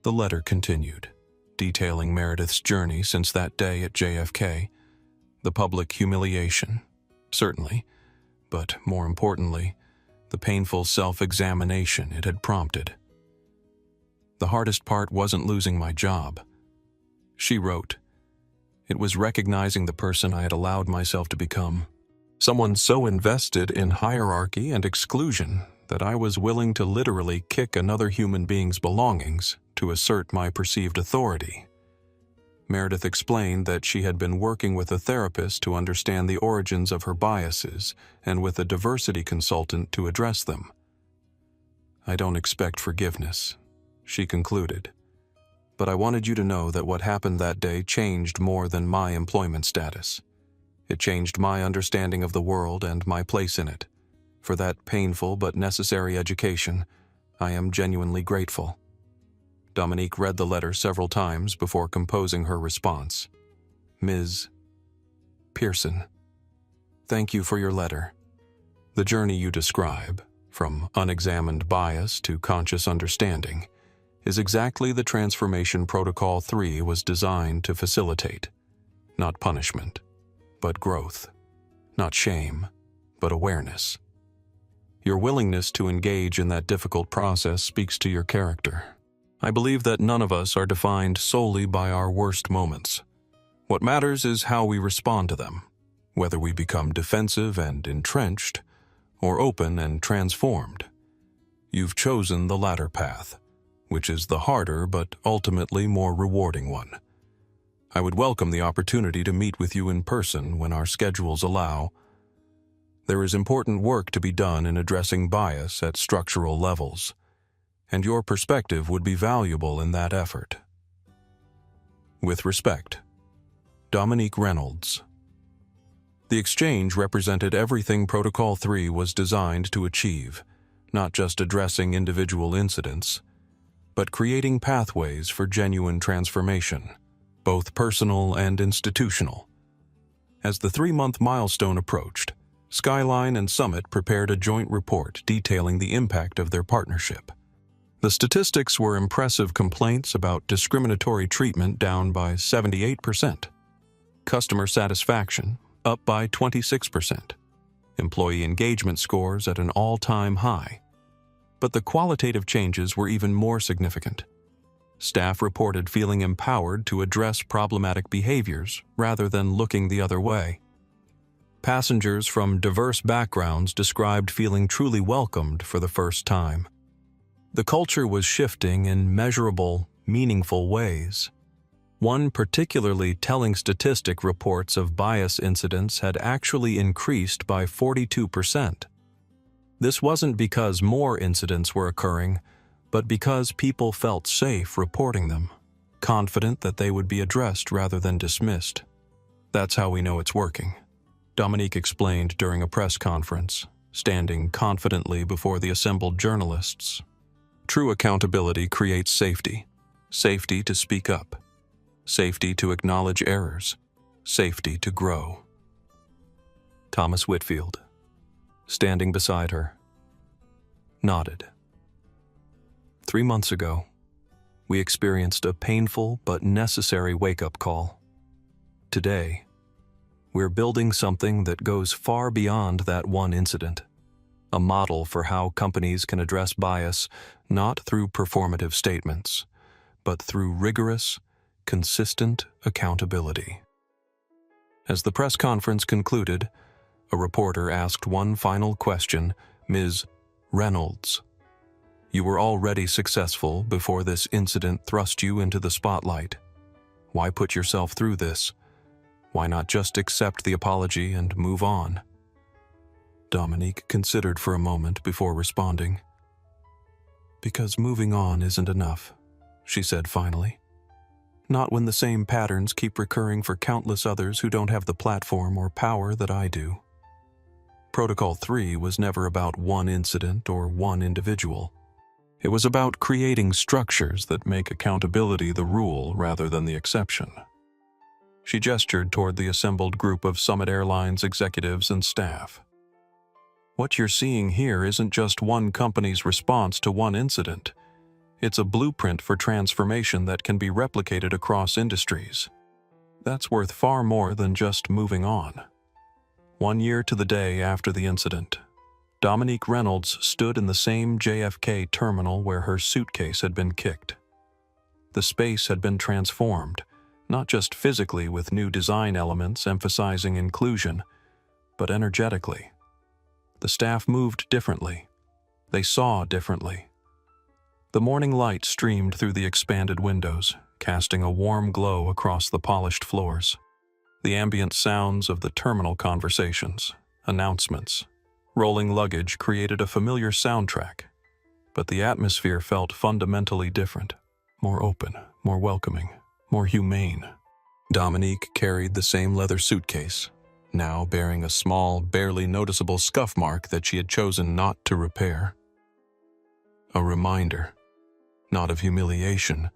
The letter continued, detailing Meredith's journey since that day at JFK, the public humiliation, certainly, but more importantly, the painful self-examination it had prompted. "The hardest part wasn't losing my job," she wrote. "It was recognizing the person I had allowed myself to become. Someone so invested in hierarchy and exclusion that I was willing to literally kick another human being's belongings to assert my perceived authority." Meredith explained that she had been working with a therapist to understand the origins of her biases and with a diversity consultant to address them. I don't expect forgiveness," she concluded. "But I wanted you to know that what happened that day changed more than my employment status. It changed my understanding of the world and my place in it. For that painful but necessary education, I am genuinely grateful." Dominique read the letter several times before composing her response. "Ms. Pearson, thank you for your letter. The journey you describe, from unexamined bias to conscious understanding, is exactly the transformation Protocol 3 was designed to facilitate. Not punishment, but growth. Not shame, but awareness. Your willingness to engage in that difficult process speaks to your character. I believe that none of us are defined solely by our worst moments. What matters is how we respond to them, whether we become defensive and entrenched, or open and transformed. You've chosen the latter path, which is the harder but ultimately more rewarding one. I would welcome the opportunity to meet with you in person when our schedules allow. There is important work to be done in addressing bias at structural levels, and your perspective would be valuable in that effort. With respect, Dominique Reynolds. The exchange represented everything Protocol 3 was designed to achieve, not just addressing individual incidents, but creating pathways for genuine transformation, both personal and institutional. As the 3-month milestone approached, Skyline and Summit prepared a joint report detailing the impact of their partnership. The statistics were impressive: complaints about discriminatory treatment down by 78%, customer satisfaction up by 26%, employee engagement scores at an all-time high. But the qualitative changes were even more significant. Staff reported feeling empowered to address problematic behaviors rather than looking the other way. Passengers from diverse backgrounds described feeling truly welcomed for the first time. The culture was shifting in measurable, meaningful ways. One particularly telling statistic reports of bias incidents had actually increased by 42%. This wasn't because more incidents were occurring, but because people felt safe reporting them, confident that they would be addressed rather than dismissed. "That's how we know it's working," Dominique explained during a press conference, standing confidently before the assembled journalists. "True accountability creates safety. Safety to speak up. Safety to acknowledge errors. Safety to grow." Thomas Whitfield, standing beside her, nodded. 3 months ago, we experienced a painful but necessary wake-up call. Today, we're building something that goes far beyond that one incident. A model for how companies can address bias not through performative statements, but through rigorous, consistent accountability. As the press conference concluded, a reporter asked one final question. "Ms. Reynolds, you were already successful before this incident thrust you into the spotlight. Why put yourself through this? Why not just accept the apology and move on?" Dominique considered for a moment before responding. "Because moving on isn't enough," she said finally. "Not when the same patterns keep recurring for countless others who don't have the platform or power that I do. Protocol 3 was never about one incident or one individual. It was about creating structures that make accountability the rule rather than the exception." She gestured toward the assembled group of Summit Airlines executives and staff. "What you're seeing here isn't just one company's response to one incident. It's a blueprint for transformation that can be replicated across industries. That's worth far more than just moving on." 1 year to the day after the incident, Dominique Reynolds stood in the same JFK terminal where her suitcase had been kicked. The space had been transformed, not just physically with new design elements emphasizing inclusion, but energetically. The staff moved differently. They saw differently. The morning light streamed through the expanded windows, casting a warm glow across the polished floors. The ambient sounds of the terminal conversations, announcements, rolling luggage created a familiar soundtrack. but the atmosphere felt fundamentally different, more open, more welcoming, more humane. Dominique carried the same leather suitcase, now bearing a small, barely noticeable scuff mark that she had chosen not to repair. A reminder, not of humiliation,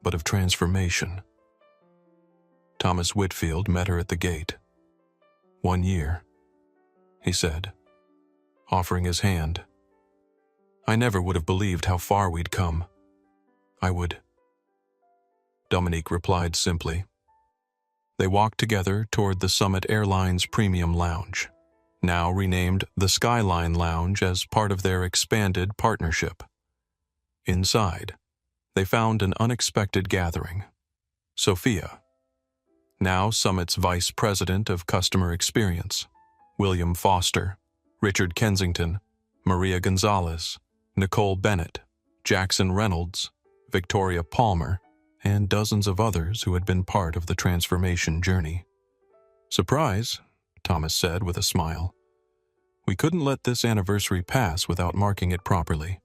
but of transformation. Thomas Whitfield met her at the gate. 1 year, he said, offering his hand. I never would have believed how far we'd come. I would. Dominique replied simply. They walked together toward the Summit Airlines Premium Lounge, now renamed the Skyline Lounge as part of their expanded partnership. Inside, they found an unexpected gathering. Sophia, now Summit's Vice President of Customer Experience, William Foster, Richard Kensington, Maria Gonzalez, Nicole Bennett, Jackson Reynolds, Victoria Palmer, and dozens of others who had been part of the transformation journey. Surprise, Thomas said with a smile. We couldn't let this anniversary pass without marking it properly.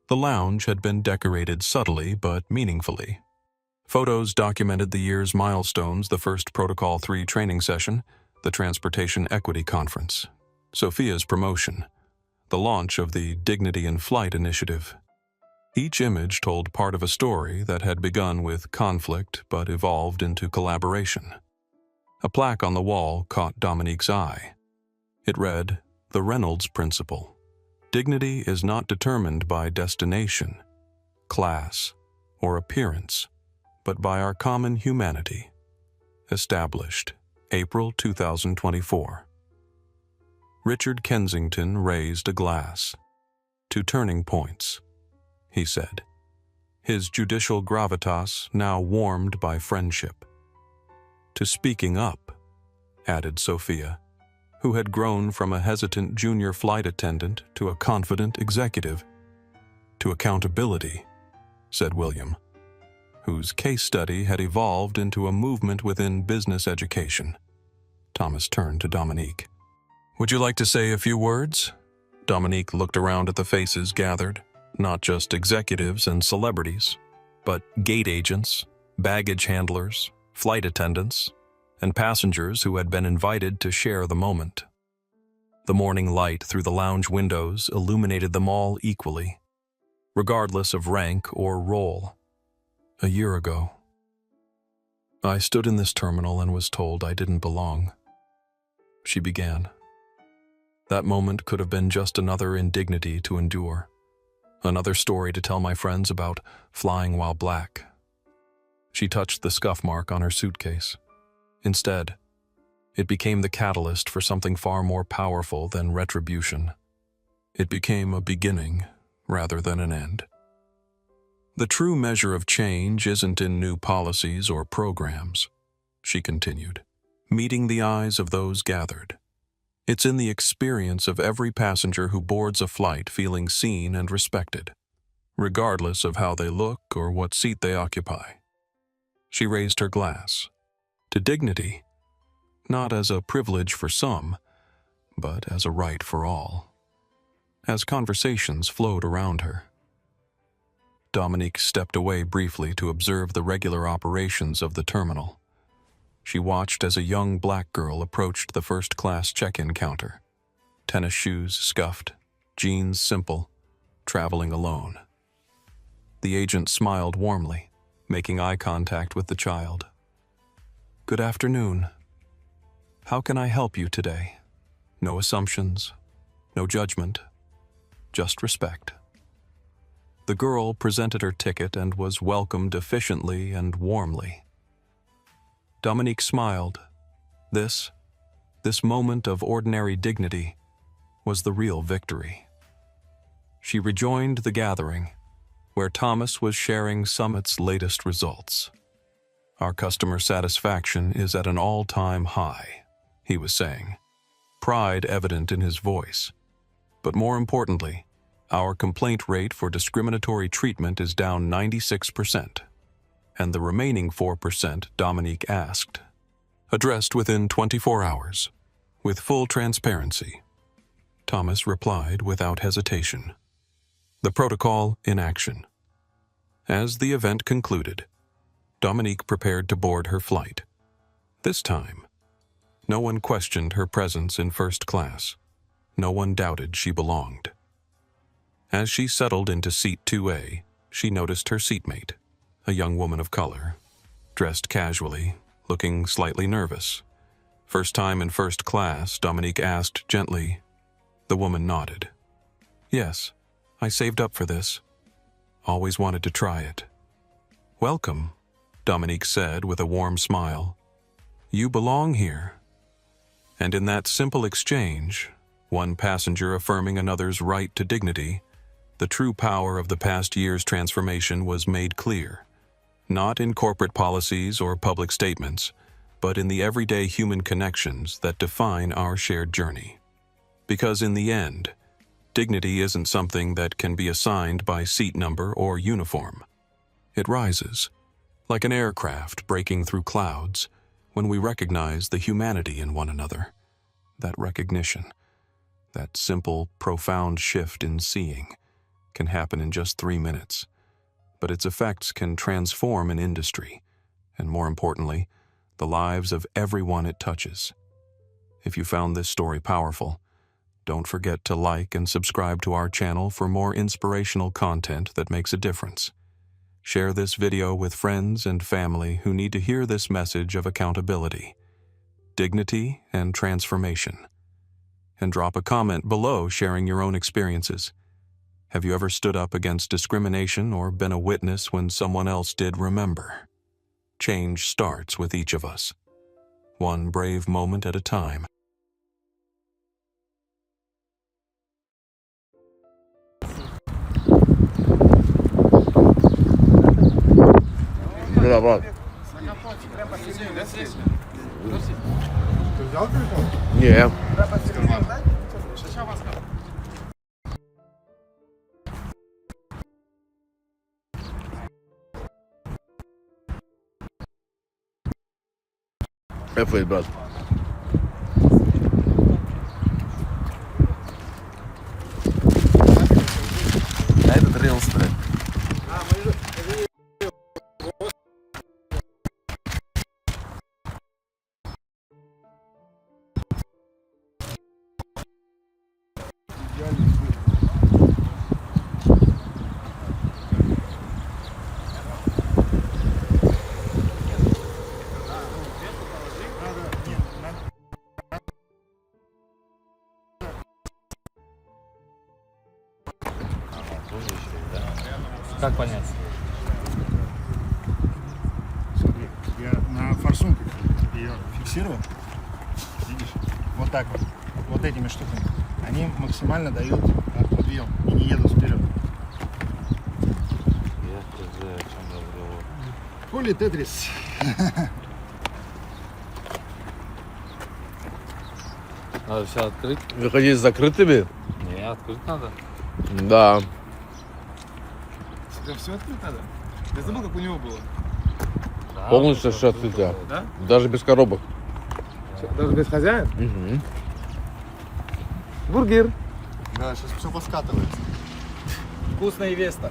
The lounge had been decorated subtly but meaningfully. Photos documented the year's milestones: the first Protocol 3 training session, the Transportation Equity Conference, Sophia's promotion, the launch of the Dignity in Flight initiative. Each image told part of a story that had begun with conflict but evolved into collaboration. A plaque on the wall caught Dominique's eye. It read, "The Reynolds Principle. Dignity is not determined by destination, class, or appearance, but by our common humanity. Established, April 2024. Richard Kensington raised a glass. To turning points, he said, his judicial gravitas now warmed by friendship. To speaking up, added Sophia, who had grown from a hesitant junior flight attendant to a confident executive. To accountability, said William, whose case study had evolved into a movement within business education. Thomas turned to Dominique. Would you like to say a few words? Dominique looked around at the faces gathered, not just executives and celebrities, but gate agents, baggage handlers, flight attendants, and passengers who had been invited to share the moment. The morning light through the lounge windows illuminated them all equally, regardless of rank or role. A year ago, I stood in this terminal and was told I didn't belong. She began. That moment could have been just another indignity to endure, another story to tell my friends about flying while black. She touched the scuff mark on her suitcase. Instead, it became the catalyst for something far more powerful than retribution. It became a beginning rather than an end. The true measure of change isn't in new policies or programs, she continued, meeting the eyes of those gathered. It's in the experience of every passenger who boards a flight feeling seen and respected, regardless of how they look or what seat they occupy. She raised her glass. To dignity, not as a privilege for some, but as a right for all. As conversations flowed around her, Dominique stepped away briefly to observe the regular operations of the terminal. She watched as a young black girl approached the first-class check-in counter. Tennis shoes scuffed, jeans simple, traveling alone. The agent smiled warmly, making eye contact with the child. Good afternoon. How can I help you today? No assumptions, no judgment, just respect. The girl presented her ticket and was welcomed efficiently and warmly. Dominique smiled. This moment of ordinary dignity was the real victory. She rejoined the gathering, where Thomas was sharing Summit's latest results. Our customer satisfaction is at an all-time high, he was saying, pride evident in his voice. But more importantly, our complaint rate for discriminatory treatment is down 96%. And the remaining 4% Dominique asked, addressed within 24 hours, with full transparency. Thomas replied without hesitation. The protocol in action. As the event concluded, Dominique prepared to board her flight. This time, no one questioned her presence in first class. No one doubted she belonged. As she settled into seat 2A, she noticed her seatmate, a young woman of color, dressed casually, looking slightly nervous. First time in first class, Dominique asked gently. The woman nodded. "Yes, I saved up for this. Always wanted to try it." "Welcome," Dominique said with a warm smile. "You belong here." And in that simple exchange, one passenger affirming another's right to dignity, the true power of the past year's transformation was made clear. Not in corporate policies or public statements, but in the everyday human connections that define our shared journey. Because in the end, dignity isn't something that can be assigned by seat number or uniform. It rises, like an aircraft breaking through clouds, when we recognize the humanity in one another. That recognition, that simple, profound shift in seeing, can happen in just 3 minutes, but its effects can transform an industry, and more importantly, the lives of everyone it touches. If you found this story powerful, don't forget to like and subscribe to our channel for more inspirational content that makes a difference. Share this video with friends and family who need to hear this message of accountability, dignity, and transformation. And drop a comment below sharing your own experiences. Have you ever stood up against discrimination or been a witness when someone else did? Remember, change starts with each of us, one brave moment at a time. Да, брат. Не. F8, брат. А этот рилс, блядь. Как понять? Смотри, я на форсунках ее фиксирую. Видишь? Вот так вот. Вот этими штуками. Они максимально дают подъем и не едут вперед. Я хз, о чем разговор. Хули Тетрис. Надо все открыть? Выходить с закрытыми? Не, открыть надо. Да. Прям все открыть надо? Я забыл, как у него было. Да, Полностью вот все открыто. открыто. Да? Даже без коробок. Даже без хозяина? Угу. Бургер. Да, сейчас все поскатывается. Вкусная Веста.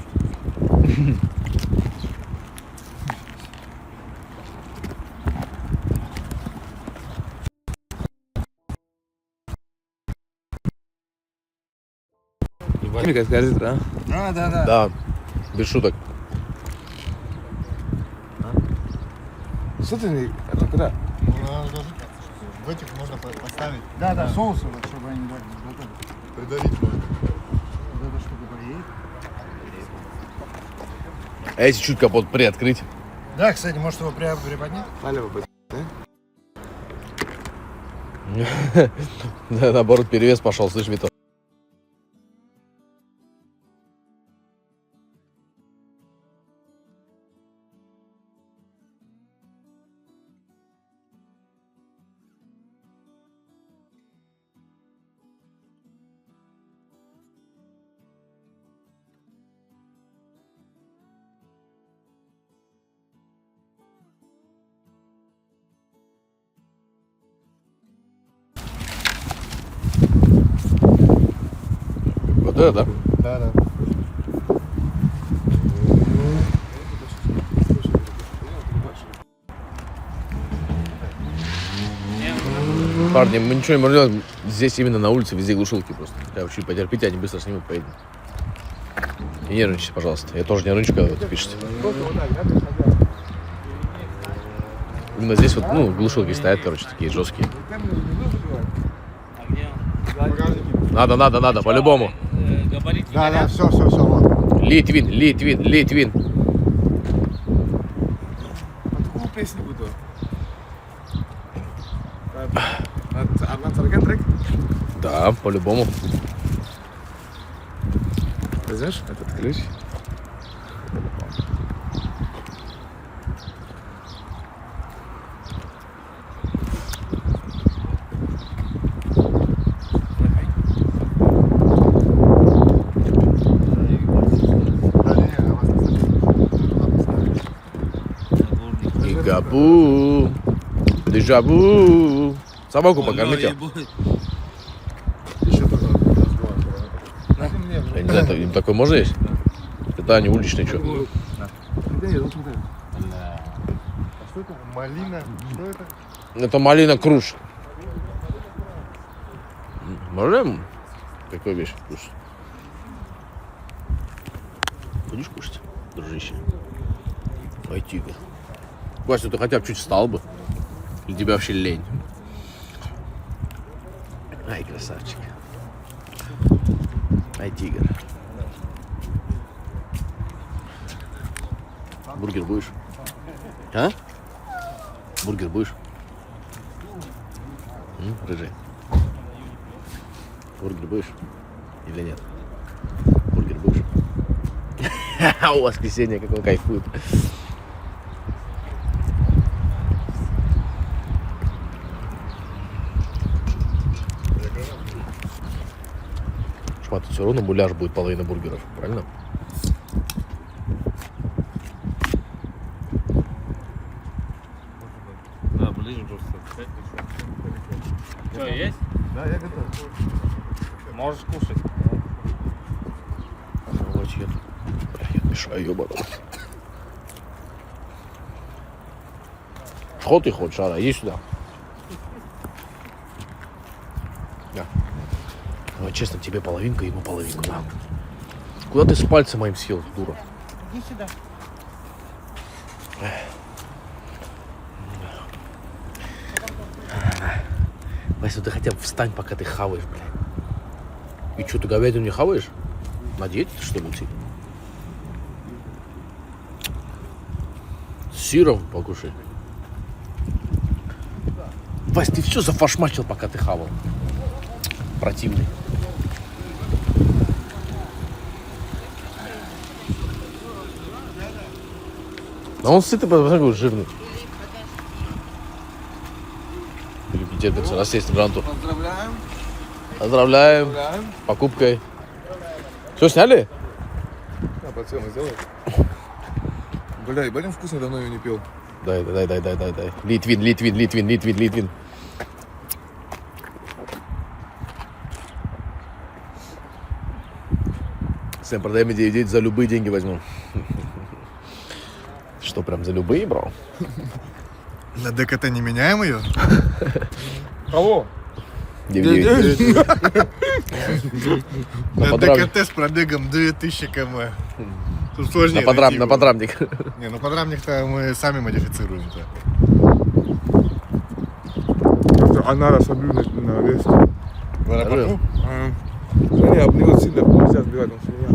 Как скажет, да? Да. Да. Без шуток. Что ты? Это куда? В этих можно поставить. Да, соусы, вот, чтобы они готовы. Придавить можно. Вот эта штука приедет. А если чуть капот приоткрыть? Да, кстати, может его приподнять? Налево быть. Да, наоборот, перевес пошел, слышь, Витал. Вот это, да? Да. Парни, мы ничего не можем делать. Здесь именно на улице везде глушилки просто. Чуть потерпите, они быстро снимут, поедем. Не нервничайте, пожалуйста. Я тоже нервничаю, когда вы это пишете. Именно здесь вот, ну, глушилки стоят, короче, такие жесткие. Надо, по-любому. Да, все, вот. Литвин. Какую песню буду? Attendant трек? Да, по-любому. Возьмешь этот ключ? Игабу. Дежаву. Собаку покормите. Еще тоже раз-два. Я не знаю, им такой можно есть? Это они уличные, что? Что это? Малина. Что это? Это малина круш. Можем такую вещь кушать? Будешь кушать, дружище? Ой, тигр. Вася, ты хотя бы чуть встал бы. Или тебе вообще лень? Ай, красавчик. Ай, тигр. Бургер будешь? А? Бургер будешь? Рыжий. Бургер будешь? Или нет? Бургер будешь? У вас воскресенье, как он кайфует. Шмат, все равно муляж будет половина бургеров, правильно? Да, ближе просто. Что, есть? Да, я готов. Можешь кушать. Вот я тут. Бля, я мешаю, ёбану. Что ты хочешь, Ара? Иди сюда. На. Давай честно, тебе половинка, ему половинку. На. Куда ты с пальцем моим съел, дура? Иди сюда. Вася, ты хотя бы встань, пока ты хаваешь, бля. И что, ты говядину не хаваешь? На диете, что ли, ты? С сыром покушай. Вась, ты все зафашмачил, пока ты хавал. Противный. А он сытый, потому что жирный. Люди терпятся на сесть в гранту. Поздравляем. Поздравляем. Поздравляем. С покупкой. Все, сняли? Да, подсъемы сделай. Бля, ебать, вкусно, давно ее не пил. Дай. Литвин. Сэм, продаем 9 за любые деньги возьму. Что, прям за любые, бро? На ДКТ не меняем ее? Кого? 9. На ДКТ с пробегом 2000 км. Тут сложнее найти На его. подрамник. Не, ну подрамник-то мы сами модифицируем-то. Она рассоблю на вес. В аэропорту? Женя облила сильно, нельзя сбивать, он свинья.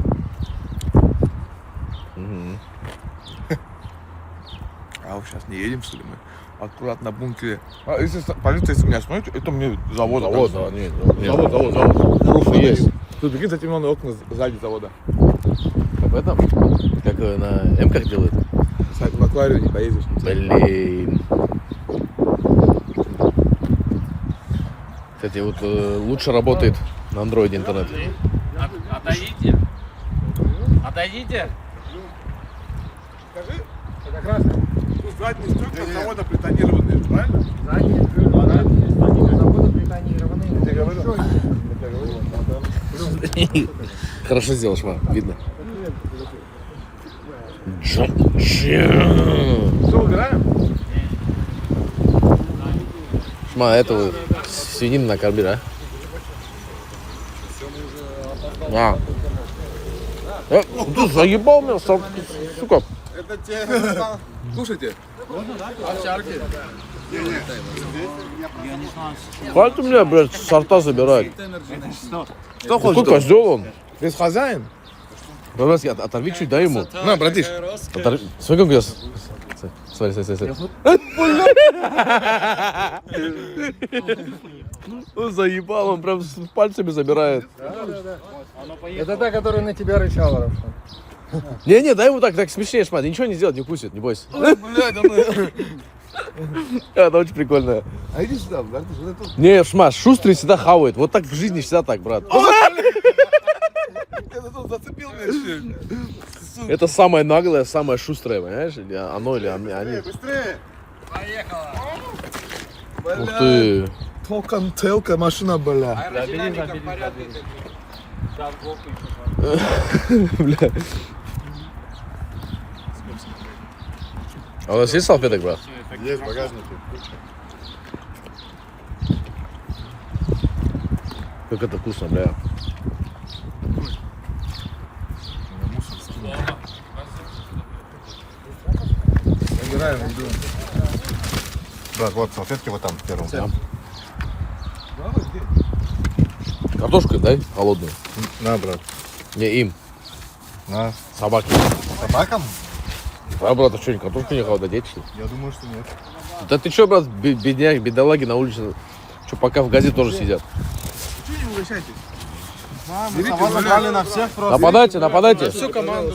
А вот сейчас не едем, что ли, мы? Аккуратно в бункере. А если полиция, если меня смотрит, это мне завод. Завод, да, нет. Завод. Руфа есть. Тут прикинь, затемненные окна сзади завода. Как в этом? Как на М-ках делают? В аквариуме не поедешь. Блин. Кстати, вот лучше работает на андроиде интернет. Отойдите. Отойдите. Скажи, это красный. Тут задние стекла завода притонированные, правильно? Задние стекла завода притонированные. Я говорю. Хорошо сделал, Шма, видно. Что, выбираем? Шма, этого свинину накорми, а? А. Ты заебал меня, сука. Это те... Слушайте. Хватит у меня, блядь, сорта забирать. Что хочешь? Какой козел он? Ты хозяин? Братский, оторви чуть, дай ему. На, братиш. Смотри, как я... Смотри. Он заебал, он прям с пальцами забирает. Это та, которая на тебя рычала, Равшан. Не, дай ему так смешнее, Шмат, ничего не сделает, не укусит, не бойся. Блядь, Это очень прикольно. А иди сюда, братиш, вот это... Не, Шмат, шустрый всегда хавает, вот так в жизни всегда так, брат. Это тут зацепил меня. Это самое наглое, самое шустрое, понимаешь? Или оно, или они. Быстрее! Ух ты. Телка, машина, бля. Бля. А у нас есть салфеток, брат? Есть в багажнике. Как это вкусно, бля. Собираем, иду. Брат, вот салфетки вот там в первом. Да. Картошку дай, холодную. На, брат. Не им, На. собаки. Собакам? А, брат, а что, не картошку не хавать, дети, что ли? Я думаю, что нет. Да ты что, брат, бедняк, бедолаги на улице, что пока в газе тоже сидят. Чего не угощайтесь? Мы забрали на всех просто. Нападайте. Всю команду.